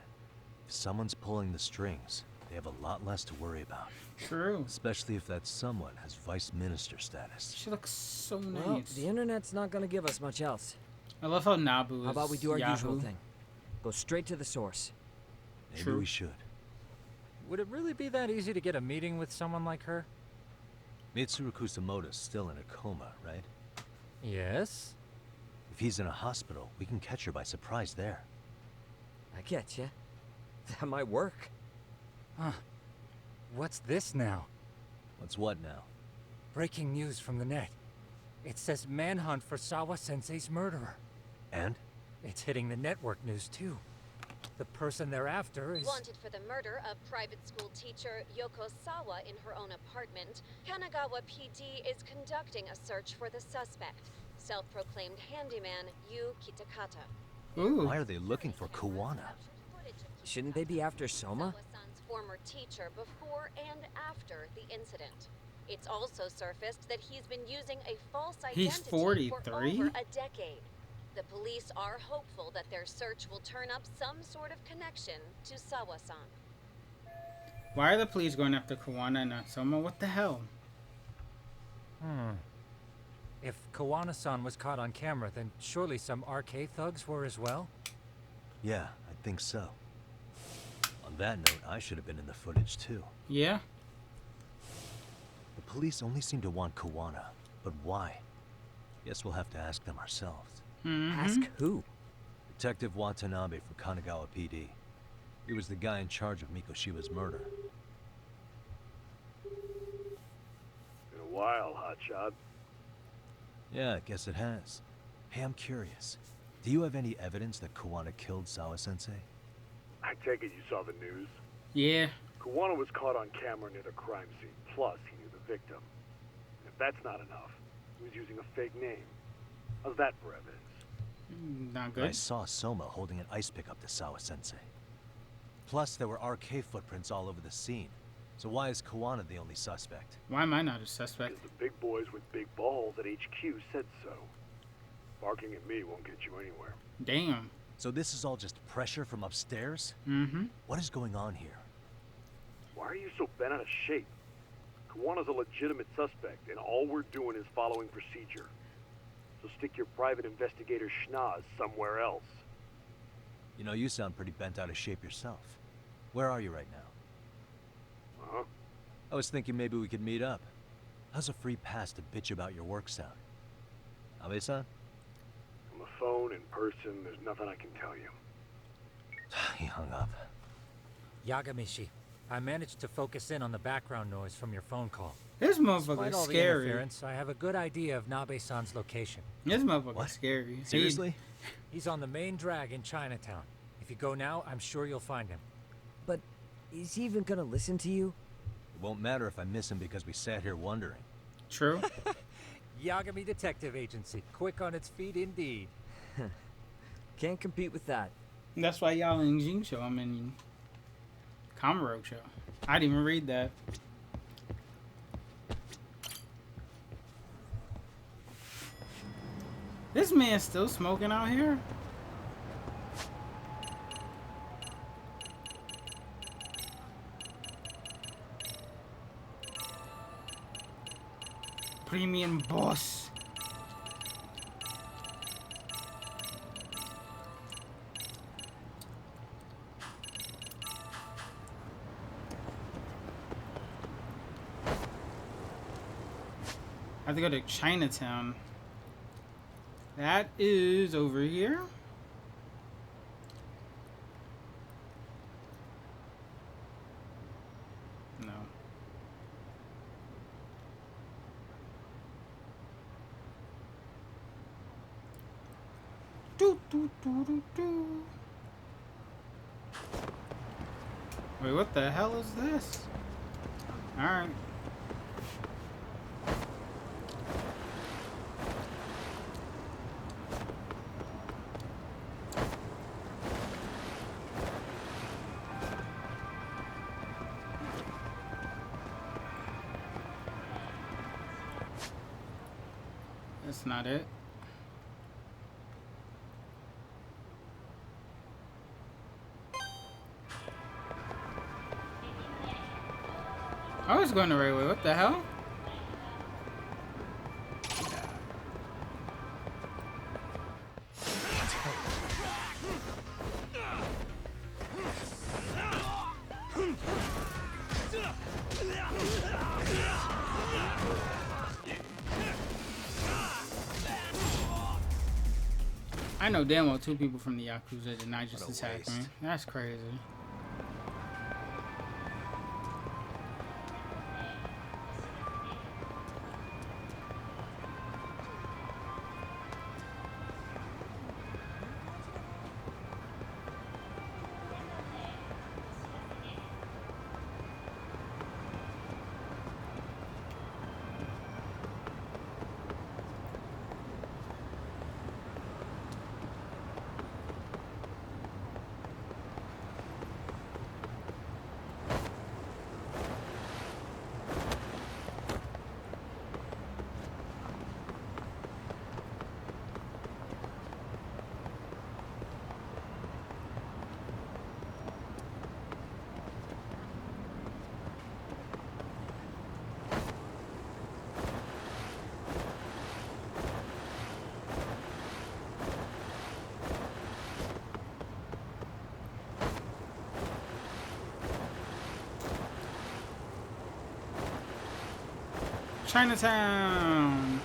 [SPEAKER 3] if someone's pulling the strings, they have a lot less to worry about.
[SPEAKER 1] True.
[SPEAKER 3] Especially if that someone has vice minister status.
[SPEAKER 1] She looks so nice.
[SPEAKER 4] Well, the internet's not gonna give us much else.
[SPEAKER 1] I love how Nabu is
[SPEAKER 4] How about we do our
[SPEAKER 1] Yahoo.
[SPEAKER 4] usual thing? Go straight to the source.
[SPEAKER 3] Maybe we should.
[SPEAKER 17] Would it really be that easy to get a meeting with someone like her?
[SPEAKER 3] Mitsuru Kusamoto's still in a coma, right?
[SPEAKER 17] Yes.
[SPEAKER 3] If he's in a hospital, we can catch her by surprise there.
[SPEAKER 4] I get ya. That might work.
[SPEAKER 17] Huh. What's this now?
[SPEAKER 3] What's what now?
[SPEAKER 17] Breaking news from the net. It says manhunt for Sawa-sensei's murderer.
[SPEAKER 3] And?
[SPEAKER 17] It's hitting the network news too. the person they're after is...
[SPEAKER 18] Wanted for the murder of private school teacher Yoko Sawa in her own apartment, Kanagawa PD is conducting a search for the suspect, self-proclaimed handyman Yu Kitakata.
[SPEAKER 3] Why are they looking for Kuwana?
[SPEAKER 4] Shouldn't they be after Soma?
[SPEAKER 18] Sawa-san's former teacher before and after the incident. It's also surfaced that he's been using a false identity
[SPEAKER 1] He's 43?
[SPEAKER 18] for over a decade. The police are hopeful that their search will turn up some sort of connection to Sawa-san.
[SPEAKER 1] Why are the police going after Kawana and not Soma? What the hell?
[SPEAKER 17] If Kawana-san was caught on camera, then surely some RK thugs were as well?
[SPEAKER 3] Yeah, I think so. On that note, I should have been in the footage too.
[SPEAKER 1] Yeah?
[SPEAKER 3] The police only seem to want Kawana, but why? Guess we'll have to ask them ourselves.
[SPEAKER 4] Ask who?
[SPEAKER 3] Detective Watanabe from Kanagawa PD. He was the guy in charge of Mikoshiba's murder.
[SPEAKER 19] Been a while, hotshot.
[SPEAKER 3] Yeah, I guess it has. Hey, I'm curious. Do you have any evidence that Kawana killed Sawa-sensei?
[SPEAKER 19] I take it you saw the news?
[SPEAKER 1] Yeah.
[SPEAKER 19] Kawana was caught on camera near the crime scene, plus he knew the victim. And if that's not enough, he was using a fake name. How's that for evidence?
[SPEAKER 1] Not good.
[SPEAKER 3] I saw Soma holding an ice pick up to Sawa-sensei. Plus, there were RK footprints all over the scene. So why is Kawana the only suspect?
[SPEAKER 1] Why am I not a suspect?
[SPEAKER 19] Because the big boys with big balls at HQ said so. Barking at me won't get you anywhere.
[SPEAKER 1] Damn.
[SPEAKER 3] So this is all just pressure from upstairs?
[SPEAKER 1] Mm-hmm.
[SPEAKER 3] What is going on here?
[SPEAKER 19] Why are you so bent out of shape? Kawana's a legitimate suspect, and all we're doing is following procedure. So stick your private investigator schnoz somewhere else.
[SPEAKER 3] You know, you sound pretty bent out of shape yourself. Where are you right now?
[SPEAKER 19] Uh-huh.
[SPEAKER 3] I was thinking maybe we could meet up. How's a free pass to bitch about your work sound? Abe-san?
[SPEAKER 19] On the phone, in person, there's nothing I can tell you.
[SPEAKER 3] He hung up.
[SPEAKER 17] Yagamishi, I managed to focus in on the background noise from your phone call.
[SPEAKER 1] This
[SPEAKER 17] Despite
[SPEAKER 1] motherfucker's
[SPEAKER 17] all the
[SPEAKER 1] scary.
[SPEAKER 17] interference, I have a good idea of Nabe-san's location.
[SPEAKER 1] This motherfucker's scary.
[SPEAKER 3] Seriously?
[SPEAKER 17] He's on the main drag in Chinatown. If you go now, I'm sure you'll find him.
[SPEAKER 4] But is he even gonna listen to you?
[SPEAKER 3] It won't matter if I miss him because we sat here wondering.
[SPEAKER 1] True.
[SPEAKER 17] Yagami Detective Agency. Quick on its feet indeed.
[SPEAKER 4] Can't compete with that.
[SPEAKER 1] That's why y'all in Jing Show. I'm in Kamuro Show. I didn't even read that. This man's still smoking out here? Premium boss. I have to go to Chinatown. That is over here. No. Wait, what the hell is this? Alright. That's not it. I was going the right way. What the hell? I know damn well two people from the Yakuza did not just attack me. That's crazy. Chinatown.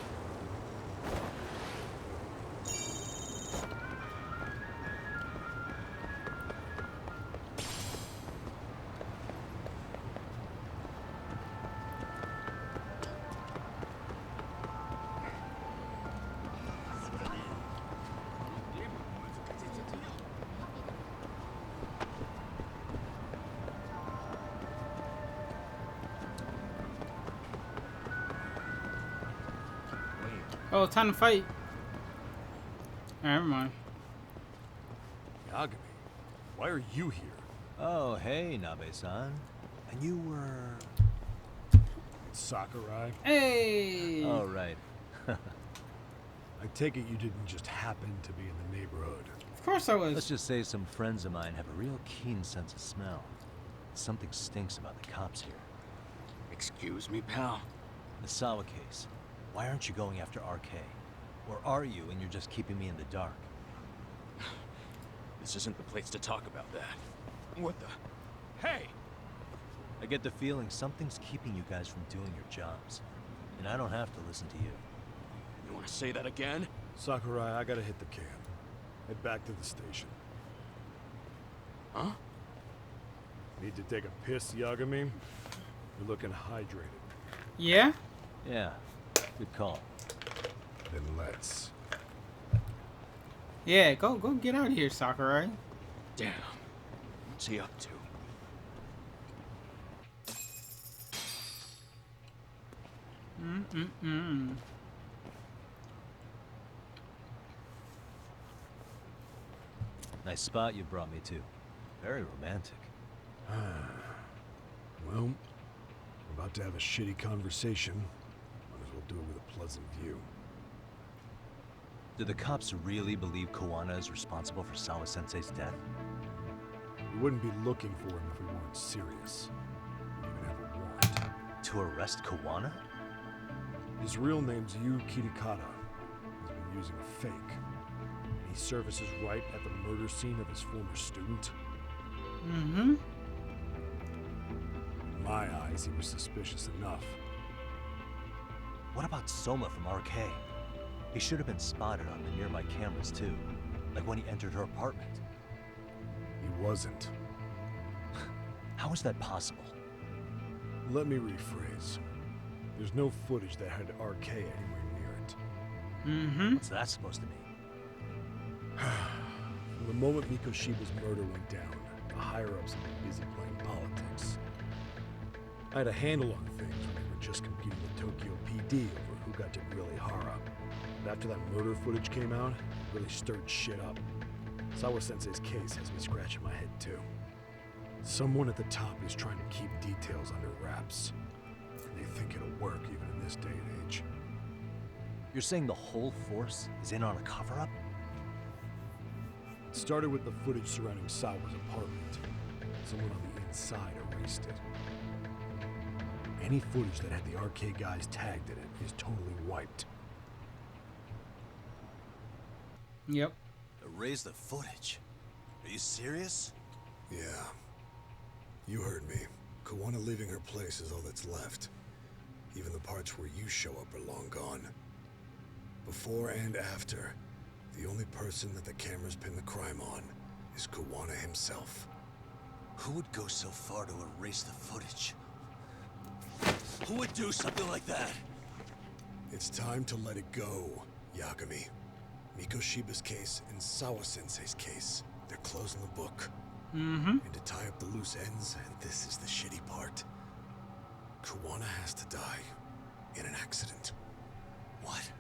[SPEAKER 1] Oh, time to fight. Never mind.
[SPEAKER 19] Yagami, why are you here?
[SPEAKER 3] Oh, hey, Nabe-san. And you were...
[SPEAKER 19] Sakurai?
[SPEAKER 1] Hey!
[SPEAKER 3] Oh, right.
[SPEAKER 19] I take it you didn't just happen to be in the neighborhood.
[SPEAKER 1] Of course I was.
[SPEAKER 3] Let's just say some friends of mine have a real keen sense of smell. Something stinks about the cops here.
[SPEAKER 20] Excuse me, pal?
[SPEAKER 3] The Sawa case. Why aren't you going after RK? Or are you and you're just keeping me in the dark?
[SPEAKER 20] This isn't the place to talk about that. What the... Hey!
[SPEAKER 3] I get the feeling something's keeping you guys from doing your jobs. And I don't have to listen to you.
[SPEAKER 20] You want to say that again?
[SPEAKER 19] Sakurai, I gotta hit the can. Head back to the station.
[SPEAKER 20] Huh?
[SPEAKER 19] Need to take a piss, Yagami? You're looking hydrated.
[SPEAKER 1] Yeah?
[SPEAKER 3] Yeah. Good call.
[SPEAKER 19] Then let's.
[SPEAKER 1] Yeah, go get out of here, Sakurai.
[SPEAKER 20] Damn. What's he up to?
[SPEAKER 3] Nice spot you brought me to. Very romantic.
[SPEAKER 19] Well, we're about to have a shitty conversation. Might as well do it with a pleasant view.
[SPEAKER 3] Do the cops really believe Koana is responsible for Sawa-sensei's death?
[SPEAKER 19] We wouldn't be looking for him if we weren't serious. We even have a warrant.
[SPEAKER 3] To arrest Koana?
[SPEAKER 19] His real name's Yu Kitakata. He's been using a fake. And he services right at the murder scene of his former student.
[SPEAKER 1] Mm-hmm.
[SPEAKER 19] In my eyes, he was suspicious enough.
[SPEAKER 3] What about Soma from RK? He should have been spotted on the nearby cameras too. Like when he entered her apartment.
[SPEAKER 19] He wasn't.
[SPEAKER 3] How is that possible?
[SPEAKER 19] Let me rephrase. There's no footage that had RK anywhere near it.
[SPEAKER 1] Mm-hmm.
[SPEAKER 3] What's that supposed to mean?
[SPEAKER 19] From the moment Mikoshiba's murder went down, the higher-ups have been busy playing politics. I had a handle on things when they were just competing with Tokyo PD over who got to grill Ihara. But after that murder footage came out, it really stirred shit up. Sawa-sensei's case has me scratching my head too. Someone at the top is trying to keep details under wraps. And they think it'll work even in this day and age.
[SPEAKER 3] You're saying the whole force is in on a cover-up?
[SPEAKER 19] It started with the footage surrounding Sawa's apartment. Someone on the inside erased it. Any footage that had the RK guys tagged in it is totally wiped.
[SPEAKER 1] Yep.
[SPEAKER 5] Erase the footage? Are you serious?
[SPEAKER 21] Yeah. You heard me. Koana leaving her place is all that's left. Even the parts where you show up are long gone. Before and after, the only person that the cameras pin the crime on is Koana himself.
[SPEAKER 5] Who would go so far to erase the footage? Who would do something like that?
[SPEAKER 21] It's time to let it go, Yagami. Mikoshiba's case and Sawa-sensei's case, they're closing the book.
[SPEAKER 1] Mm-hmm.
[SPEAKER 21] And to tie up the loose ends, and this is the shitty part, Koana has to die in an accident.
[SPEAKER 5] What?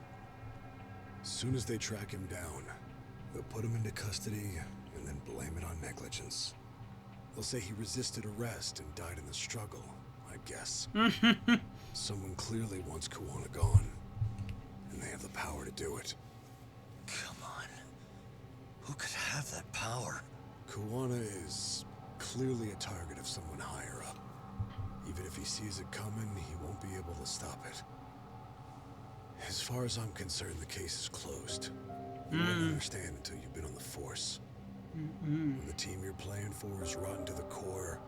[SPEAKER 21] As soon as they track him down, they'll put him into custody and then blame it on negligence. They'll say he resisted arrest and died in the struggle, I guess. Someone clearly wants Koana gone, and they have the power to do it.
[SPEAKER 5] Come on. Who could have that power?
[SPEAKER 21] Koana is clearly a target of someone higher up. Even if he sees it coming, he won't be able to stop it. As far as I'm concerned, the case is closed. You won't understand until you've been on the force. When the team you're playing for is rotten to the core,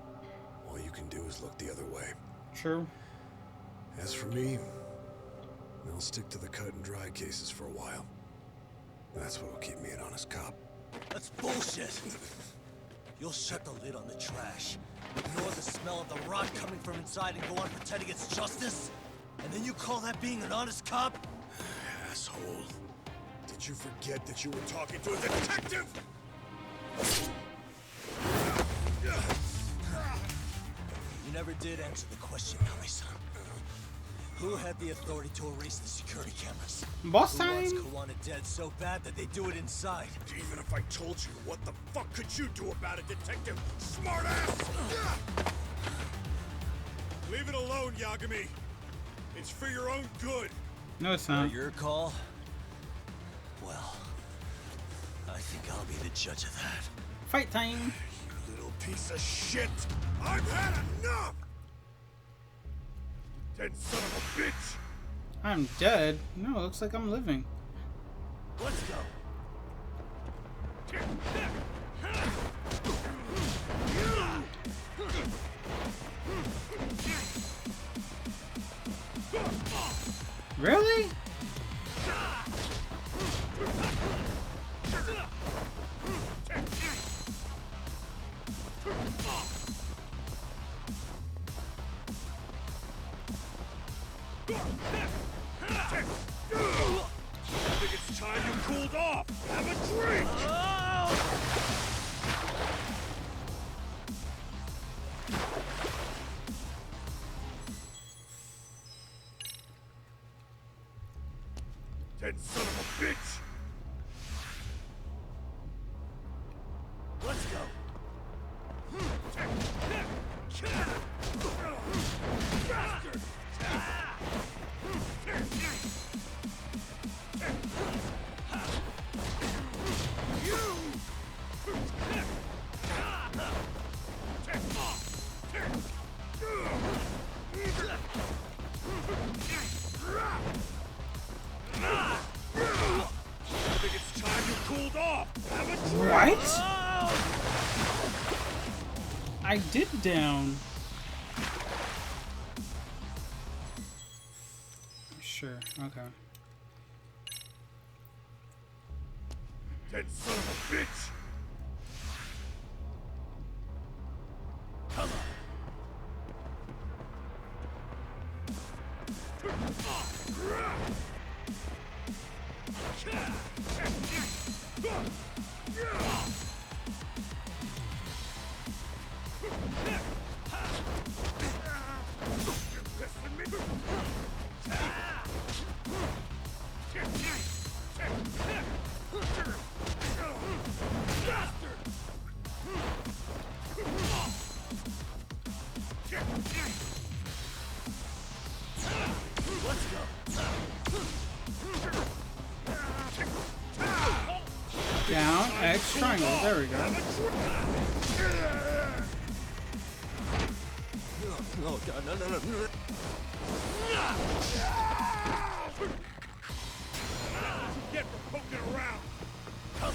[SPEAKER 21] all you can do is look the other way.
[SPEAKER 1] True.
[SPEAKER 21] As for me, I'll stick to the cut and dry cases for a while. That's what'll keep me an honest cop.
[SPEAKER 5] That's bullshit! You'll shut the lid on the trash, ignore the smell of the rot coming from inside, and go on pretending it's justice? And then you call that being an honest cop?
[SPEAKER 21] Asshole. Did you forget that you were talking to a detective?
[SPEAKER 5] You never did answer the question, Kami-san. Who had the authority to erase the security cameras?
[SPEAKER 1] Boss
[SPEAKER 5] Who wants
[SPEAKER 1] time.
[SPEAKER 5] Kawana dead so bad that they do it inside?
[SPEAKER 21] Even if I told you, what the fuck could you do about it, detective? Smartass! Leave it alone, Yagami. It's for your own good.
[SPEAKER 1] No, it's not.
[SPEAKER 5] Your call? Well, I think I'll be the judge of that.
[SPEAKER 1] Fight time.
[SPEAKER 21] You little piece of shit! I've had enough! Dead son of a bitch!
[SPEAKER 1] I'm dead. No, it looks like I'm living.
[SPEAKER 5] Let's go.
[SPEAKER 1] Really?
[SPEAKER 21] I think it's time you cooled off. Have a drink. Dead son of a bitch.
[SPEAKER 5] Let's go.
[SPEAKER 21] Bastard! I think it's time you cooled off. Have a drink.
[SPEAKER 1] What? I did down. Sure. Okay.
[SPEAKER 21] Dead son of a bitch.
[SPEAKER 5] Come on. Let's go.
[SPEAKER 1] Down, X, triangle. There we go.
[SPEAKER 5] Oh god, no.
[SPEAKER 21] Get for poking around.
[SPEAKER 5] Come on.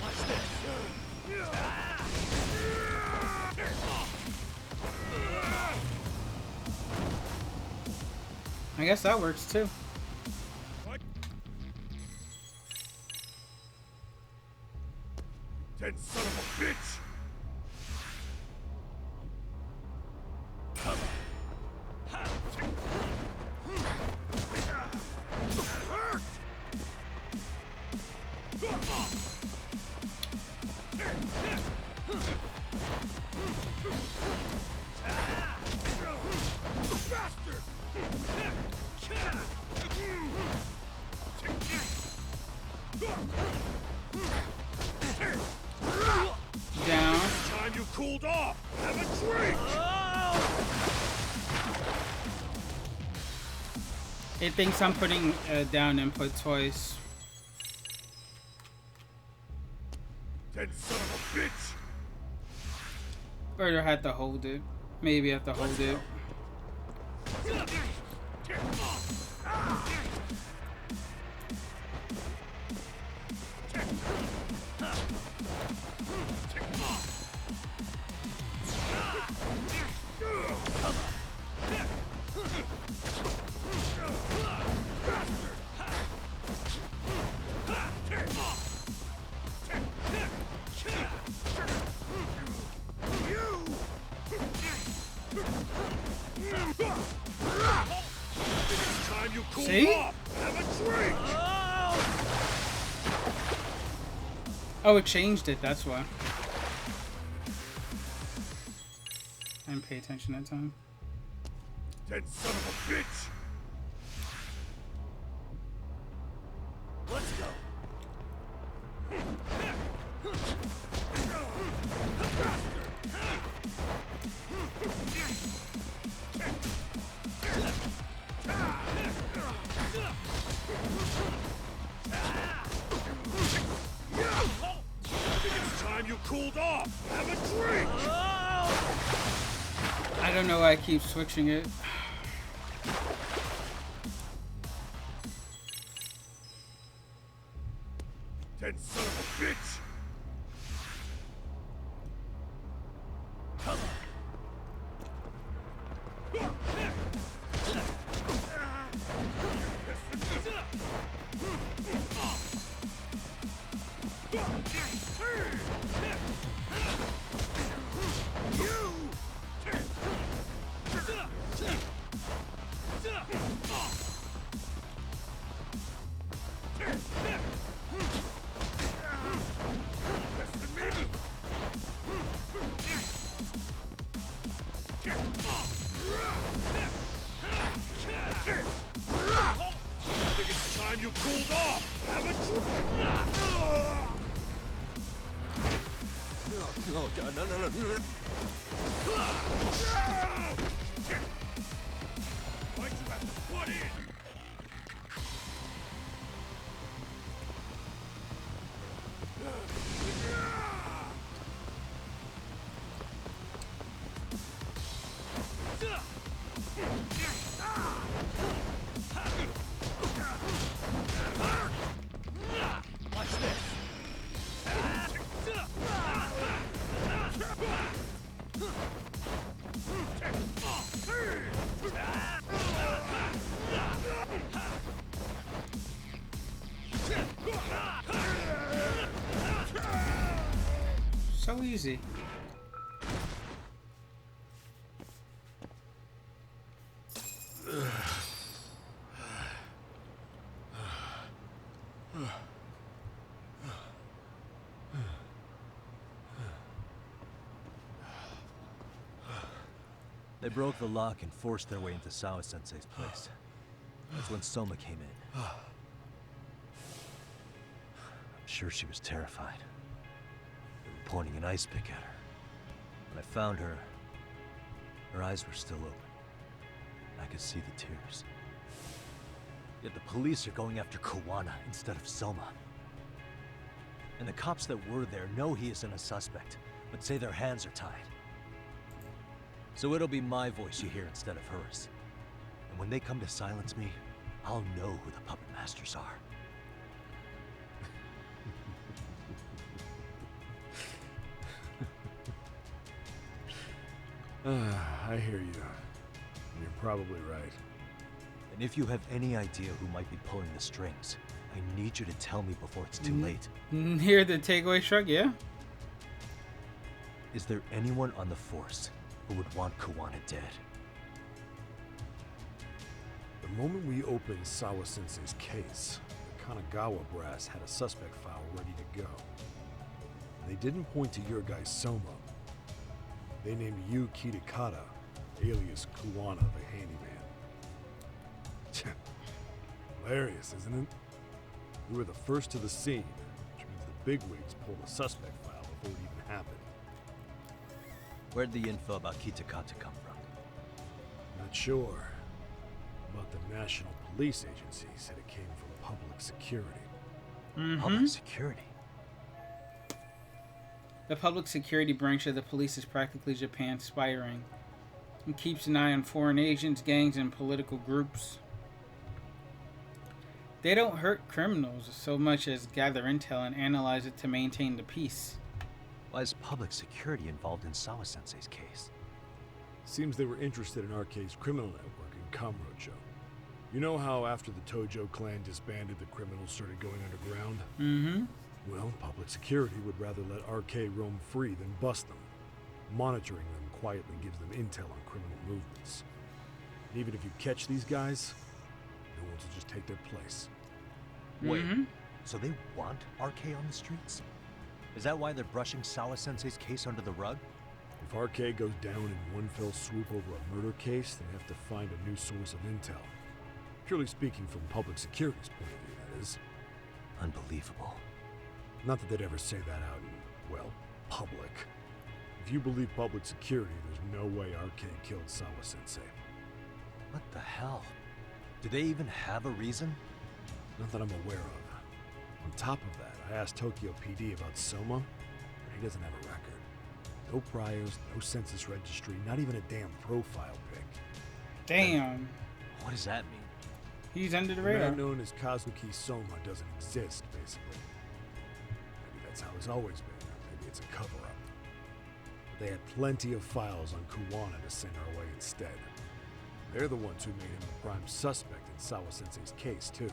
[SPEAKER 5] Watch this.
[SPEAKER 1] I guess that works too.
[SPEAKER 21] Dead son of a bitch.
[SPEAKER 5] Come on.
[SPEAKER 1] Down.
[SPEAKER 21] Time you cooled off. Have a drink.
[SPEAKER 1] It thinks I'm putting down input twice.
[SPEAKER 21] Dead son of a bitch.
[SPEAKER 1] Or I had to hold it. Maybe I have to hold it. See?
[SPEAKER 19] Have a drink.
[SPEAKER 1] Oh, it changed it, that's why. I didn't pay attention that time.
[SPEAKER 19] That son of a bitch. Let's go. It's time you cooled off. Have a drink.
[SPEAKER 1] I don't know why I keep switching it.
[SPEAKER 19] That son of a bitch. You cooled off! Have a drink!
[SPEAKER 3] No, God, no.
[SPEAKER 19] Why'd you have to butt in?
[SPEAKER 1] So easy.
[SPEAKER 3] They broke the lock and forced their way into Sawa-sensei's place. That's when Soma came in. I'm sure she was terrified. They were pointing an ice pick at her. When I found her, her eyes were still open. I could see the tears. Yet the police are going after Kawana instead of Soma. And the cops that were there know he isn't a suspect, but say their hands are tied. So it'll be my voice you hear instead of hers. And when they come to silence me, I'll know who the puppet masters are.
[SPEAKER 19] I hear you. You're probably right.
[SPEAKER 3] And if you have any idea who might be pulling the strings, I need you to tell me before it's too late.
[SPEAKER 1] Hear the takeaway shrug, yeah?
[SPEAKER 3] Is there anyone on the force who would want Kawana dead?
[SPEAKER 19] The moment we opened Sawa-sensei's case, the Kanagawa brass had a suspect file ready to go. They didn't point to your guy Soma. They named you Kitakata, alias Kawana the Handyman. Hilarious, isn't it? You were the first to the scene, which means the bigwigs pulled a suspect file before it even happened.
[SPEAKER 3] Where'd the info about Kitakata come from?
[SPEAKER 19] Not sure. But the National Police Agency said it came from public security.
[SPEAKER 3] Public security?
[SPEAKER 1] The public security branch of the police is practically Japan's spy ring. It keeps an eye on foreign agents, gangs, and political groups. They don't hurt criminals so much as gather intel and analyze it to maintain the peace.
[SPEAKER 3] Why is public security involved in Sawa-sensei's case?
[SPEAKER 19] Seems they were interested in Arcade's criminal network in Kamurocho. You know how after the Tojo clan disbanded, the criminals started going underground?
[SPEAKER 1] Mm-hmm.
[SPEAKER 19] Well, public security would rather let Arcade roam free than bust them. Monitoring them quietly gives them intel on criminal movements. And even if you catch these guys, new ones will just take their place.
[SPEAKER 3] Wait, so they want RK on the streets? Is that why they're brushing Sawa-sensei's case under the rug?
[SPEAKER 19] If RK goes down in one fell swoop over a murder case, they have to find a new source of intel. Purely speaking, from public security's point of view, that is.
[SPEAKER 3] Unbelievable.
[SPEAKER 19] Not that they'd ever say that out in, well, public. If you believe public security, there's no way RK killed Sawa-sensei.
[SPEAKER 3] What the hell? Do they even have a reason?
[SPEAKER 19] Not that I'm aware of. On top of that, I asked Tokyo PD about Soma, but he doesn't have a record. No priors, no census registry, not even a damn profile pic.
[SPEAKER 1] Damn.
[SPEAKER 3] What does that mean?
[SPEAKER 1] He's under the
[SPEAKER 19] The
[SPEAKER 1] radar.
[SPEAKER 19] man known as Kazuki Soma doesn't exist, basically. Maybe that's how it's always been, or maybe it's a cover-up. But they had plenty of files on Kuwana to send our way instead. They're the ones who made him a prime suspect in Sawa-sensei's case, too.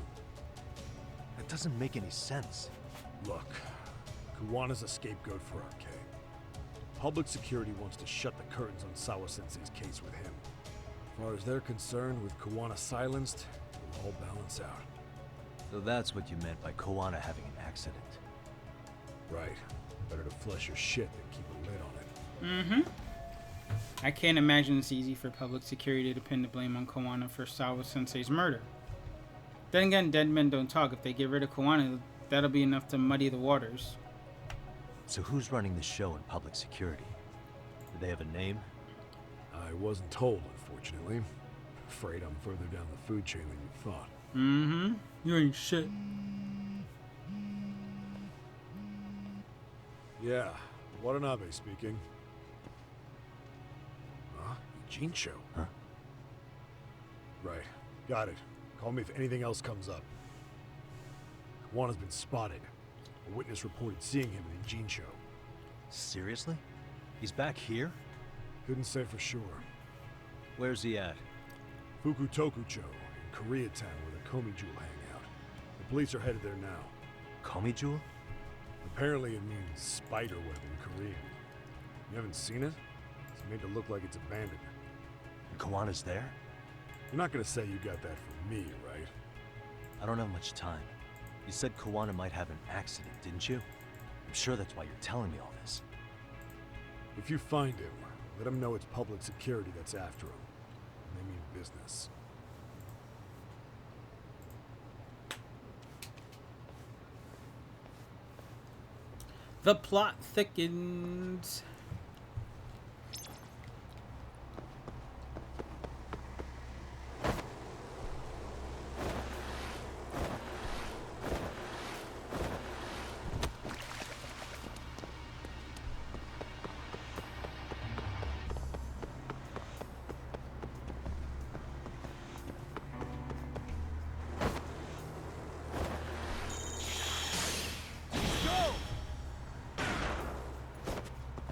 [SPEAKER 3] That doesn't make any sense.
[SPEAKER 19] Look, Kuwana's a scapegoat for RK. Public security wants to shut the curtains on Sawa-sensei's case with him. As far as they're concerned, with Kuwana silenced, it'll all balance out.
[SPEAKER 3] So that's what you meant by Kuwana having an accident.
[SPEAKER 19] Right. Better to flush your shit than keep a lid on it.
[SPEAKER 1] I can't imagine it's easy for public security to pin the blame on Kuwana for Sawa-sensei's murder. Then again, dead men don't talk. If they get rid of Kuwana, that'll be enough to muddy the waters.
[SPEAKER 3] So who's running the show in public security? Do they have a name?
[SPEAKER 19] I wasn't told, unfortunately. Afraid I'm further down the food chain than you thought.
[SPEAKER 1] You ain't shit.
[SPEAKER 19] Yeah, Watanabe speaking. Huh? Ijincho?
[SPEAKER 3] Huh?
[SPEAKER 19] Right. Got it. Call me if anything else comes up. Kuwana's been spotted. A witness reported seeing him in Ijincho.
[SPEAKER 3] Seriously? He's back here?
[SPEAKER 19] Couldn't say for sure.
[SPEAKER 3] Where's he at?
[SPEAKER 19] Fukutokucho, in Koreatown, where the Komi Jewel hang out. The police are headed there now.
[SPEAKER 3] Komi Jewel?
[SPEAKER 19] Apparently it means spider web in Korean. You haven't seen it? It's made to look like it's abandoned.
[SPEAKER 3] And Kawana's there?
[SPEAKER 19] You're not gonna say you got that from me, right?
[SPEAKER 3] I don't have much time. You said Kawana might have an accident, didn't you? I'm sure that's why you're telling me all this.
[SPEAKER 19] If you find him, let him know it's public security that's after him. They mean business.
[SPEAKER 1] The plot thickens.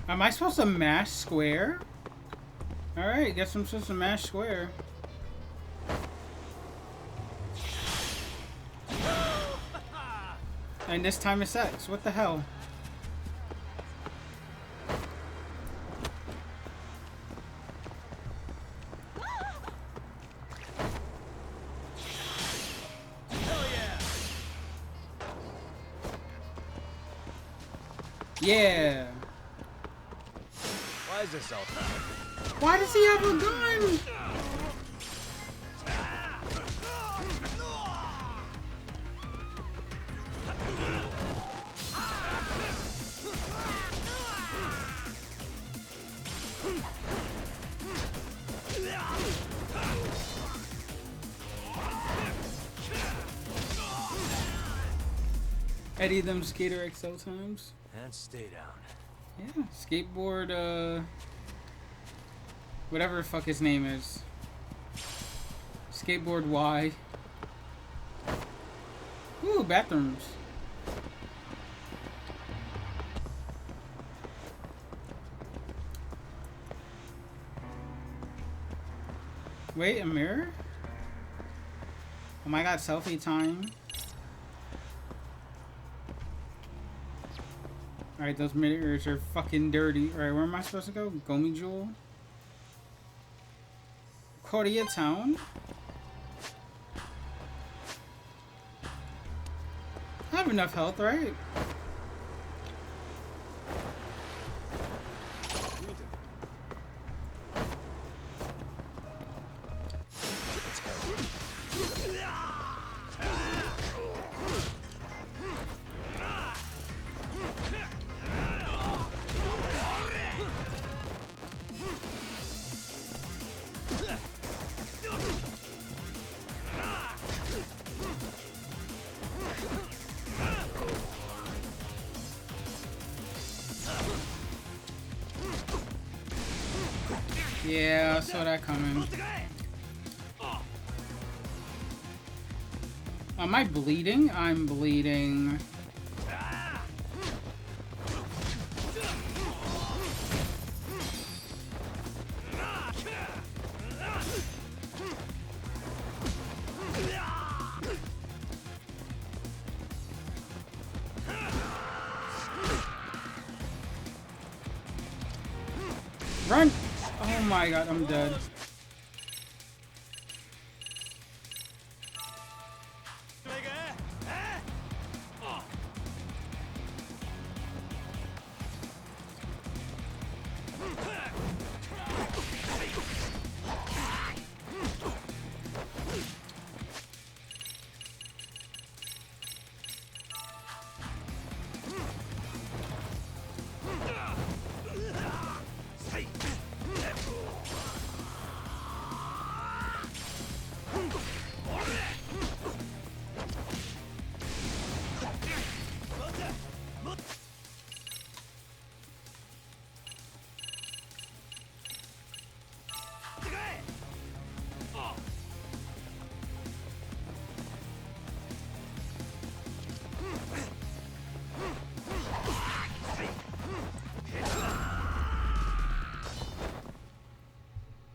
[SPEAKER 1] Am I supposed to mash square? Alright, guess I'm supposed to mash square. And this time it's X. What the hell? Yeah.
[SPEAKER 3] Why is this all happening?
[SPEAKER 1] Why does he have a gun? Eddie them skater XL times.
[SPEAKER 3] And stay down.
[SPEAKER 1] Yeah, skateboard, whatever the fuck his name is. Skateboard Y. Ooh, bathrooms. Wait, a mirror? Oh my god, selfie time. Alright, those mirrors are fucking dirty. Alright, where am I supposed to go? Gomi Jewel? Koreatown? I have enough health, right? Yeah, I saw that coming. Am I bleeding? I'm bleeding. Run! Oh my god, I'm dead.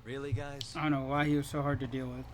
[SPEAKER 3] Really, guys?
[SPEAKER 1] I don't know why he was so hard to deal with.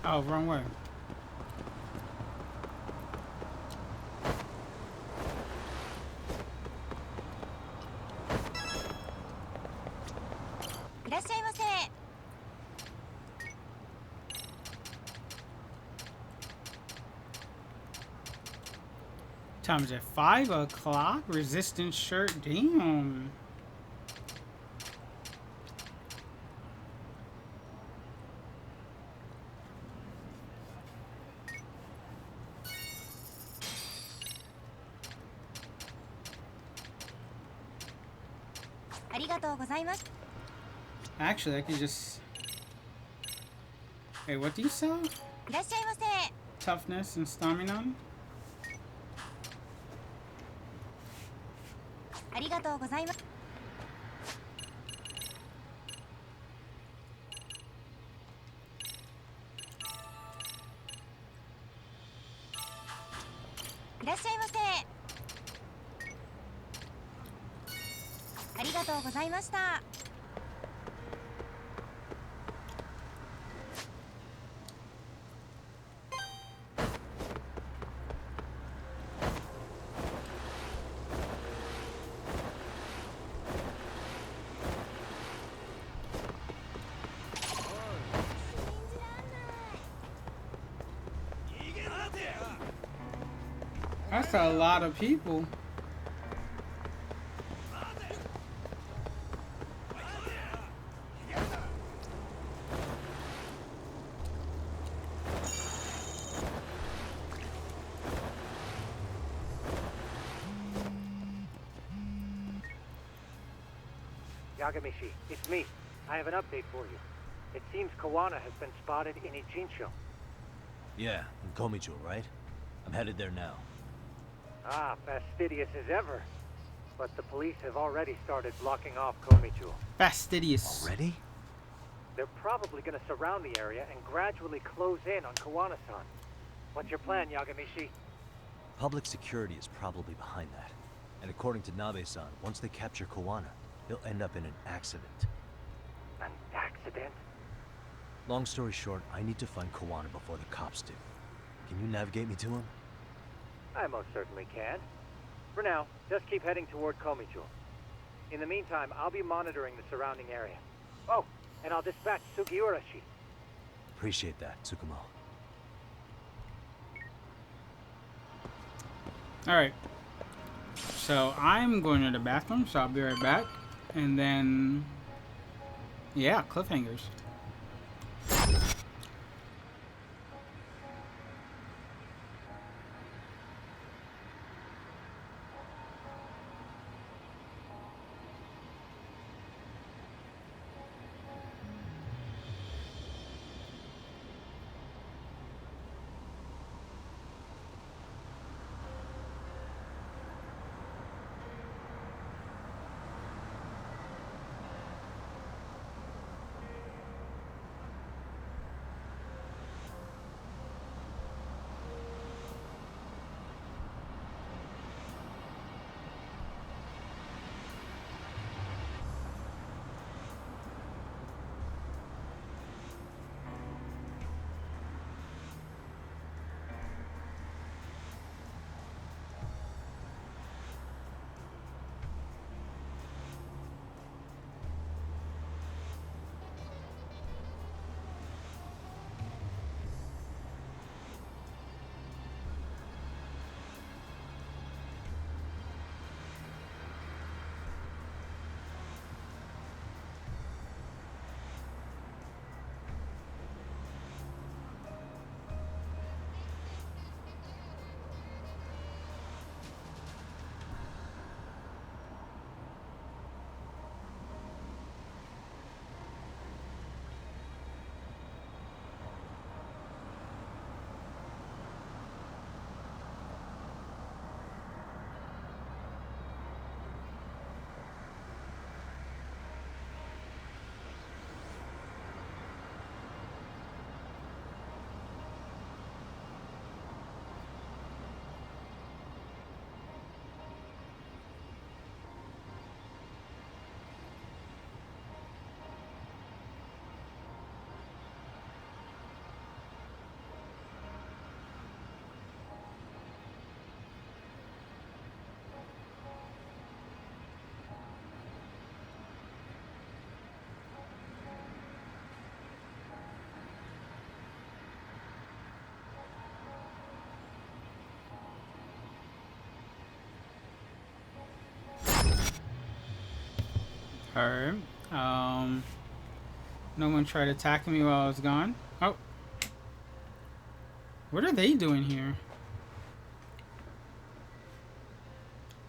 [SPEAKER 1] Oh, wrong way. Time is at 5 o'clock. Resistance shirt. Damn. Actually, I could just... Hey, what do you sell? Toughness and stamina? That's a lot of people.
[SPEAKER 13] Yagamishi, it's me. I have an update for you. It seems Kawana has been spotted in Ijincho.
[SPEAKER 3] Yeah, in Komicho, right? I'm headed there now.
[SPEAKER 13] Ah, fastidious as ever. But the police have already started blocking off Komicho.
[SPEAKER 1] Fastidious.
[SPEAKER 3] Already?
[SPEAKER 13] They're probably going to surround the area and gradually close in on Kawana-san. What's your plan, Yagamishi?
[SPEAKER 3] Public security is probably behind that. And according to Nabe-san, once they capture Kawana, he'll end up in an accident.
[SPEAKER 13] An accident?
[SPEAKER 3] Long story short, I need to find Kawana before the cops do. Can you navigate me to him?
[SPEAKER 13] I most certainly can. For now, just keep heading toward Komicho. In the meantime, I'll be monitoring the surrounding area. Oh, and I'll dispatch Sugiurashi.
[SPEAKER 3] Appreciate that, Tsukumo.
[SPEAKER 1] Alright. So I'm going to the bathroom, so I'll be right back. And then, yeah, cliffhangers. Alright. No one tried attacking me while I was gone. Oh. What are they doing here?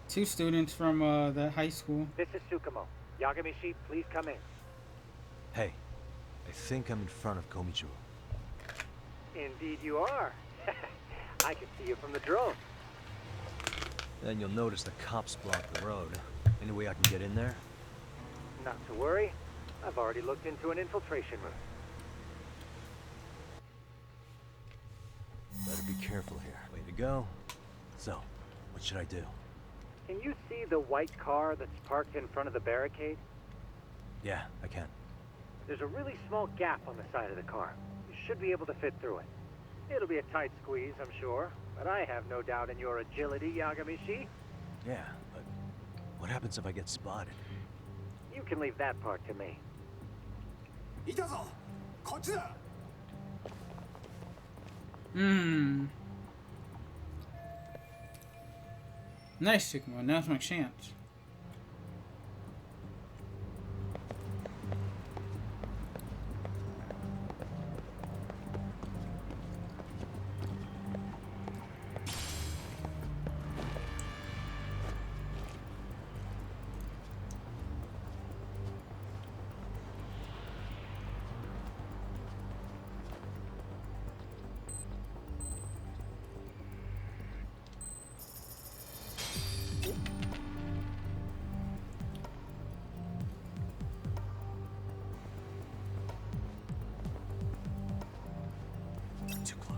[SPEAKER 1] Two students from the high school.
[SPEAKER 13] This is Tsukumo. Yagamishi, please come in.
[SPEAKER 3] Hey, I think I'm in front of Komicho.
[SPEAKER 13] Indeed you are. I can see you from the drone.
[SPEAKER 3] Then you'll notice the cops block the road. Any way I can get in there?
[SPEAKER 13] Not to worry. I've already looked into an infiltration route.
[SPEAKER 3] Better be careful here. Way to go. So, what should I do?
[SPEAKER 13] Can you see the white car that's parked in front of the barricade?
[SPEAKER 3] Yeah, I can.
[SPEAKER 13] There's a really small gap on the side of the car. You should be able to fit through it. It'll be a tight squeeze, I'm sure, but I have no doubt in your agility, Yagamishi.
[SPEAKER 3] Yeah, but what happens if I get spotted?
[SPEAKER 13] You can leave that part to me.
[SPEAKER 1] Nice, Tsukumo. Now's my chance.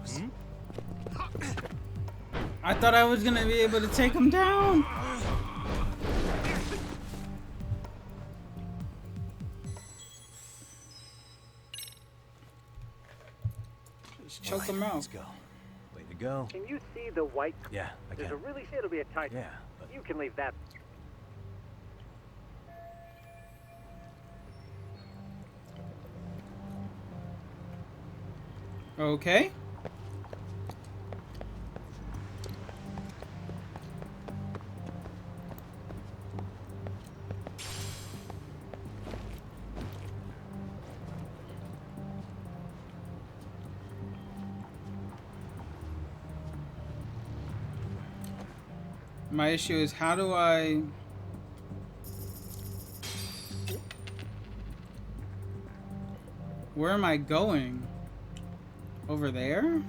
[SPEAKER 19] close.
[SPEAKER 1] I thought I was gonna be able to take him down. Just choke him out.
[SPEAKER 3] Let's go. Way to go.
[SPEAKER 13] Can you see the white?
[SPEAKER 3] Yeah, I
[SPEAKER 13] There's
[SPEAKER 3] can.
[SPEAKER 13] a really it'll be a tight.
[SPEAKER 3] Yeah, but...
[SPEAKER 13] You can leave that.
[SPEAKER 1] Okay. My issue is how do I... Where am I going? Over there?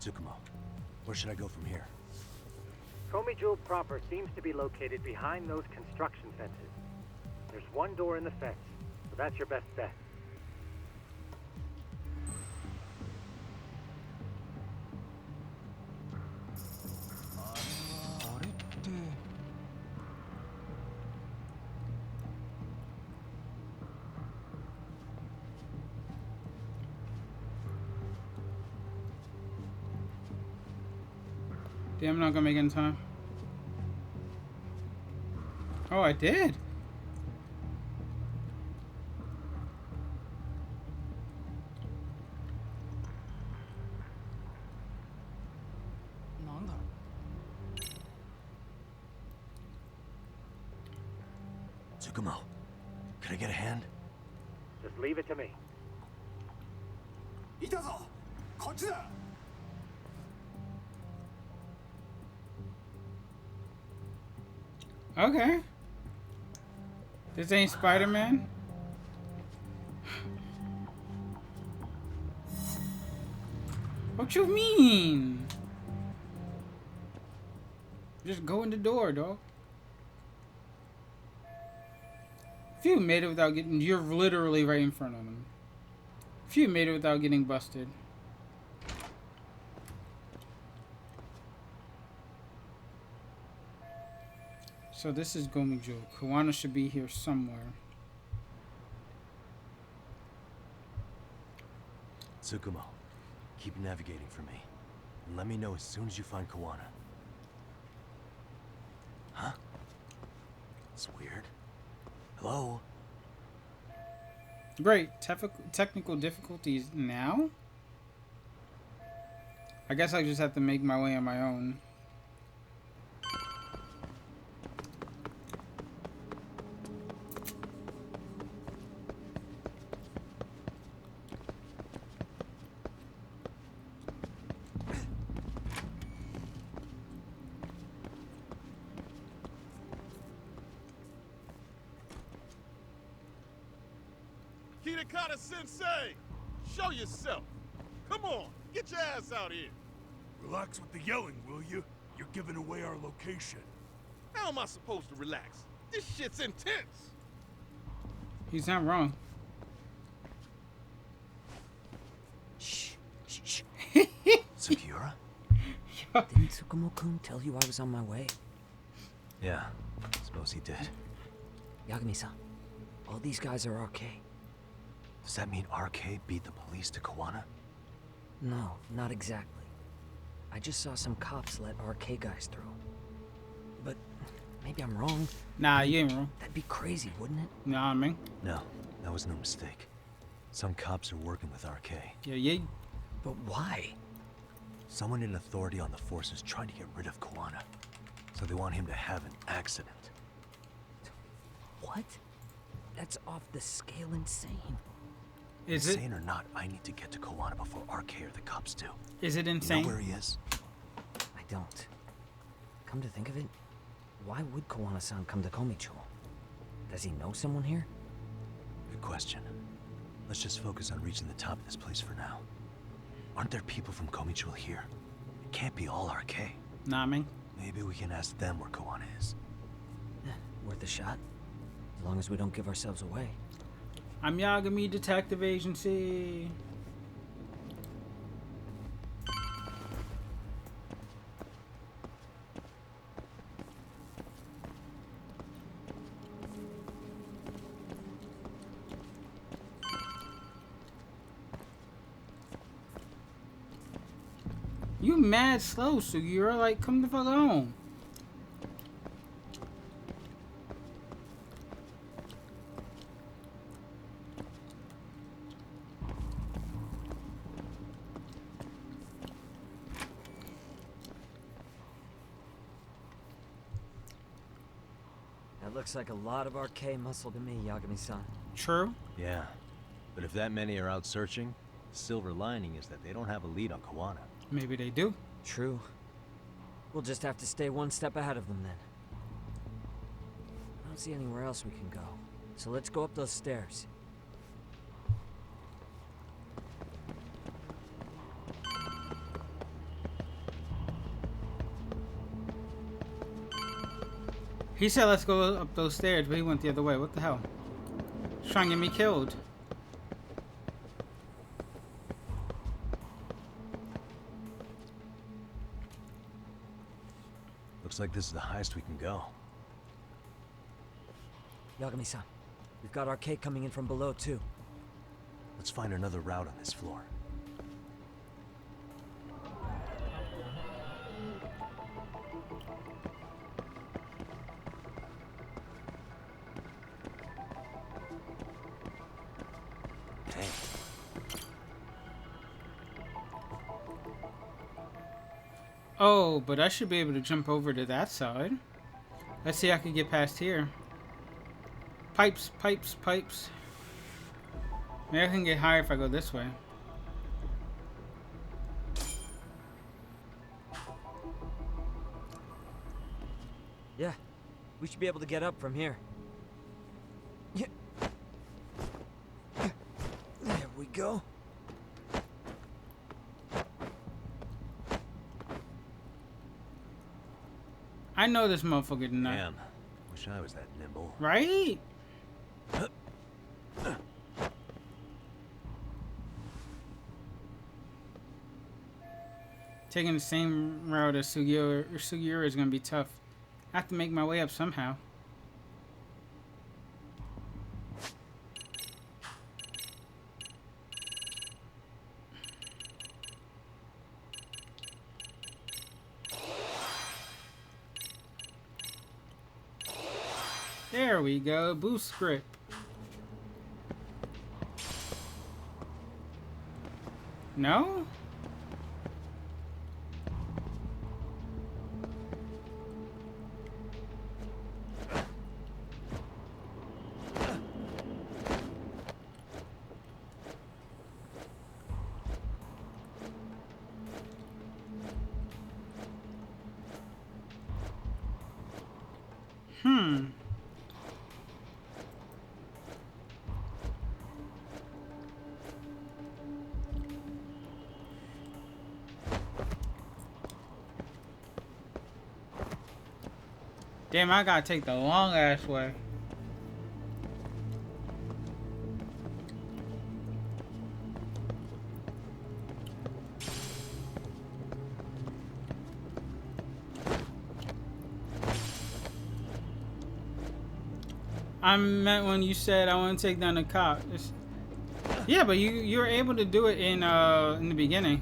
[SPEAKER 3] Tsukumo, where should I go from here?
[SPEAKER 13] Komijul proper seems to be located behind those construction fences. There's one door in the fence, so that's your best bet.
[SPEAKER 1] Damn, I'm not gonna make it in time. Oh, I did.
[SPEAKER 3] Tsukumo, can I get a hand?
[SPEAKER 13] Just leave it to me.
[SPEAKER 1] Okay. This ain't Spider-Man? What you mean? Just go in the door, dog. If you made it without getting... You're literally right in front of them. If you made it without getting busted. So this is Komijul. Kuwana should be here somewhere.
[SPEAKER 3] Tsukumo, keep navigating for me. And let me know as soon as you find Kuwana. Huh? It's weird. Hello?
[SPEAKER 1] Great. Technical difficulties now? I guess I just have to make my way on my own.
[SPEAKER 7] Sensei! Show yourself! Come on, get your ass out here!
[SPEAKER 19] Relax with the yelling, will you? You're giving away our location.
[SPEAKER 7] How am I supposed to relax? This shit's intense!
[SPEAKER 1] He's not wrong.
[SPEAKER 4] Shh. Sugiura? Didn't Tsukumo-kun tell you I was on my way?
[SPEAKER 3] Yeah, suppose he did.
[SPEAKER 4] Yagami-san, all these guys are RK.
[SPEAKER 3] Does that mean RK beat the police to Kuwana?
[SPEAKER 4] No, not exactly. I just saw some cops let RK guys through. But maybe I'm wrong.
[SPEAKER 1] Nah, you ain't wrong.
[SPEAKER 4] That'd be crazy, wouldn't it?
[SPEAKER 1] Nah, I mean.
[SPEAKER 3] No, that was no mistake. Some cops are working with RK.
[SPEAKER 1] Yeah.
[SPEAKER 4] But why?
[SPEAKER 3] Someone in authority on the force is trying to get rid of Kuwana. So they want him to have an accident.
[SPEAKER 4] What? That's off the scale insane.
[SPEAKER 1] Is it?
[SPEAKER 3] Insane or not, I need to get to Koana before RK or the cops do.
[SPEAKER 1] Is it
[SPEAKER 3] You
[SPEAKER 1] insane?
[SPEAKER 3] know where he is?
[SPEAKER 4] I don't. Come to think of it, why would Koana-san come to Komicho? Does he know someone here?
[SPEAKER 3] Good question. Let's just focus on reaching the top of this place for now. Aren't there people from Komicho here? It can't be all RK.
[SPEAKER 1] Nah, man.
[SPEAKER 3] Maybe we can ask them where Koana is.
[SPEAKER 4] Worth a shot. As long as we don't give ourselves away.
[SPEAKER 1] I'm Yagami Detective Agency. You mad slow, Sugiura. Like, come the fuck home.
[SPEAKER 4] That looks like a lot of RK muscle to me, Yagami-san.
[SPEAKER 1] True.
[SPEAKER 3] Yeah, but if that many are out searching, the silver lining is that they don't have a lead on Koana.
[SPEAKER 1] Maybe they do.
[SPEAKER 4] True. We'll just have to stay one step ahead of them then. I don't see anywhere else we can go. So let's go up those stairs.
[SPEAKER 1] He said let's go up those stairs, but he went the other way. What the hell? He's trying to get me killed.
[SPEAKER 3] Looks like this is the highest we can go.
[SPEAKER 4] Yagami-san, we've got RK coming in from below too.
[SPEAKER 3] Let's find another route on this floor. Dang.
[SPEAKER 1] Oh, but I should be able to jump over to that side. Let's see if I can get past here. Pipes, pipes, pipes. Maybe I can get higher if I go this way.
[SPEAKER 4] Yeah, we should be able to get up from here. Yeah. There we go.
[SPEAKER 1] I know this motherfucker tonight.
[SPEAKER 3] Damn. Wish I was that nimble.
[SPEAKER 1] Right? Taking the same route as Sugiura is gonna be tough. I have to make my way up somehow. There we go, boost grip. No? Damn, I gotta take the long ass way. I meant when you said I want to take down the cop. Yeah, but you were able to do it in the beginning.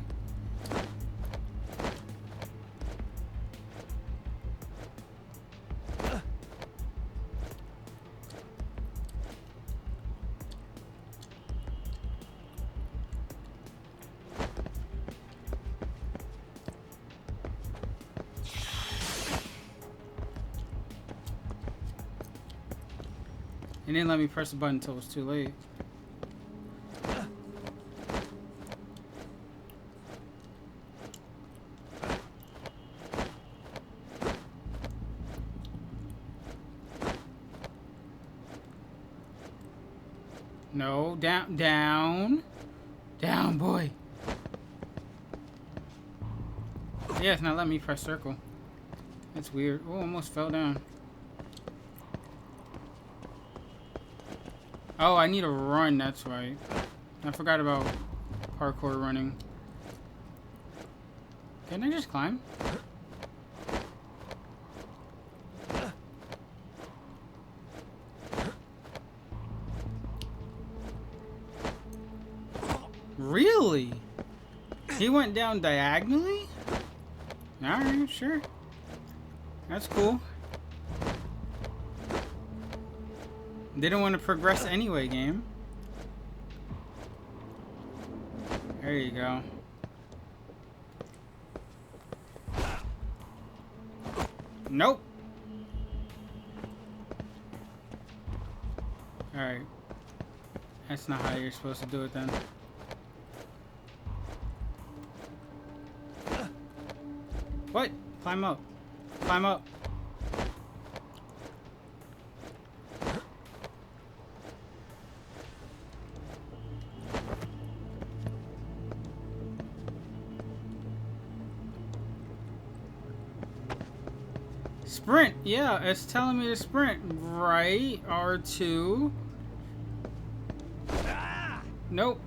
[SPEAKER 1] It didn't let me press the button until it was too late. No, down, down. Down, boy. Yeah, it's not letting me press circle. That's weird. Oh, almost fell down. Oh, I need to run, that's right. I forgot about parkour running. Can I just climb? Really? He went down diagonally? Alright, sure. That's cool. Didn't want to progress anyway, game. There you go. Nope. Alright. That's not how you're supposed to do it then. What? Climb up. Climb up. Sprint. Yeah, it's telling me to sprint. Right. R2. Nope.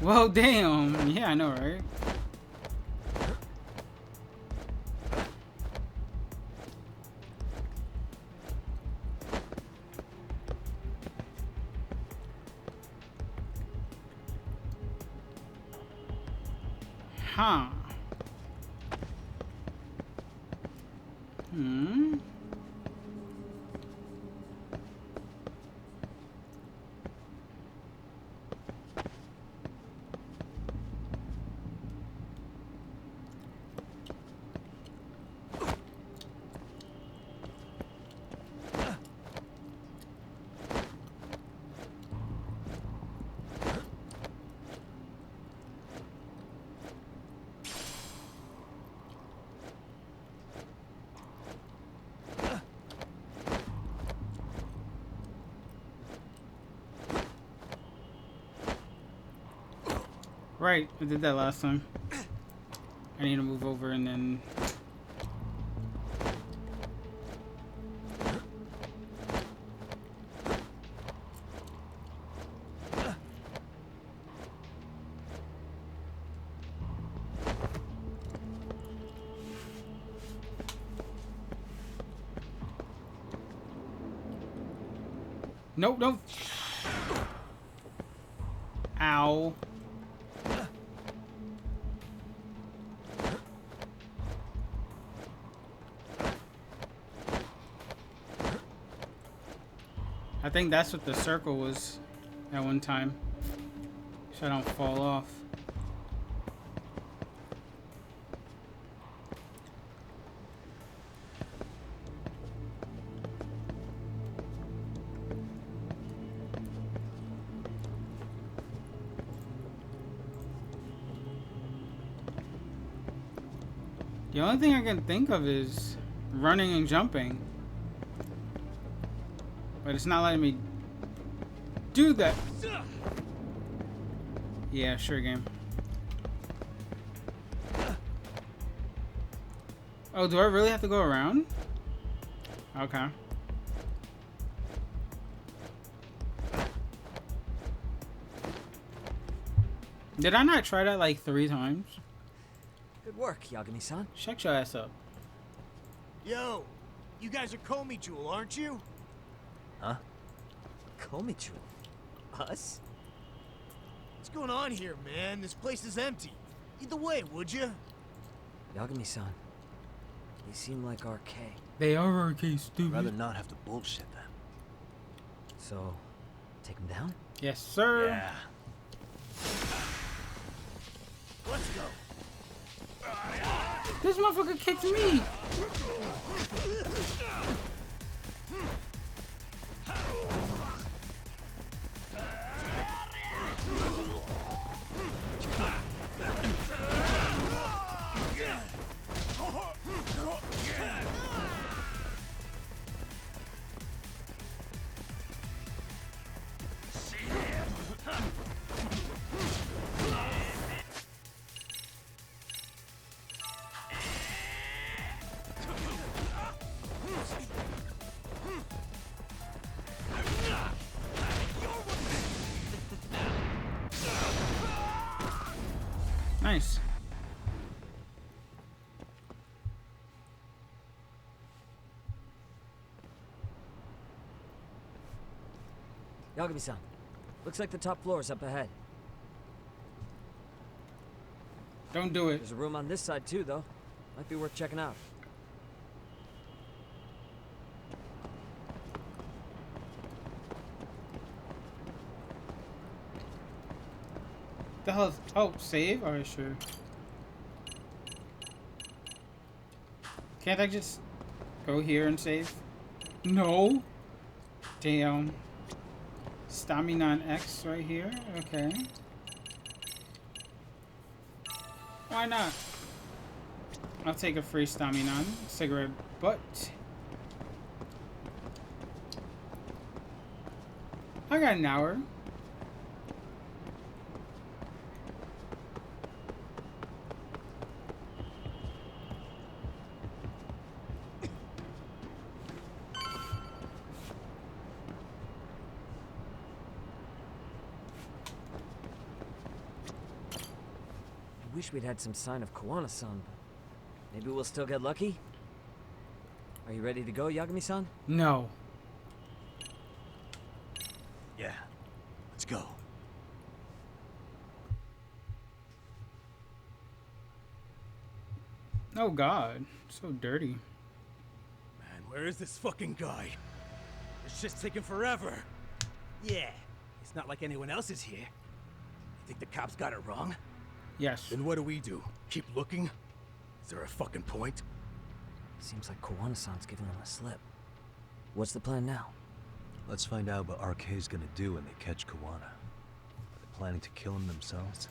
[SPEAKER 1] Well, damn. Yeah, I know, right? Huh. Hmm. Right, I did that last time. I need to move over and then... Nope, nope. Ow. I think that's what the circle was at one time. So I don't fall off. The only thing I can think of is running and jumping. But it's not letting me do that. Yeah, sure, game. Oh, do I really have to go around? Okay. Did I not try that like 3 times?
[SPEAKER 4] Good work, Yagami-san.
[SPEAKER 1] Shut your ass up.
[SPEAKER 8] Yo, you guys are Komi Jewel, aren't you?
[SPEAKER 4] Huh? Komichu? Us?
[SPEAKER 8] What's going on here, man? This place is empty. Lead the way, would you?
[SPEAKER 4] Yagami-san, they seem like RK.
[SPEAKER 1] They are RK, stupid.
[SPEAKER 3] Rather not have to bullshit them.
[SPEAKER 4] So, take them down?
[SPEAKER 1] Yes, sir.
[SPEAKER 3] Yeah.
[SPEAKER 1] This motherfucker kicked me. Nice.
[SPEAKER 4] Yagami-san, looks like the top floor is up ahead.
[SPEAKER 1] Don't do it.
[SPEAKER 4] There's a room on this side too, though. Might be worth checking out.
[SPEAKER 1] The hell is... Oh, save? Alright, sure. Can't I just go here and save? No. Damn. Stamina on X right here? Okay. Why not? I'll take a free stamina on cigarette butt. I got an hour.
[SPEAKER 4] I wish we'd had some sign of Kawana-san, but maybe we'll still get lucky? Are you ready to go, Yagami-san?
[SPEAKER 1] No.
[SPEAKER 8] Yeah. Let's go.
[SPEAKER 1] Oh god. So dirty.
[SPEAKER 8] Man, where is this fucking guy? It's just taking forever. Yeah. It's not like anyone else is here. You think the cops got it wrong?
[SPEAKER 1] Yes.
[SPEAKER 8] Then what do? Keep looking? Is there a fucking point?
[SPEAKER 4] Seems like Kawana-san's giving him a slip. What's the plan now?
[SPEAKER 3] Let's find out what RK's gonna do when they catch Kawana. Are they planning to kill him themselves?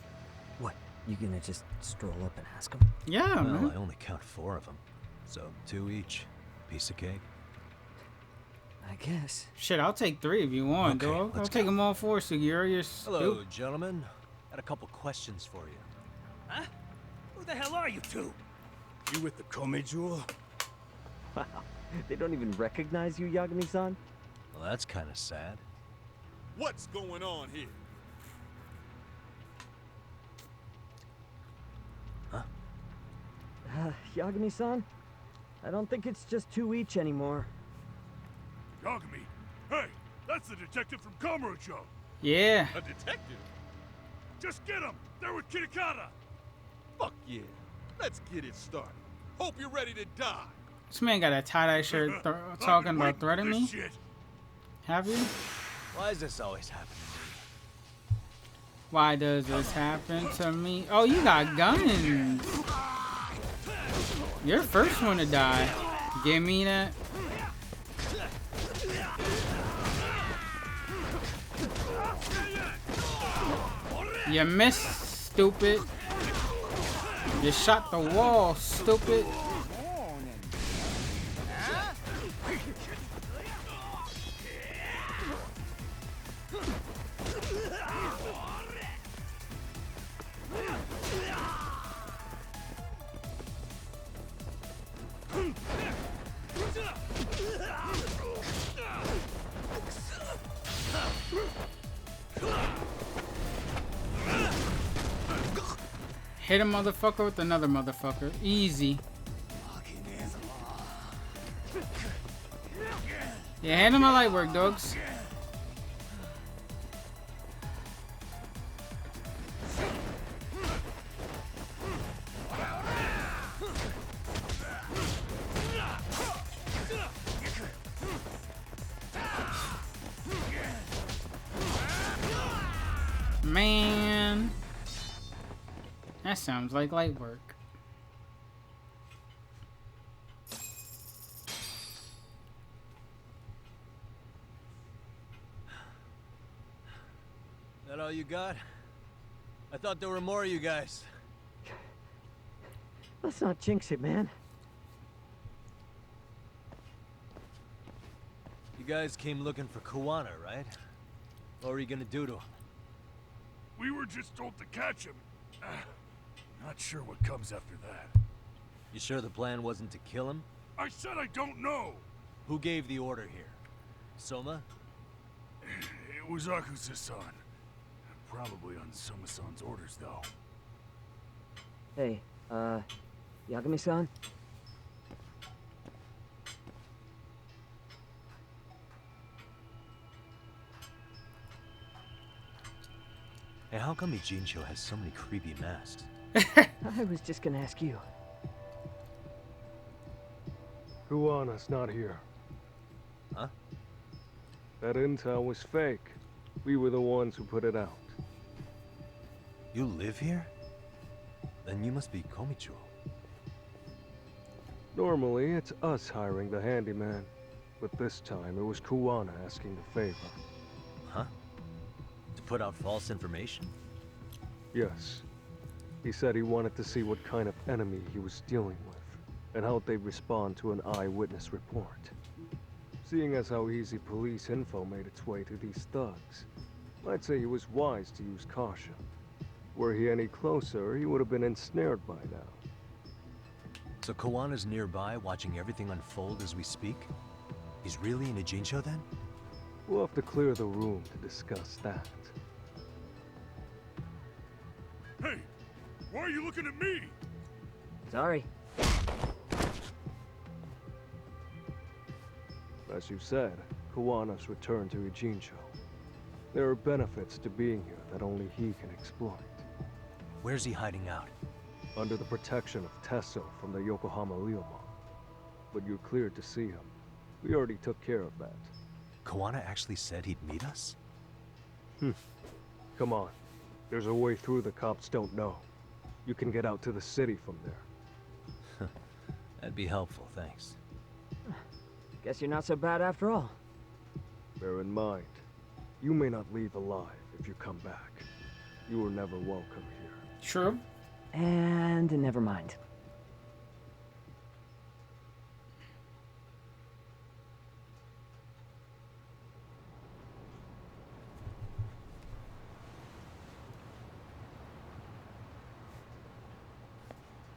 [SPEAKER 4] What? You gonna just stroll up and ask him?
[SPEAKER 1] Yeah,
[SPEAKER 3] well,
[SPEAKER 1] man.
[SPEAKER 3] I only count 4 of them. So 2 each. Piece of cake.
[SPEAKER 4] I guess.
[SPEAKER 1] Shit, I'll take 3 if you want,
[SPEAKER 3] Okay,
[SPEAKER 1] dog. I'll
[SPEAKER 3] let's
[SPEAKER 1] take
[SPEAKER 3] go.
[SPEAKER 1] them all 4, Sugiura. You're
[SPEAKER 3] Hello,
[SPEAKER 1] stupid.
[SPEAKER 3] gentlemen. Got a couple questions for you.
[SPEAKER 8] Huh? Who the hell are you two? You with the Kome Jewel?
[SPEAKER 4] Wow. They don't even recognize you, Yagami-san?
[SPEAKER 3] Well, that's kind of sad.
[SPEAKER 7] What's going on here?
[SPEAKER 4] Yagami-san? I don't think it's just 2 each anymore.
[SPEAKER 7] Yagami, hey, that's the detective from Kamurocho.
[SPEAKER 1] Yeah.
[SPEAKER 7] A detective? Just get him! They're with Kitakata! Fuck yeah. Let's get it started. Hope you're ready to die.
[SPEAKER 1] This man got a tie-dye shirt talking about threatening me.
[SPEAKER 7] Shit.
[SPEAKER 1] Have you?
[SPEAKER 3] Why does this always happen to me?
[SPEAKER 1] Why does this happen to me? Oh, you got guns. You're the first one to die. Give me that. You missed, stupid. You shot the wall, stupid. Hit a motherfucker with another motherfucker. Easy. Yeah, handle my light work, dogs. Man. That sounds like light work.
[SPEAKER 3] That all you got? I thought there were more of you guys.
[SPEAKER 4] Let's not jinx it, man.
[SPEAKER 3] You guys came looking for Kuwana, right? What were you gonna do to him?
[SPEAKER 7] We were just told to catch him. Not sure what comes after that.
[SPEAKER 3] You sure the plan wasn't to kill him?
[SPEAKER 7] I said I don't know.
[SPEAKER 3] Who gave the order here? Soma?
[SPEAKER 7] It was Akusa-san. Probably on Soma-san's orders, though.
[SPEAKER 4] Hey, Yagami-san?
[SPEAKER 3] Hey, how come Ijincho has so many creepy masks?
[SPEAKER 4] I was just gonna ask you.
[SPEAKER 9] Kuwana's not here.
[SPEAKER 3] Huh?
[SPEAKER 9] That intel was fake. We were the ones who put it out.
[SPEAKER 3] You live here? Then you must be Komicho.
[SPEAKER 9] Normally, it's us hiring the handyman. But this time, it was Kuwana asking the favor.
[SPEAKER 3] Huh? To put out false information?
[SPEAKER 9] Yes. He said he wanted to see what kind of enemy he was dealing with, and how they'd respond to an eyewitness report. Seeing as how easy police info made its way to these thugs, I'd say he was wise to use caution. Were he any closer, he would have been ensnared by now.
[SPEAKER 3] So Kawana's nearby, watching everything unfold as we speak? He's really in Ijincho then?
[SPEAKER 9] We'll have to clear the room to discuss that.
[SPEAKER 7] Hey, why are you looking at me?
[SPEAKER 4] Sorry.
[SPEAKER 9] As you said, Kawana's returned to Ijincho. There are benefits to being here that only he can exploit.
[SPEAKER 3] Where's he hiding out?
[SPEAKER 9] Under the protection of Tesso from the Yokohama Ryomon. But you're cleared to see him. We already took care of that.
[SPEAKER 3] Kawana actually said he'd meet us?
[SPEAKER 9] Come on. There's a way through the cops don't know. You can get out to the city from there.
[SPEAKER 3] That'd be helpful, thanks.
[SPEAKER 4] Guess you're not so bad after all.
[SPEAKER 9] Bear in mind, you may not leave alive if you come back. You were never welcome here.
[SPEAKER 1] True.
[SPEAKER 4] And never mind.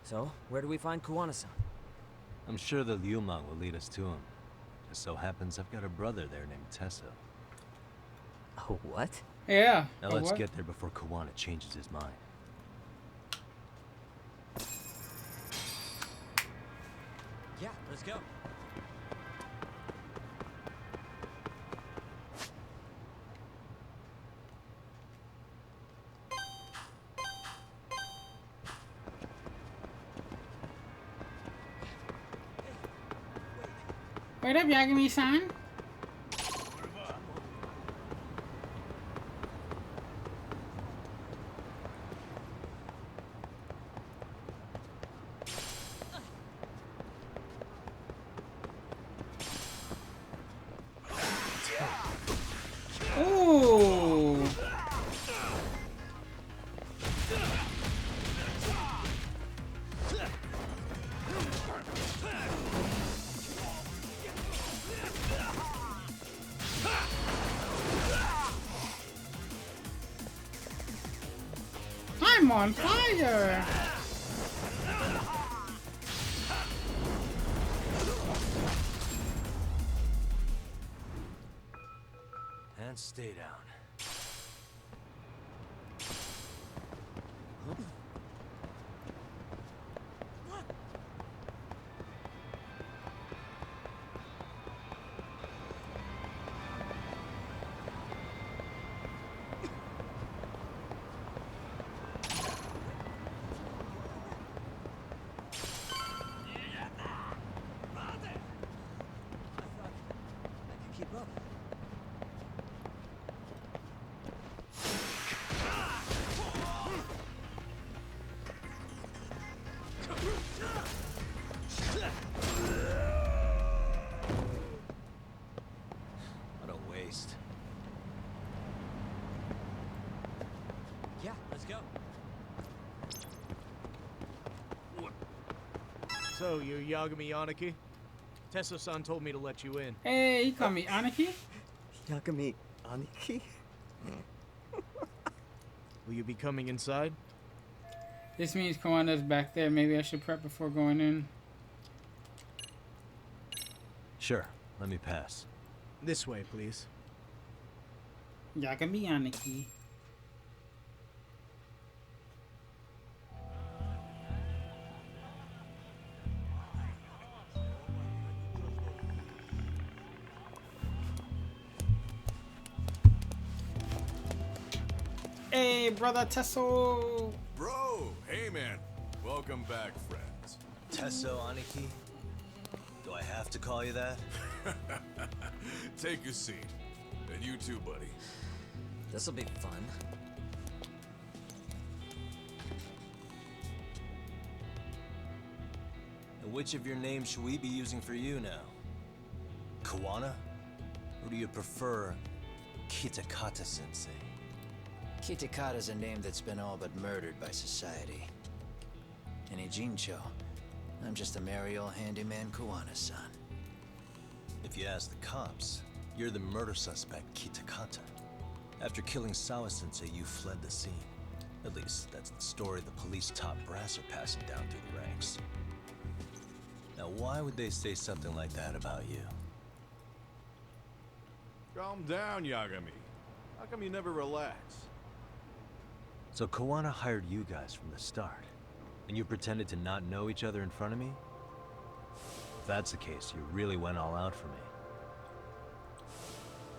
[SPEAKER 4] So, where do we find Kuwana-san?
[SPEAKER 3] I'm sure the Ryomon will lead us to him. Just so happens I've got a brother there named Tesso.
[SPEAKER 4] Oh, what?
[SPEAKER 1] Yeah.
[SPEAKER 3] Now let's get there before Kawana changes his mind.
[SPEAKER 4] Yeah, let's go.
[SPEAKER 1] Wait up, Yagami-san. Ooh. I'm on fire.
[SPEAKER 3] And stay down.
[SPEAKER 4] Keep up. Yeah, let's go.
[SPEAKER 15] So, you're Yagami Aniki? Tesso-san told me to let you in.
[SPEAKER 1] Hey, he called me Aniki?
[SPEAKER 15] Yagami Aniki? Will you be coming inside?
[SPEAKER 1] This means Kawana's back there. Maybe I should prep before going in.
[SPEAKER 3] Sure, let me pass.
[SPEAKER 15] This way, please.
[SPEAKER 1] Yagami Aniki. Hey, brother Tesso.
[SPEAKER 7] Bro, hey man. Welcome back, friends.
[SPEAKER 5] Tesso Aniki? Do I have to call you that?
[SPEAKER 7] Take a seat. And you too, buddy.
[SPEAKER 4] This'll be fun.
[SPEAKER 5] And which of your names should we be using for you now? Kawana? Or do you prefer Kitakata-sensei?
[SPEAKER 6] Kitakata's a name that's been all but murdered by society. In Ijincho, I'm just a merry old handyman Kawana-san.
[SPEAKER 5] If you ask the cops, you're the murder suspect, Kitakata. After killing Sawa-sensei, you fled the scene. At least, that's the story the police top brass are passing down through the ranks. Now, why would they say something like that about you?
[SPEAKER 7] Calm down, Yagami. How come you never relax?
[SPEAKER 3] So Kawana hired you guys from the start, and you pretended to not know each other in front of me? If that's the case, you really went all out for me.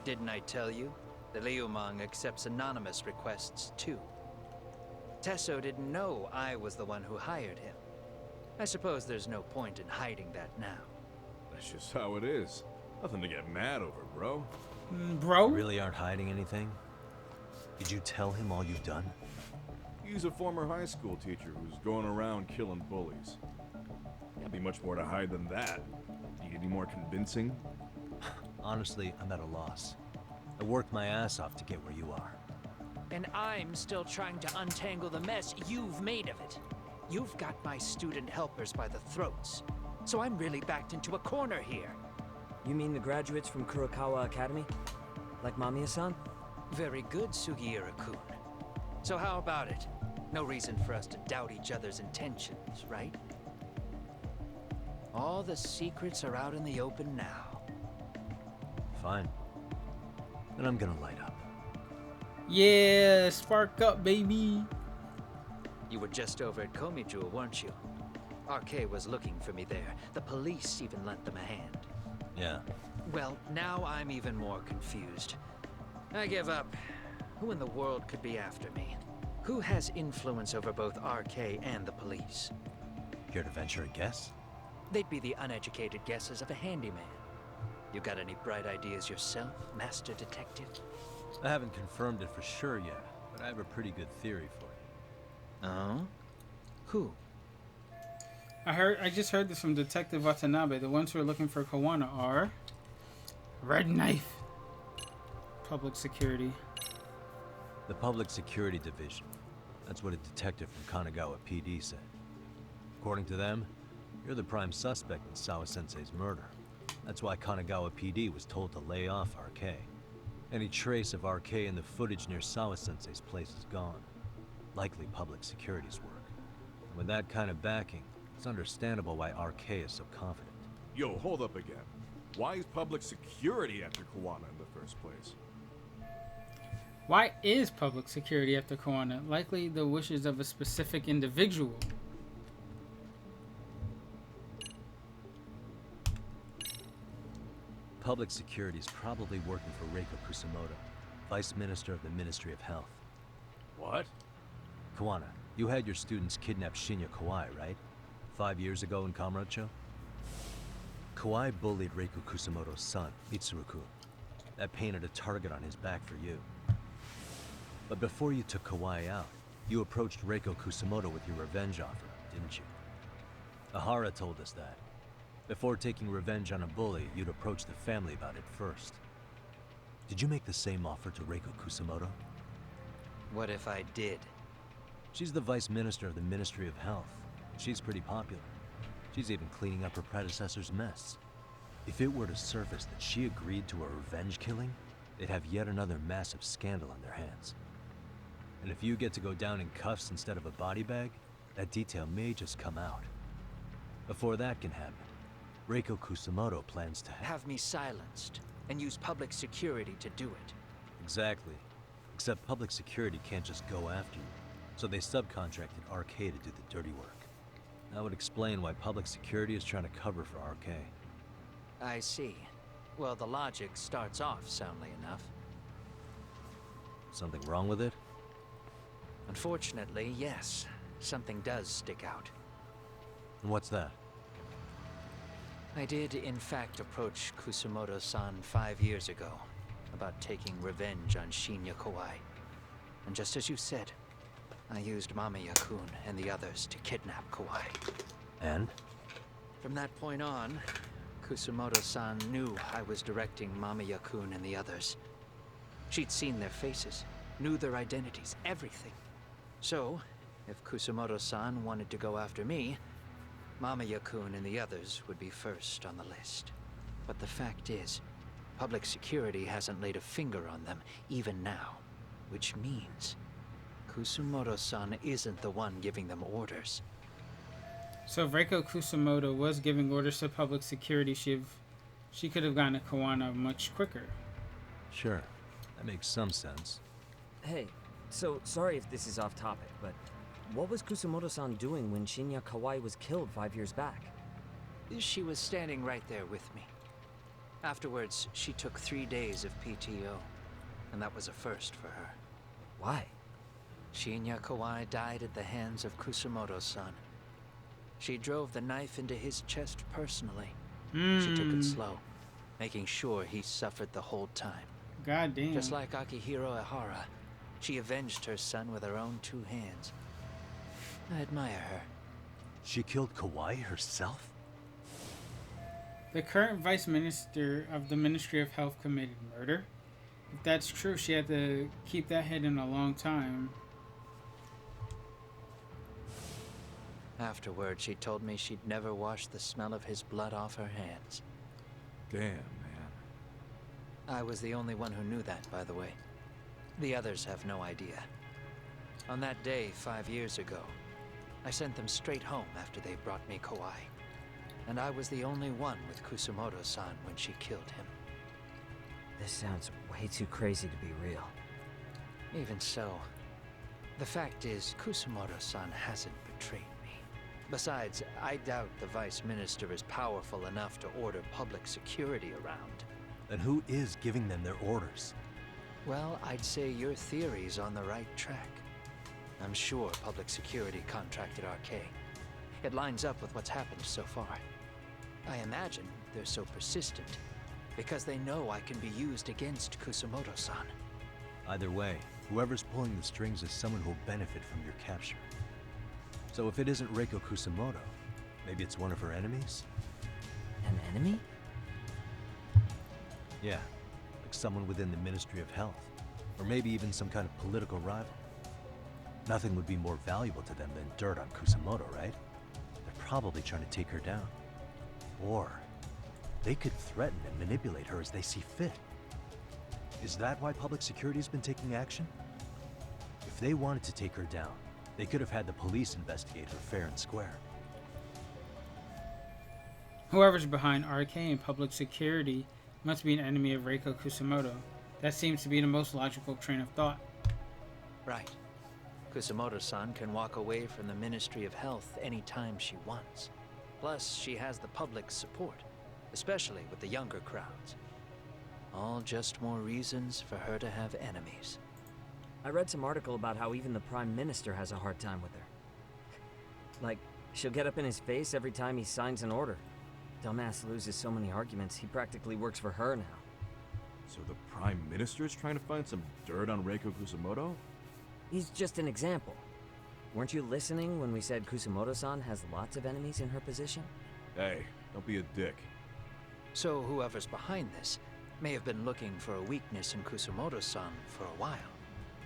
[SPEAKER 6] Didn't I tell you? The Liumang accepts anonymous requests, too. Tesso didn't know I was the one who hired him. I suppose there's no point in hiding that now.
[SPEAKER 7] That's just how it is. Nothing to get mad over, bro.
[SPEAKER 1] Bro?
[SPEAKER 3] You really aren't hiding anything? Did you tell him all you've done?
[SPEAKER 7] He's a former high school teacher who's going around killing bullies. Can't be much more to hide than that. Need any more convincing?
[SPEAKER 3] Honestly, I'm at a loss. I worked my ass off to get where you are.
[SPEAKER 6] And I'm still trying to untangle the mess you've made of it. You've got my student helpers by the throats. So I'm really backed into a corner here.
[SPEAKER 4] You mean the graduates from Kurokawa Academy? Like Mamiya-san?
[SPEAKER 6] Very good, Sugiura-kun. So how about it? No reason for us to doubt each other's intentions, right? All the secrets are out in the open now.
[SPEAKER 3] Fine. Then I'm gonna light up.
[SPEAKER 1] Yeah, spark up, baby.
[SPEAKER 6] You were just over at Komijul, weren't you? RK was looking for me there. The police even lent them a hand.
[SPEAKER 3] Yeah.
[SPEAKER 6] Well, now I'm even more confused. I give up. Who in the world could be after me? Who has influence over both RK and the police?
[SPEAKER 3] Care to venture a guess?
[SPEAKER 6] They'd be the uneducated guesses of a handyman. You got any bright ideas yourself, Master Detective?
[SPEAKER 3] I haven't confirmed it for sure yet, but I have a pretty good theory for you.
[SPEAKER 6] Oh? Who?
[SPEAKER 1] I just heard this from Detective Watanabe. The ones who are looking for Kawana are Red Knife, Public Security.
[SPEAKER 3] The Public Security Division. That's what a detective from Kanagawa PD said. According to them, you're the prime suspect in Sawa-sensei's murder. That's why Kanagawa PD was told to lay off RK. Any trace of RK in the footage near Sawa-sensei's place is gone. Likely public security's work. And with that kind of backing, it's understandable why RK is so confident.
[SPEAKER 7] Yo, hold up again. Why is public security after Kawana in the first place?
[SPEAKER 1] Why is public security after Kawana? Likely the wishes of a specific individual.
[SPEAKER 3] Public security is probably working for Reiko Kusamoto, Vice Minister of the Ministry of Health.
[SPEAKER 7] What?
[SPEAKER 3] Kawana, you had your students kidnap Shinya Kawai, right? 5 years ago in Kamurocho? Kawai bullied Reiko Kusamoto's son, Mitsuru-kun. That painted a target on his back for you. But before you took Kawai out, you approached Reiko Kusamoto with your revenge offer, didn't you? Ahara told us that. Before taking revenge on a bully, you'd approach the family about it first. Did you make the same offer to Reiko Kusamoto?
[SPEAKER 6] What if I did?
[SPEAKER 3] She's the vice minister of the Ministry of Health. She's pretty popular. She's even cleaning up her predecessor's mess. If it were to surface that she agreed to a revenge killing, they'd have yet another massive scandal on their hands. And if you get to go down in cuffs instead of a body bag, that detail may just come out. Before that can happen, Reiko Kusamoto plans to
[SPEAKER 6] have me silenced and use public security to do it.
[SPEAKER 3] Exactly. Except public security can't just go after you, so they subcontracted RK to do the dirty work. That would explain why public security is trying to cover for RK.
[SPEAKER 6] I see. Well, the logic starts off soundly enough.
[SPEAKER 3] Something wrong with it?
[SPEAKER 6] Unfortunately, yes. Something does stick out.
[SPEAKER 3] And what's that?
[SPEAKER 6] I did, in fact, approach Kusamoto-san 5 years ago about taking revenge on Shinya Kawai. And just as you said, I used Mamiya-kun and the others to kidnap Kawai.
[SPEAKER 3] And?
[SPEAKER 6] From that point on, Kusamoto-san knew I was directing Mamiya-kun and the others. She'd seen their faces, knew their identities, everything. So, if Kusamoto-san wanted to go after me, Mamiya-kun and the others would be first on the list. But the fact is, public security hasn't laid a finger on them, even now. Which means, Kusamoto-san isn't the one giving them orders.
[SPEAKER 1] So if Reiko Kusamoto was giving orders to public security, she could have gotten to Kawana much quicker.
[SPEAKER 3] Sure, that makes some sense.
[SPEAKER 4] Hey, so sorry if this is off topic, but what was Kusamoto-san doing when Shinya Kawai was killed 5 years back?
[SPEAKER 6] She was standing right there with me. Afterwards, she took 3 days of PTO, and that was a first for her.
[SPEAKER 4] Why?
[SPEAKER 6] Shinya Kawai died at the hands of Kusamoto-san. She drove the knife into his chest personally. She took it slow, making sure he suffered the whole time.
[SPEAKER 1] God damn.
[SPEAKER 6] Just like Akihiro Ehara, she avenged her son with her own 2 hands. I admire her.
[SPEAKER 3] She killed Kawai herself?
[SPEAKER 1] The current vice minister of the Ministry of Health committed murder. If that's true, she had to keep that hidden a long time.
[SPEAKER 6] Afterward, she told me she'd never wash the smell of his blood off her hands.
[SPEAKER 7] Damn, man.
[SPEAKER 6] I was the only one who knew that, by the way. The others have no idea. On that day, 5 years ago, I sent them straight home after they brought me Kawai. And I was the only one with Kusamoto-san when she killed him.
[SPEAKER 4] This sounds way too crazy to be real.
[SPEAKER 6] Even so, the fact is, Kusamoto-san hasn't betrayed me. Besides, I doubt the Vice Minister is powerful enough to order public security around.
[SPEAKER 3] Then who is giving them their orders?
[SPEAKER 6] Well, I'd say your theory's on the right track. I'm sure public security contracted RK. It lines up with what's happened so far. I imagine they're so persistent because they know I can be used against Kusamoto-san.
[SPEAKER 3] Either way, whoever's pulling the strings is someone who'll benefit from your capture. So if it isn't Reiko Kusamoto, maybe it's one of her enemies?
[SPEAKER 4] An enemy?
[SPEAKER 3] Yeah, like someone within the Ministry of Health. Or maybe even some kind of political rival. Nothing would be more valuable to them than dirt on Kusamoto, right? They're probably trying to take her down. Or they could threaten and manipulate her as they see fit. Is that why public security's been taking action? If they wanted to take her down, they could have had the police investigate her fair and square.
[SPEAKER 1] Whoever's behind RK and public security must be an enemy of Reiko Kusamoto. That seems to be the most logical train of thought.
[SPEAKER 6] Right. Kusamoto-san can walk away from the Ministry of Health anytime she wants. Plus, she has the public's support, especially with the younger crowds. All just more reasons for her to have enemies.
[SPEAKER 4] I read some article about how even the Prime Minister has a hard time with her. Like, she'll get up in his face every time he signs an order. Dumbass loses so many arguments, he practically works for her now.
[SPEAKER 7] So the Prime Minister's trying to find some dirt on Reiko Kusamoto?
[SPEAKER 4] He's just an example. Weren't you listening when we said Kusamoto-san has lots of enemies in her position?
[SPEAKER 7] Hey, don't be a dick.
[SPEAKER 6] So whoever's behind this may have been looking for a weakness in Kusamoto-san for a while.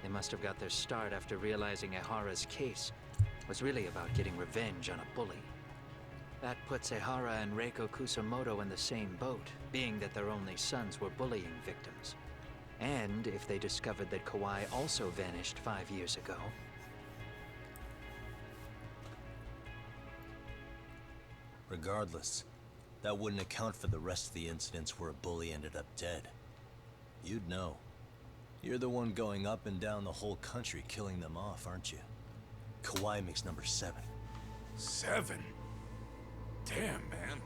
[SPEAKER 6] They must have got their start after realizing Ehara's case was really about getting revenge on a bully. That puts Ehara and Reiko Kusamoto in the same boat, being that their only sons were bullying victims. And if they discovered that Kawai also vanished 5 years ago...
[SPEAKER 5] Regardless, that wouldn't account for the rest of the incidents where a bully ended up dead. You'd know. You're the one going up and down the whole country killing them off, aren't you? Kawai makes number 7.
[SPEAKER 20] 7? Damn, man.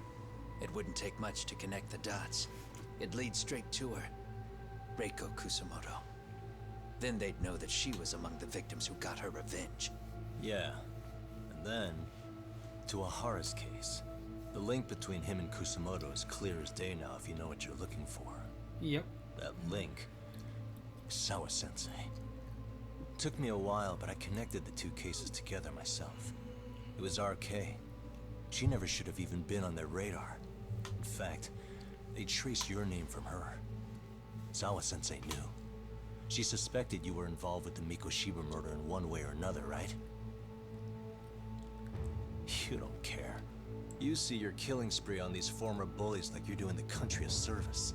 [SPEAKER 6] It wouldn't take much to connect the dots. It'd lead straight to her. Reiko Kusamoto. Then they'd know that she was among the victims who got her revenge.
[SPEAKER 5] Yeah. And then, to Ahara's case. The link between him and Kusamoto is clear as day now if you know what you're looking for.
[SPEAKER 1] Yep.
[SPEAKER 5] That link. Sawa-sensei. Took me a while, but I connected the two cases together myself. It was RK. She never should have even been on their radar. In fact, they traced your name from her. Sawa-sensei knew. She suspected you were involved with the Mikoshiba murder in one way or another, right? You don't care. You see your killing spree on these former bullies like you're doing the country a service.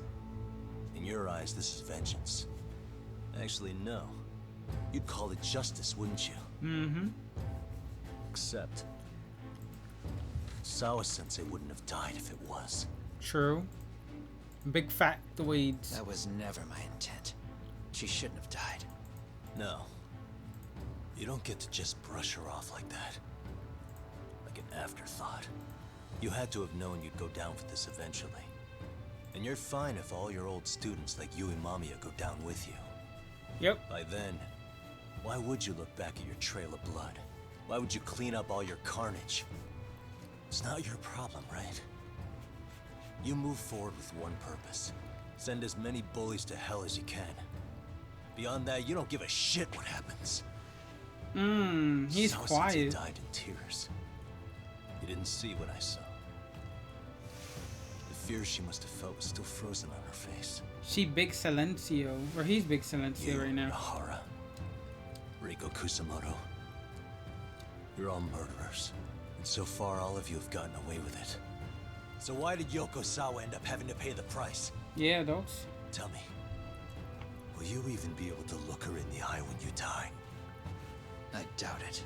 [SPEAKER 5] In your eyes, this is vengeance. Actually, no. You'd call it justice, wouldn't you?
[SPEAKER 1] Mm-hmm.
[SPEAKER 5] Except... Sawa-sensei wouldn't have died if it was.
[SPEAKER 1] True. Big factoids.
[SPEAKER 6] That was never my intent. She shouldn't have died.
[SPEAKER 5] No. You don't get to just brush her off like that. Like an afterthought. You had to have known you'd go down for this eventually. And you're fine if all your old students like Yui Mamiya go down with you.
[SPEAKER 1] Yep.
[SPEAKER 5] By then, why would you look back at your trail of blood? Why would you clean up all your carnage? It's not your problem, right? You move forward with one purpose. Send as many bullies to hell as you can. Beyond that, you don't give a shit what happens.
[SPEAKER 1] He's quiet.
[SPEAKER 5] Died in tears. You didn't see what I saw. The fear she must have felt was still frozen on her face.
[SPEAKER 1] She Big Silencio, or he's Big Silencio right now.
[SPEAKER 5] Ahara, Reiko Kusamoto. You're all murderers. And so far, all of you have gotten away with it. So why did Yoko Sawa end up having to pay the price?
[SPEAKER 1] Yeah, dogs.
[SPEAKER 5] Tell me, will you even be able to look her in the eye when you die?
[SPEAKER 6] I doubt it.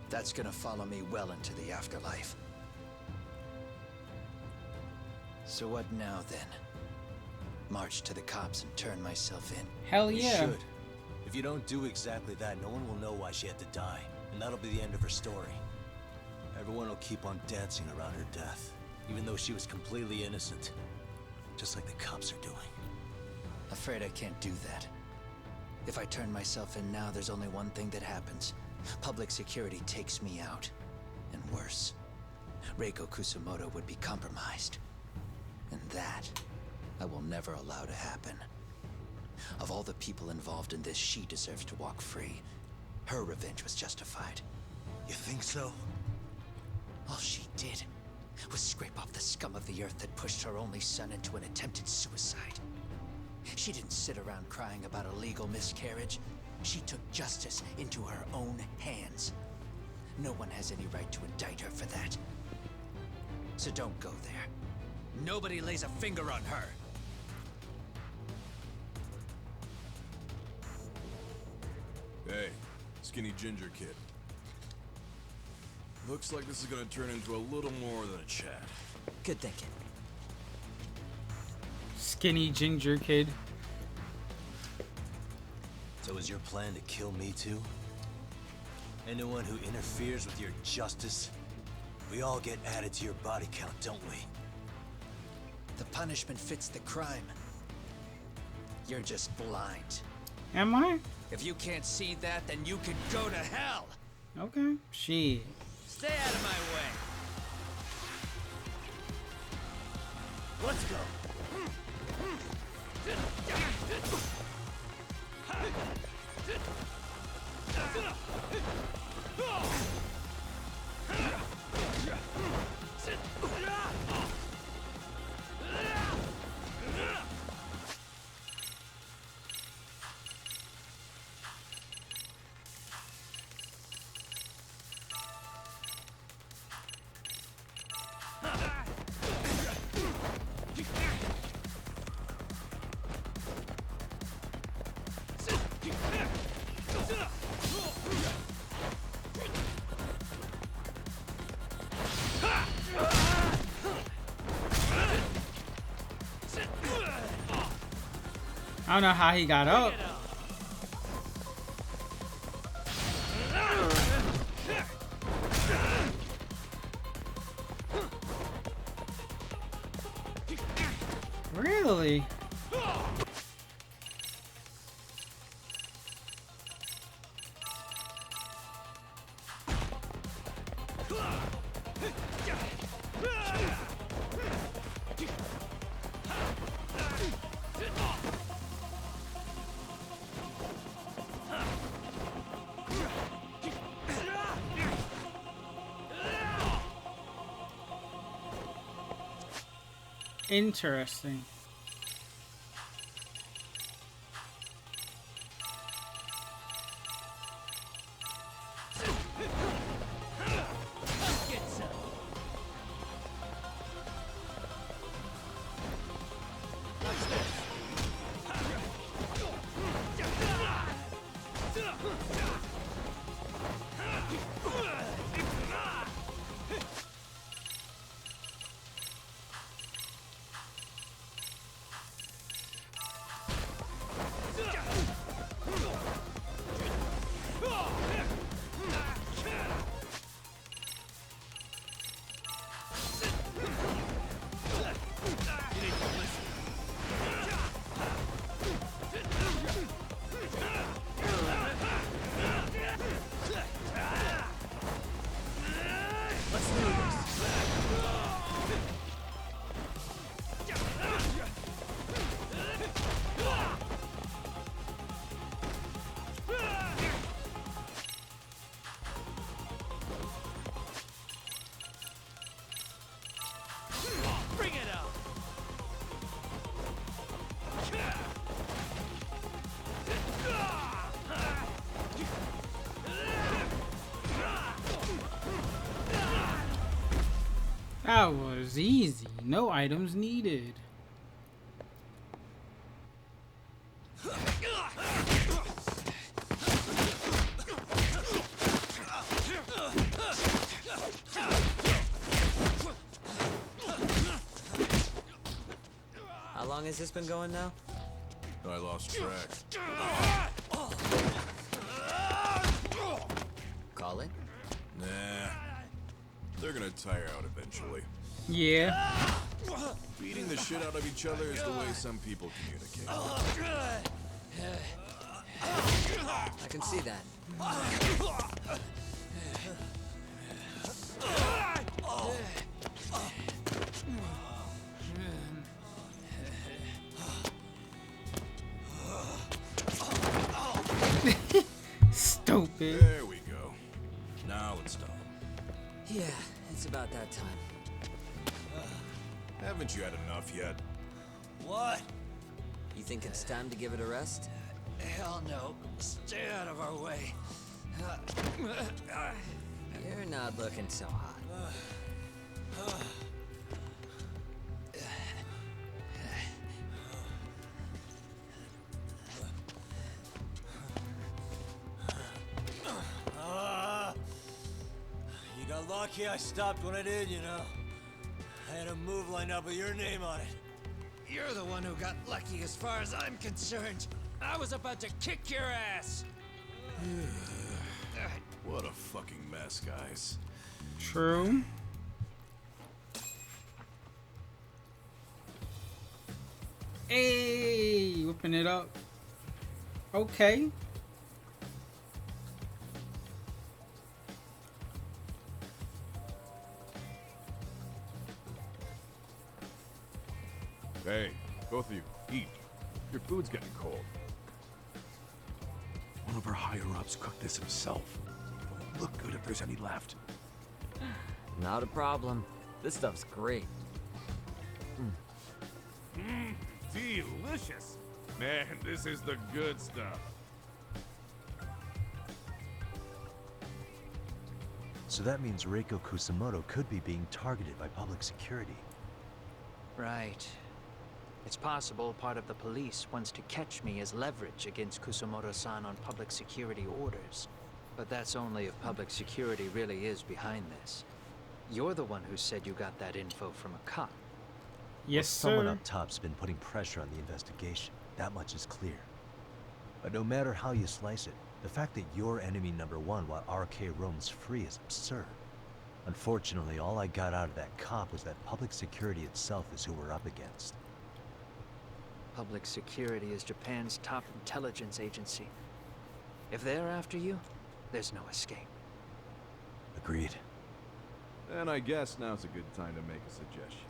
[SPEAKER 6] That's gonna follow me well into the afterlife. So what now, then? March to the cops and turn myself in?
[SPEAKER 1] Hell
[SPEAKER 5] You
[SPEAKER 1] yeah.
[SPEAKER 5] should. If you don't do exactly that, no one will know why she had to die. And that'll be the end of her story. Everyone will keep on dancing around her death. Even though she was completely innocent. Just like the cops are doing.
[SPEAKER 6] Afraid I can't do that. If I turn myself in now, there's only one thing that happens. Public security takes me out. And worse, Reiko Kusamoto would be compromised. And that, I will never allow to happen. Of all the people involved in this, she deserves to walk free. Her revenge was justified.
[SPEAKER 5] You think so?
[SPEAKER 6] All she did was scrape off the scum of the earth that pushed her only son into an attempted suicide. She didn't sit around crying about a legal miscarriage. She took justice into her own hands. No one has any right to indict her for that. So don't go there. Nobody lays a finger on her.
[SPEAKER 7] Hey, skinny ginger kid. Looks like this is gonna turn into a little more than a chat.
[SPEAKER 6] Good thinking.
[SPEAKER 1] Skinny ginger kid.
[SPEAKER 5] So is your plan to kill me too? Anyone who interferes with your justice? We all get added to your body count, don't we?
[SPEAKER 6] The punishment fits the crime. You're just blind.
[SPEAKER 1] Am I?
[SPEAKER 6] If you can't see that, then you can go to hell!
[SPEAKER 1] Okay. Shit.
[SPEAKER 6] Stay out of my way!
[SPEAKER 8] Let's go.
[SPEAKER 1] don't know how he got up. Really? Interesting. That was easy. No items needed.
[SPEAKER 4] How long has this been going now?
[SPEAKER 7] I lost track.
[SPEAKER 4] Call it?
[SPEAKER 7] Nah. They're gonna tire out eventually.
[SPEAKER 1] Yeah.
[SPEAKER 7] Beating the shit out of each other is the way some people communicate.
[SPEAKER 4] I can see that.
[SPEAKER 1] Stupid.
[SPEAKER 7] There we go. Now let's stop.
[SPEAKER 4] Yeah, it's about that time.
[SPEAKER 7] Haven't you had enough yet?
[SPEAKER 4] What? You think it's time to give it a rest?
[SPEAKER 6] Hell no. Stay out of our way.
[SPEAKER 4] You're not looking so hot.
[SPEAKER 12] You got lucky I stopped when I did, you know. I had a move lined up with your name on it.
[SPEAKER 6] You're the one who got lucky as far as I'm concerned. I was about to kick your ass.
[SPEAKER 7] What a fucking mess, guys.
[SPEAKER 1] True. Hey, whipping it up. Okay.
[SPEAKER 7] Hey, both of you, eat. Your food's getting cold.
[SPEAKER 20] One of our higher-ups cooked this himself. It won't look good if there's any left.
[SPEAKER 4] Not a problem. This stuff's great.
[SPEAKER 7] Delicious. Man, this is the good stuff.
[SPEAKER 3] So that means Reiko Kusamoto could be being targeted by public security.
[SPEAKER 6] Right. It's possible part of the police wants to catch me as leverage against Kusamoto-san on public security orders. But that's only if public security really is behind this. You're the one who said you got that info from a cop.
[SPEAKER 1] Yes,
[SPEAKER 3] Someone
[SPEAKER 1] sir.
[SPEAKER 3] up top's been putting pressure on the investigation. That much is clear. But no matter how you slice it, the fact that you're enemy number one while RK roams free is absurd. Unfortunately, all I got out of that cop was that public security itself is who we're up against.
[SPEAKER 6] Public security is Japan's top intelligence agency. If they're after you, there's no escape.
[SPEAKER 3] Agreed.
[SPEAKER 7] And I guess now's a good time to make a suggestion.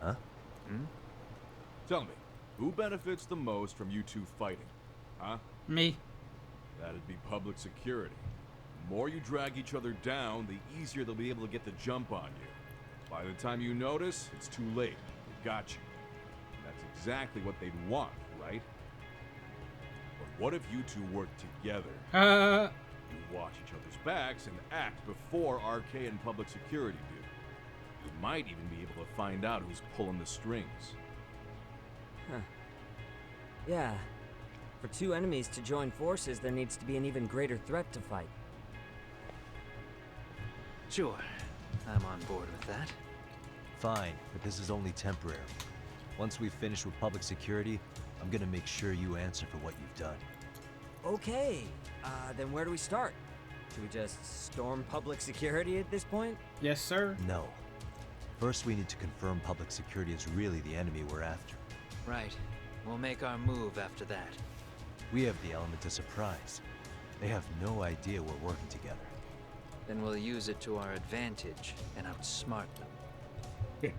[SPEAKER 3] Huh?
[SPEAKER 7] Tell me, who benefits the most from you two fighting? Huh?
[SPEAKER 1] Me.
[SPEAKER 7] That'd be public security. The more you drag each other down, the easier they'll be able to get the jump on you. By the time you notice, it's too late. They got you. And that's exactly what they'd want, right? But what if you two work together? You watch each other's backs and act before RK and public security do. You might even be able to find out who's pulling the strings.
[SPEAKER 4] Huh. Yeah. For two enemies to join forces, there needs to be an even greater threat to fight.
[SPEAKER 6] Sure. I'm on board with that.
[SPEAKER 3] Fine, but this is only temporary. Once we finish with public security, I'm gonna make sure you answer for what you've done.
[SPEAKER 4] Okay. Then where do we start? Should we just storm public security at this point?
[SPEAKER 1] Yes, sir.
[SPEAKER 3] No. First, we need to confirm public security is really the enemy we're after.
[SPEAKER 6] Right. We'll make our move after that.
[SPEAKER 3] We have the element of surprise. They have no idea we're working together.
[SPEAKER 6] Then we'll use it to our advantage and outsmart them.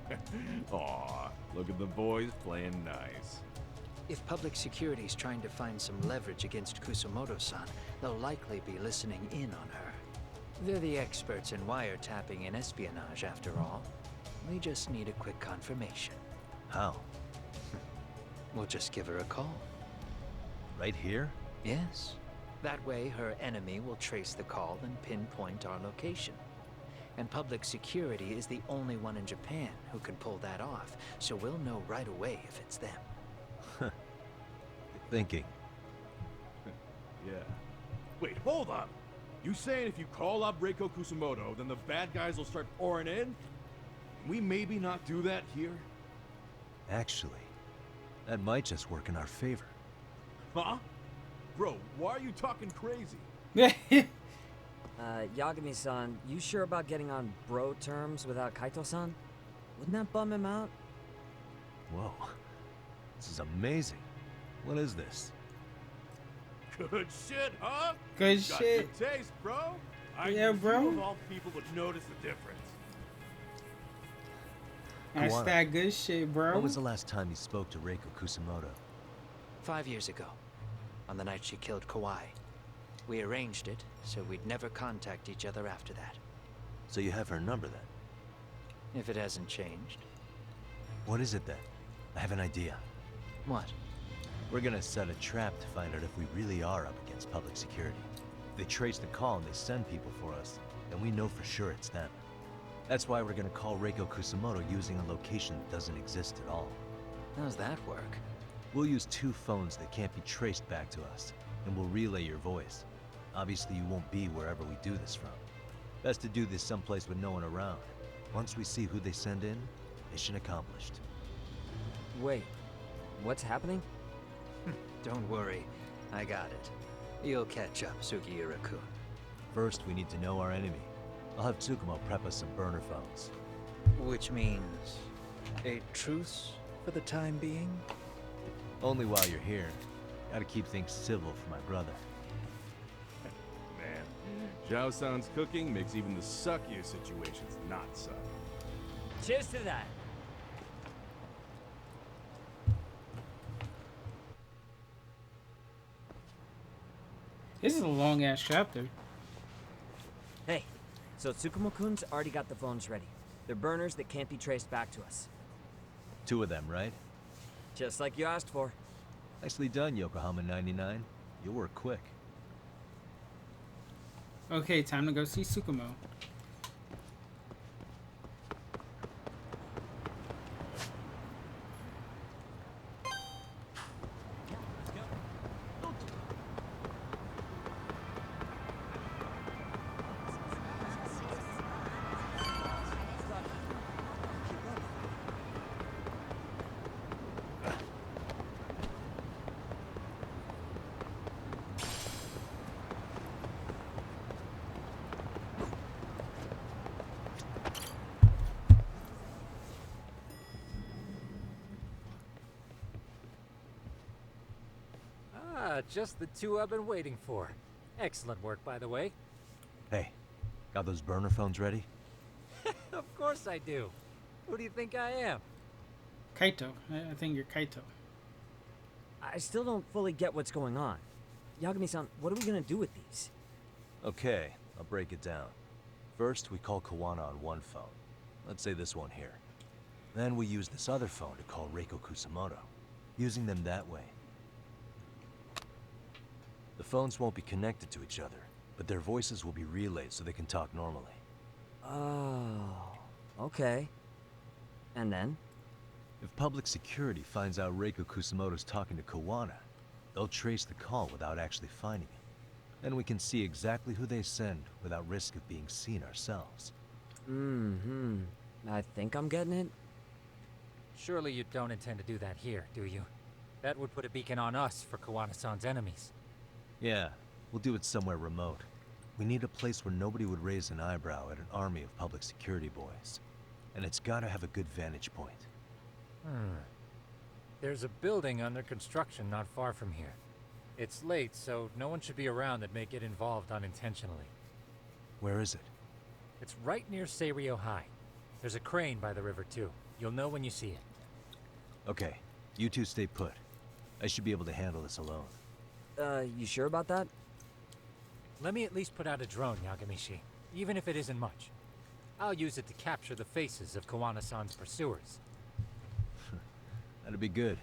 [SPEAKER 7] Aw, look at the boys playing nice.
[SPEAKER 6] If public security's trying to find some leverage against Kusumoto-san, they'll likely be listening in on her. They're the experts in wiretapping and espionage, after all. We just need a quick confirmation.
[SPEAKER 3] How?
[SPEAKER 6] We'll just give her a call.
[SPEAKER 3] Right here?
[SPEAKER 6] Yes. That way, her enemy will trace the call and pinpoint our location. And public security is the only one in Japan who can pull that off, so we'll know right away if it's them.
[SPEAKER 3] Good thinking.
[SPEAKER 7] Yeah. Wait, hold on. You saying if you call up Reiko Kusumoto, then the bad guys will start pouring in? Can we maybe not do that here?
[SPEAKER 3] Actually, that might just work in our favor.
[SPEAKER 7] Huh? Bro, why are you talking crazy?
[SPEAKER 4] Yagami-san, you sure about getting on bro terms without Kaito-san? Wouldn't that bum him out?
[SPEAKER 3] Whoa. This is amazing. What is this?
[SPEAKER 7] Good shit, huh?
[SPEAKER 1] Good
[SPEAKER 7] Got
[SPEAKER 1] shit.
[SPEAKER 7] Good taste, bro.
[SPEAKER 1] Yeah, bro.
[SPEAKER 7] You of all people would notice the difference.
[SPEAKER 1] That's
[SPEAKER 3] Kawana,
[SPEAKER 1] that good shit, bro.
[SPEAKER 3] When was the last time you spoke to Reiko Kusumoto?
[SPEAKER 6] 5 years ago, on the night she killed Kawai. We arranged it, so we'd never contact each other after that.
[SPEAKER 3] So you have her number then?
[SPEAKER 6] If it hasn't changed.
[SPEAKER 3] What is it then? I have an idea.
[SPEAKER 6] What?
[SPEAKER 3] We're gonna set a trap to find out if we really are up against public security. If they trace the call and they send people for us, then we know for sure it's them. That's why we're gonna call Reiko Kusumoto using a location that doesn't exist at all.
[SPEAKER 6] How's that work?
[SPEAKER 3] We'll use 2 phones that can't be traced back to us, and we'll relay your voice. Obviously, you won't be wherever we do this from. Best to do this someplace with no one around. Once we see who they send in, mission accomplished.
[SPEAKER 4] Wait, what's happening?
[SPEAKER 6] Don't worry, I got it. You'll catch up, Sugiura-kun.
[SPEAKER 3] First, we need to know our enemy. I'll have Tsukumo prep us some burner phones.
[SPEAKER 6] Which means a truce for the time being?
[SPEAKER 3] Only while you're here. Gotta keep things civil for my brother.
[SPEAKER 7] Man, Zhao-san's cooking makes even the suckiest situations not suck.
[SPEAKER 17] Cheers to that.
[SPEAKER 1] This is a long ass chapter.
[SPEAKER 4] Hey, so Tsukumo-kun's already got the phones ready. They're burners that can't be traced back to us.
[SPEAKER 3] 2 of them, right?
[SPEAKER 4] Just like you asked for.
[SPEAKER 3] Nicely done, Yokohama 99. You'll work quick.
[SPEAKER 1] Okay, time to go see Tsukumo.
[SPEAKER 17] just the two I've been waiting for. Excellent work, by the way.
[SPEAKER 3] Hey, got those burner phones ready?
[SPEAKER 17] Of course I do. Who do you think I am?
[SPEAKER 1] Kaito. I think you're Kaito.
[SPEAKER 4] I still don't fully get what's going on. Yagami-san, what are we gonna do with these?
[SPEAKER 3] Okay, I'll break it down. First, we call Kawana on one phone. Let's say this one here. Then we use this other phone to call Reiko Kusamoto, using them that way. The phones won't be connected to each other, but their voices will be relayed so they can talk normally.
[SPEAKER 4] Oh, okay. And then?
[SPEAKER 3] If public security finds out Reiko Kusamoto's talking to Kawana, they'll trace the call without actually finding him. Then we can see exactly who they send without risk of being seen ourselves.
[SPEAKER 4] I think I'm getting it.
[SPEAKER 17] Surely you don't intend to do that here, do you? That would put a beacon on us for Kawana-san's enemies.
[SPEAKER 3] Yeah, we'll do it somewhere remote. We need a place where nobody would raise an eyebrow at an army of public security boys. And it's gotta have a good vantage point.
[SPEAKER 17] There's a building under construction not far from here. It's late, so no one should be around that may get involved unintentionally.
[SPEAKER 3] Where is it?
[SPEAKER 17] It's right near Seirio High. There's a crane by the river, too. You'll know when you see it.
[SPEAKER 3] Okay, you two stay put. I should be able to handle this alone.
[SPEAKER 4] You sure about that?
[SPEAKER 17] Let me at least put out a drone, Yagamishi, even if it isn't much. I'll use it to capture the faces of Kawana-san's pursuers.
[SPEAKER 3] That'd be good.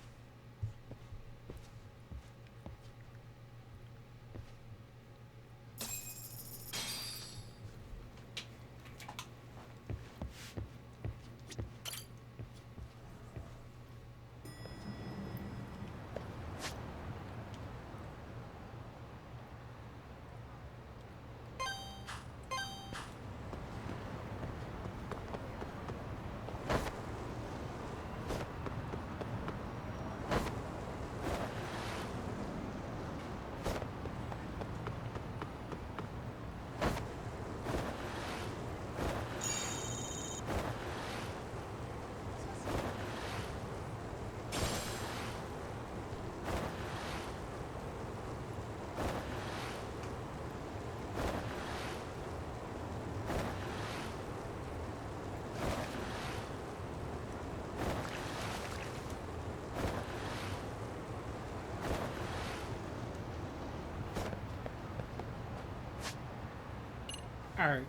[SPEAKER 1] Alright.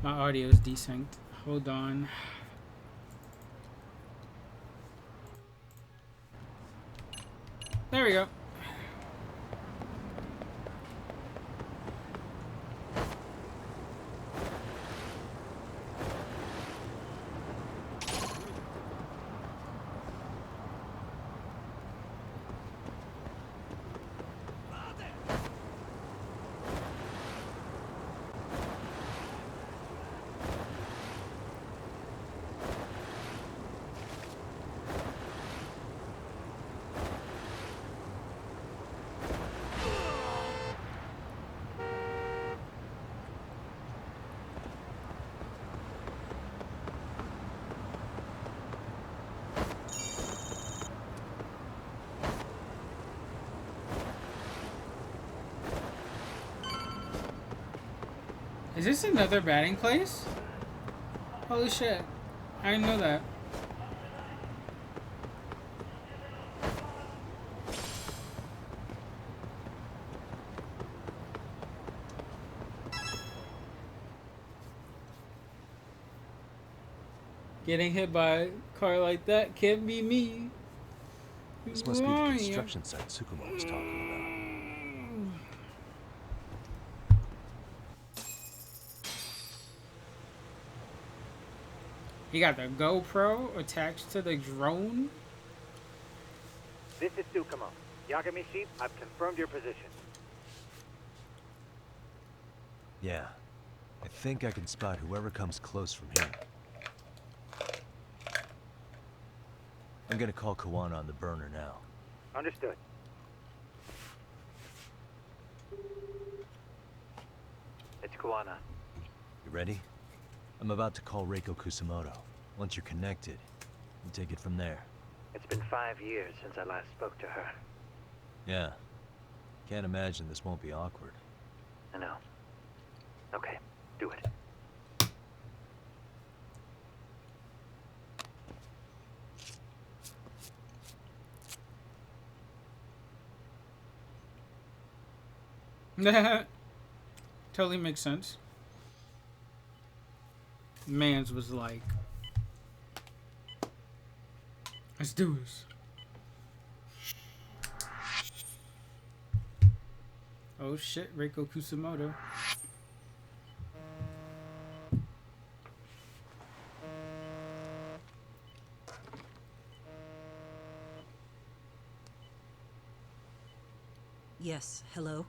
[SPEAKER 1] My audio is desynced. Hold on. There we go. Is this another batting place? Holy shit. I didn't know that. Getting hit by a car like that can't be me.
[SPEAKER 3] This must be the construction site Tsukumo was talking about.
[SPEAKER 1] You got the GoPro attached to the drone?
[SPEAKER 13] This is Tsukumo. Yagami-shi, I've confirmed your position.
[SPEAKER 3] Yeah. I think I can spot whoever comes close from here. I'm gonna call Kawana on the burner now.
[SPEAKER 13] Understood. It's Kawana.
[SPEAKER 3] You ready? I'm about to call Reiko Kusamoto. Once you're connected, we'll take it from there.
[SPEAKER 6] It's been 5 years since I last spoke to her.
[SPEAKER 3] Yeah. Can't imagine this won't be awkward.
[SPEAKER 6] I know. Okay, do it.
[SPEAKER 1] Totally makes sense. Mans was like, let's do this. Oh shit, Reiko Kusumoto.
[SPEAKER 2] Yes, hello?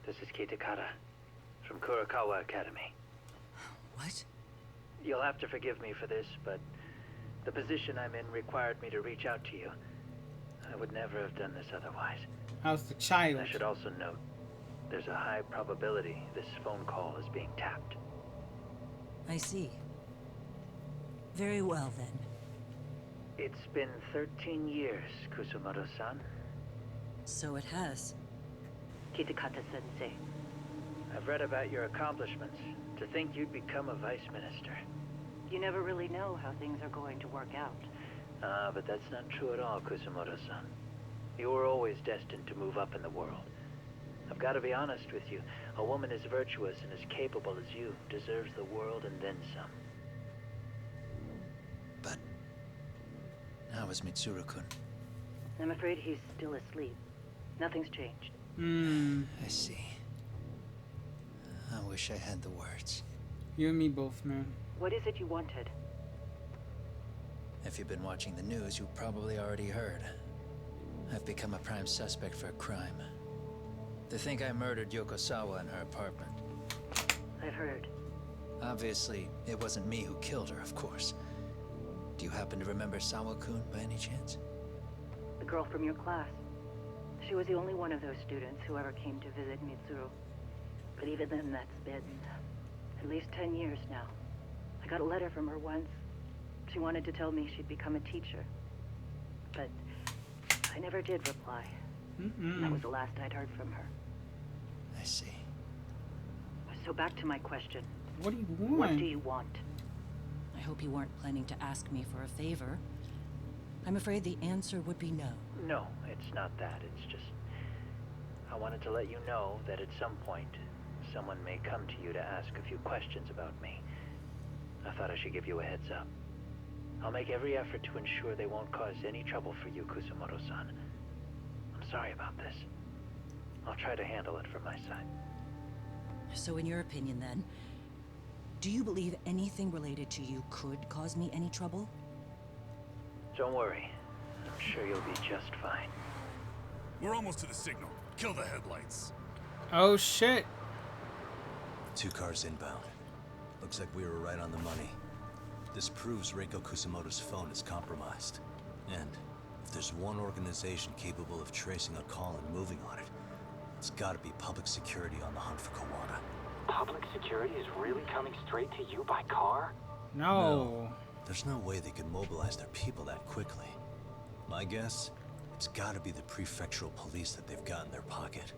[SPEAKER 6] This is Kitakata, from Kurakawa Academy.
[SPEAKER 2] What?
[SPEAKER 6] You'll have to forgive me for this, but the position I'm in required me to reach out to you. I would never have done this otherwise.
[SPEAKER 1] How's the child?
[SPEAKER 6] I should also note, there's a high probability this phone call is being tapped.
[SPEAKER 2] I see. Very well, then.
[SPEAKER 6] It's been 13 years, Kusumoto-san.
[SPEAKER 2] So it has.
[SPEAKER 6] Kitakata-sensei. I've read about your accomplishments. To think you'd become a vice minister.
[SPEAKER 22] You never really know how things are going to work out.
[SPEAKER 6] But that's not true at all, Kusumoto-san. You were always destined to move up in the world. I've got to be honest with you. A woman as virtuous and as capable as you deserves the world and then some. But how is Mitsuru-kun?
[SPEAKER 22] I'm afraid he's still asleep. Nothing's changed.
[SPEAKER 6] I see. I wish I had the words.
[SPEAKER 1] You and me both, man.
[SPEAKER 22] What is it you wanted?
[SPEAKER 6] If you've been watching the news, you probably already heard. I've become a prime suspect for a crime. They think I murdered Yokosawa in her apartment.
[SPEAKER 22] I've heard.
[SPEAKER 6] Obviously, it wasn't me who killed her, of course. Do you happen to remember Sawa-kun by any chance?
[SPEAKER 22] The girl from your class. She was the only one of those students who ever came to visit Mitsuru. But even then, that's been at least 10 years now. I got a letter from her once. She wanted to tell me she'd become a teacher. But I never did reply. That was the last I'd heard from her.
[SPEAKER 6] I see.
[SPEAKER 22] So back to my question.
[SPEAKER 1] What do you want?
[SPEAKER 22] What do you want?
[SPEAKER 2] I hope you weren't planning to ask me for a favor. I'm afraid the answer would be no.
[SPEAKER 6] No, it's not that. It's just... I wanted to let you know that at some point, someone may come to you to ask a few questions about me. I thought I should give you a heads up. I'll make every effort to ensure they won't cause any trouble for you, Kusumoto-san. I'm sorry about this. I'll try to handle it from my side.
[SPEAKER 2] So in your opinion, then, do you believe anything related to you could cause me any trouble?
[SPEAKER 6] Don't worry. I'm sure you'll be just fine.
[SPEAKER 7] We're almost to the signal. Kill the headlights.
[SPEAKER 1] Oh shit.
[SPEAKER 5] 2 cars inbound. Looks like we were right on the money. This proves Reiko Kusumoto's phone is compromised. And if there's one organization capable of tracing a call and moving on it, it's gotta be public security on the hunt for Kawada.
[SPEAKER 23] Public security is really coming straight to you by car?
[SPEAKER 1] No.
[SPEAKER 5] There's no way they could mobilize their people that quickly. My guess, it's gotta be the prefectural police that they've got in their pocket.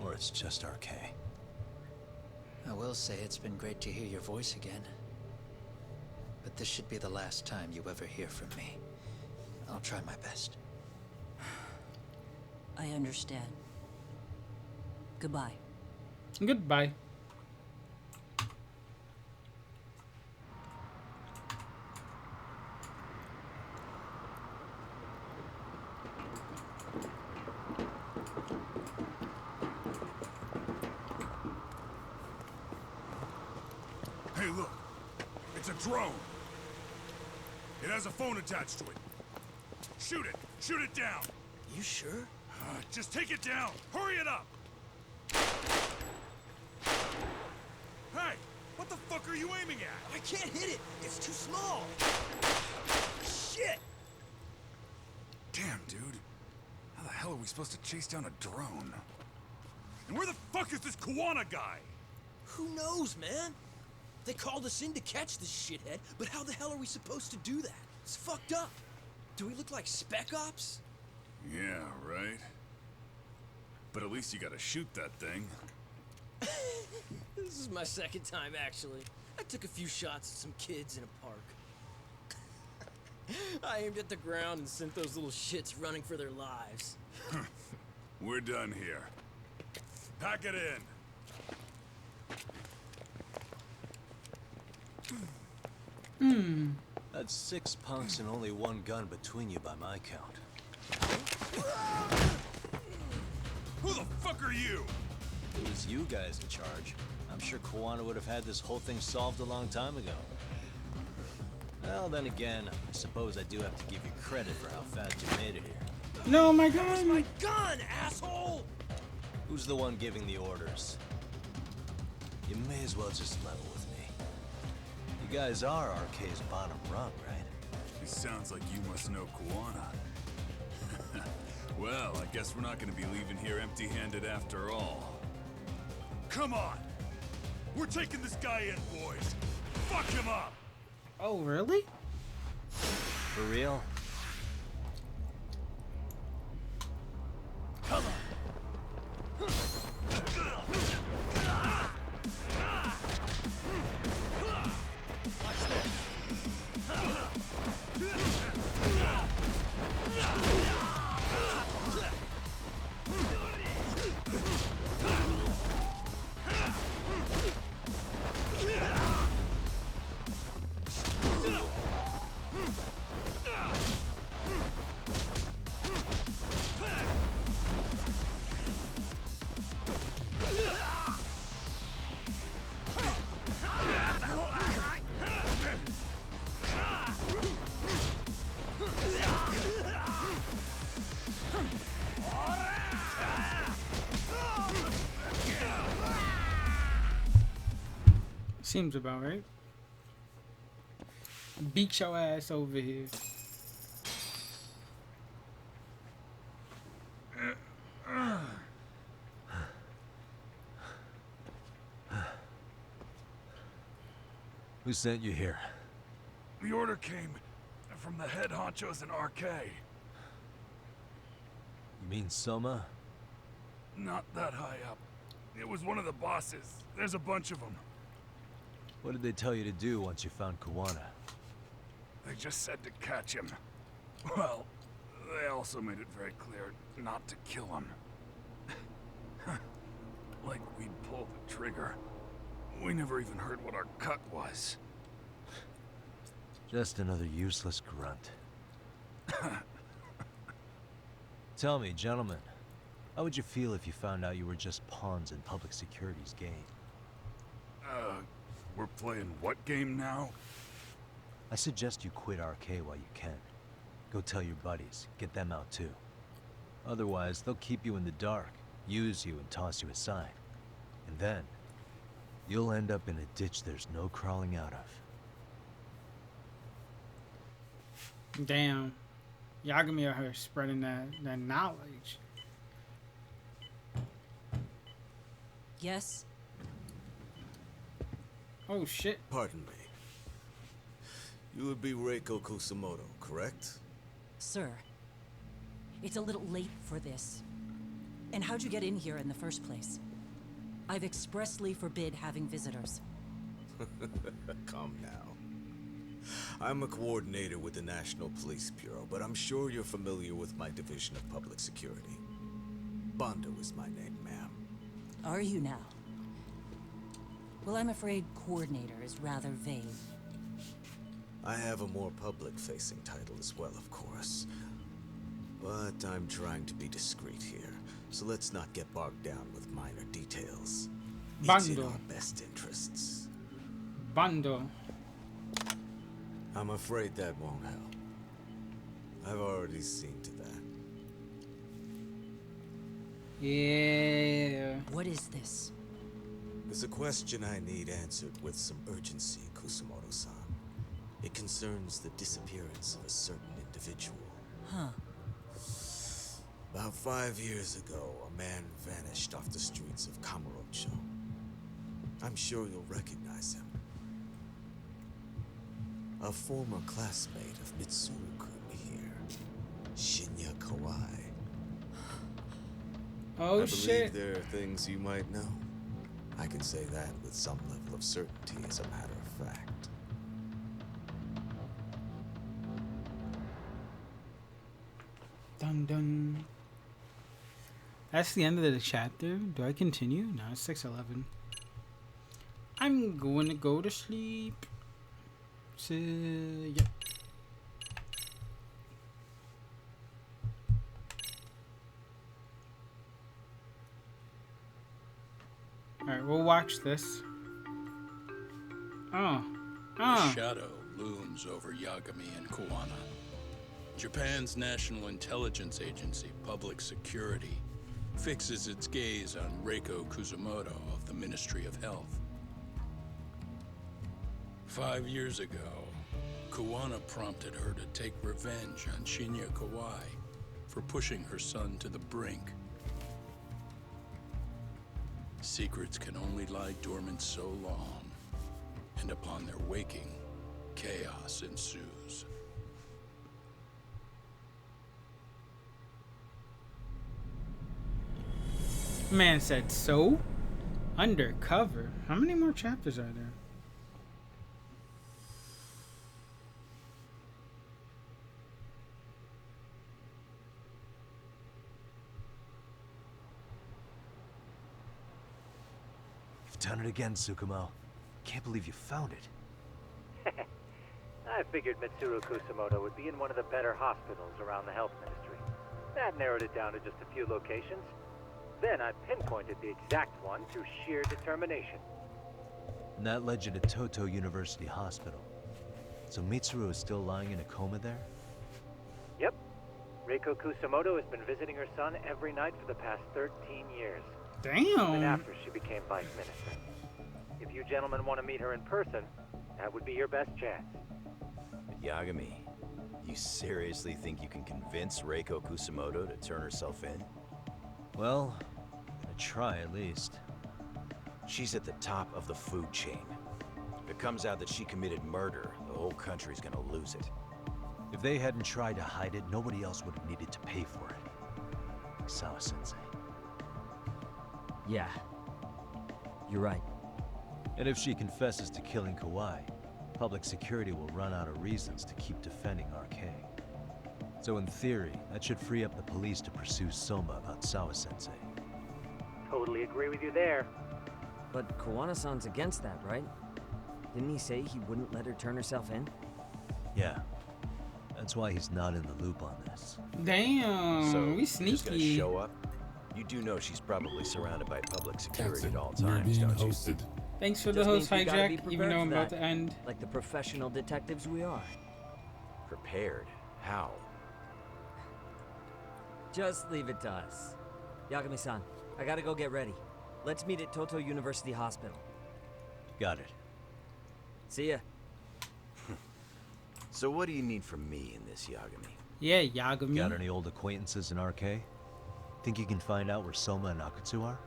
[SPEAKER 5] Or it's just RK.
[SPEAKER 6] I will say it's been great to hear your voice again. But this should be the last time you ever hear from me. I'll try my best.
[SPEAKER 2] I understand. Goodbye.
[SPEAKER 1] Goodbye.
[SPEAKER 7] Hey, look. It's a drone. It has a phone attached to it. Shoot it. Shoot it down.
[SPEAKER 6] You sure?
[SPEAKER 7] Just take it down. Hurry it up. Hey, what the fuck are you aiming at?
[SPEAKER 8] I can't hit it. It's too small. Shit.
[SPEAKER 7] Damn, dude. How the hell are we supposed to chase down a drone? And where the fuck is this Kawana guy?
[SPEAKER 8] Who knows, man? They called us in to catch this shithead, but how the hell are we supposed to do that? It's fucked up. Do we look like Spec Ops?
[SPEAKER 7] Yeah, right.
[SPEAKER 10] But at least you gotta shoot that thing.
[SPEAKER 11] This is my second time, actually. I took a few shots at some kids in a park. I aimed at the ground and sent those little shits running for their lives.
[SPEAKER 10] We're done here. Pack it in.
[SPEAKER 5] That's 6 punks and only 1 gun between you by my count.
[SPEAKER 10] Who the fuck are you?
[SPEAKER 5] It was you guys in charge. I'm sure Kawana would have had this whole thing solved a long time ago. Well, then again, I suppose I do have to give you credit for how fast you made it here.
[SPEAKER 1] No, my
[SPEAKER 11] That was
[SPEAKER 1] gun!
[SPEAKER 11] my gun, asshole!
[SPEAKER 5] Who's the one giving the orders? You may as well just level with me. You guys are RK's bottom rung, right?
[SPEAKER 10] It sounds like you must know Kawana. Well, I guess we're not gonna be leaving here empty-handed after all. Come on! We're taking this guy in, boys! Fuck him up!
[SPEAKER 1] Oh, really?
[SPEAKER 5] For real?
[SPEAKER 10] Come on!
[SPEAKER 1] Seems about right. Beat your ass over here.
[SPEAKER 3] Who sent you here?
[SPEAKER 10] The order came from the head honchos in RK.
[SPEAKER 3] You mean Soma?
[SPEAKER 10] Not that high up. It was one of the bosses. There's a bunch of them.
[SPEAKER 3] What did they tell you to do once you found Kawana?
[SPEAKER 10] They just said to catch him. Well, they also made it very clear not to kill him. Like we'd pull the trigger. We never even heard what our cut was.
[SPEAKER 3] Just another useless grunt. Tell me, gentlemen, how would you feel if you found out you were just pawns in public security's game?
[SPEAKER 10] We're playing what game now?
[SPEAKER 3] I suggest you quit RK while you can. Go tell your buddies, get them out too. Otherwise, they'll keep you in the dark, use you and toss you aside. And then, you'll end up in a ditch there's no crawling out of.
[SPEAKER 1] Damn. Yagami out here spreading that knowledge.
[SPEAKER 2] Yes?
[SPEAKER 1] Oh shit.
[SPEAKER 12] Pardon me. You would be Reiko Kusamoto, correct?
[SPEAKER 2] Sir, it's a little late for this. And how'd you get in here in the first place? I've expressly forbid having visitors.
[SPEAKER 12] Calm now. I'm a coordinator with the National Police Bureau, but I'm sure you're familiar with my Division of Public Security. Bondo is my name, ma'am.
[SPEAKER 2] Are you now? Well, I'm afraid coordinator is rather vague.
[SPEAKER 12] I have a more public-facing title as well, of course. But I'm trying to be discreet here, so let's not get bogged down with minor details. It's in our best interests.
[SPEAKER 1] Bando.
[SPEAKER 12] I'm afraid that won't help. I've already seen to that.
[SPEAKER 1] Yeah.
[SPEAKER 2] What is this?
[SPEAKER 12] It's a question I need answered with some urgency, Kusamoto-san. It concerns the disappearance of a certain individual.
[SPEAKER 2] Huh.
[SPEAKER 12] About 5 years ago, a man vanished off the streets of Kamurocho. I'm sure you'll recognize him. A former classmate of Mitsuru-kun here, Shinya Kawai.
[SPEAKER 1] Oh
[SPEAKER 12] I
[SPEAKER 1] shit.
[SPEAKER 12] believe there are things you might know. I can say that with some level of certainty, as a matter of fact.
[SPEAKER 1] Dun dun. That's the end of the chapter. Do I continue? No, it's 6:11. I'm going to go to sleep. So, yep. Alright, we'll watch this. Oh.
[SPEAKER 14] A shadow looms over Yagami and Koana. Japan's National Intelligence Agency, Public Security, fixes its gaze on Reiko Kuzumoto of the Ministry of Health. 5 years ago, Koana prompted her to take revenge on Shinya Kawai for pushing her son to the brink. Secrets can only lie dormant so long, and upon their waking, chaos ensues.
[SPEAKER 1] Man said so? Undercover? How many more chapters are there?
[SPEAKER 3] You've done it again, Tsukumo. Can't believe you found it.
[SPEAKER 13] I figured Mitsuru Kusumoto would be in one of the better hospitals around the health ministry. That narrowed it down to just a few locations. Then I pinpointed the exact one through sheer determination.
[SPEAKER 3] And that led you to Toto University Hospital. So Mitsuru is still lying in a coma there?
[SPEAKER 13] Yep. Reiko Kusumoto has been visiting her son every night for the past 13 years.
[SPEAKER 1] Damn!
[SPEAKER 13] Even after she became vice minister. If you gentlemen want to meet her in person, that would be your best chance.
[SPEAKER 5] But Yagami, you seriously think you can convince Reiko Kusumoto to turn herself in?
[SPEAKER 3] Well, I'm gonna try at least.
[SPEAKER 5] She's at the top of the food chain. If it comes out that she committed murder, the whole country's gonna lose it.
[SPEAKER 3] If they hadn't tried to hide it, nobody else would have needed to pay for it. Sawa-sensei.
[SPEAKER 4] Yeah. You're right.
[SPEAKER 3] And if she confesses to killing Kawai, public security will run out of reasons to keep defending RK. So in theory, that should free up the police to pursue Soma about Sawa-sensei.
[SPEAKER 13] Totally agree with you there.
[SPEAKER 4] But Koana-san's against that, right? Didn't he say he wouldn't let her turn herself in?
[SPEAKER 3] Yeah. That's why he's not in the loop on this.
[SPEAKER 1] Damn,
[SPEAKER 5] So,
[SPEAKER 1] we
[SPEAKER 5] you're just gonna
[SPEAKER 1] sneaky.
[SPEAKER 5] show up? You do know she's probably surrounded by public security at all times, don't you?
[SPEAKER 1] Thanks for the
[SPEAKER 4] Just
[SPEAKER 1] host
[SPEAKER 4] means we gotta be
[SPEAKER 1] hijack, even though I'm
[SPEAKER 4] prepared
[SPEAKER 1] about
[SPEAKER 4] for
[SPEAKER 1] to
[SPEAKER 4] that,
[SPEAKER 1] end.
[SPEAKER 4] Like the professional detectives we are.
[SPEAKER 5] Prepared? How?
[SPEAKER 4] Just leave it to us. Yagami-san, I gotta go get ready. Let's meet at Toto University Hospital.
[SPEAKER 3] Got it.
[SPEAKER 4] See ya.
[SPEAKER 5] So what do you need from me in this, Yagami?
[SPEAKER 1] Yeah, Yagami.
[SPEAKER 3] Got any old acquaintances in RK? Think you can find out where Soma and Akutsu are?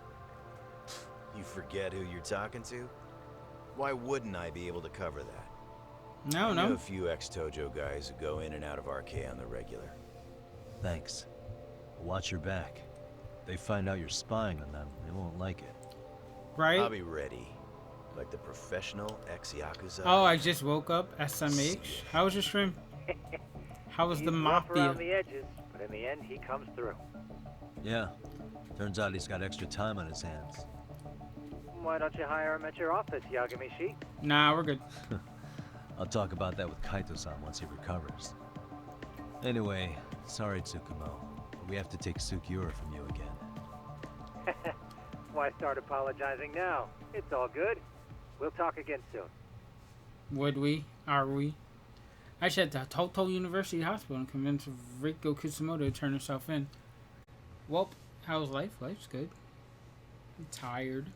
[SPEAKER 5] You forget who you're talking to? Why wouldn't I be able to cover that?
[SPEAKER 1] No,
[SPEAKER 5] I know
[SPEAKER 1] no.
[SPEAKER 5] a few ex-Tojo guys who go in and out of RK on the regular.
[SPEAKER 3] Thanks. Watch your back. If they find out you're spying on them, they won't like it.
[SPEAKER 1] Right?
[SPEAKER 5] I'll be ready. Like the professional ex-Yakuza.
[SPEAKER 1] Oh, I just woke up. SMH. How was your stream? How was the
[SPEAKER 13] He's rough
[SPEAKER 1] mafia?
[SPEAKER 13] around the edges, but in the end, he comes through.
[SPEAKER 3] Yeah. Turns out he's got extra time on his hands.
[SPEAKER 13] Why don't you hire him at your office, Yagami-shi?
[SPEAKER 1] Nah, we're good.
[SPEAKER 3] I'll talk about that with Kaito-san once he recovers. Anyway, sorry Tsukumo, but we have to take Sukiura from you again.
[SPEAKER 13] Why start apologizing now? It's all good. We'll talk again soon.
[SPEAKER 1] Would we? Are we? I should at the Toto University Hospital and convince Reiko Kusumoto to turn herself in. Well, how's life? Life's good. I'm tired.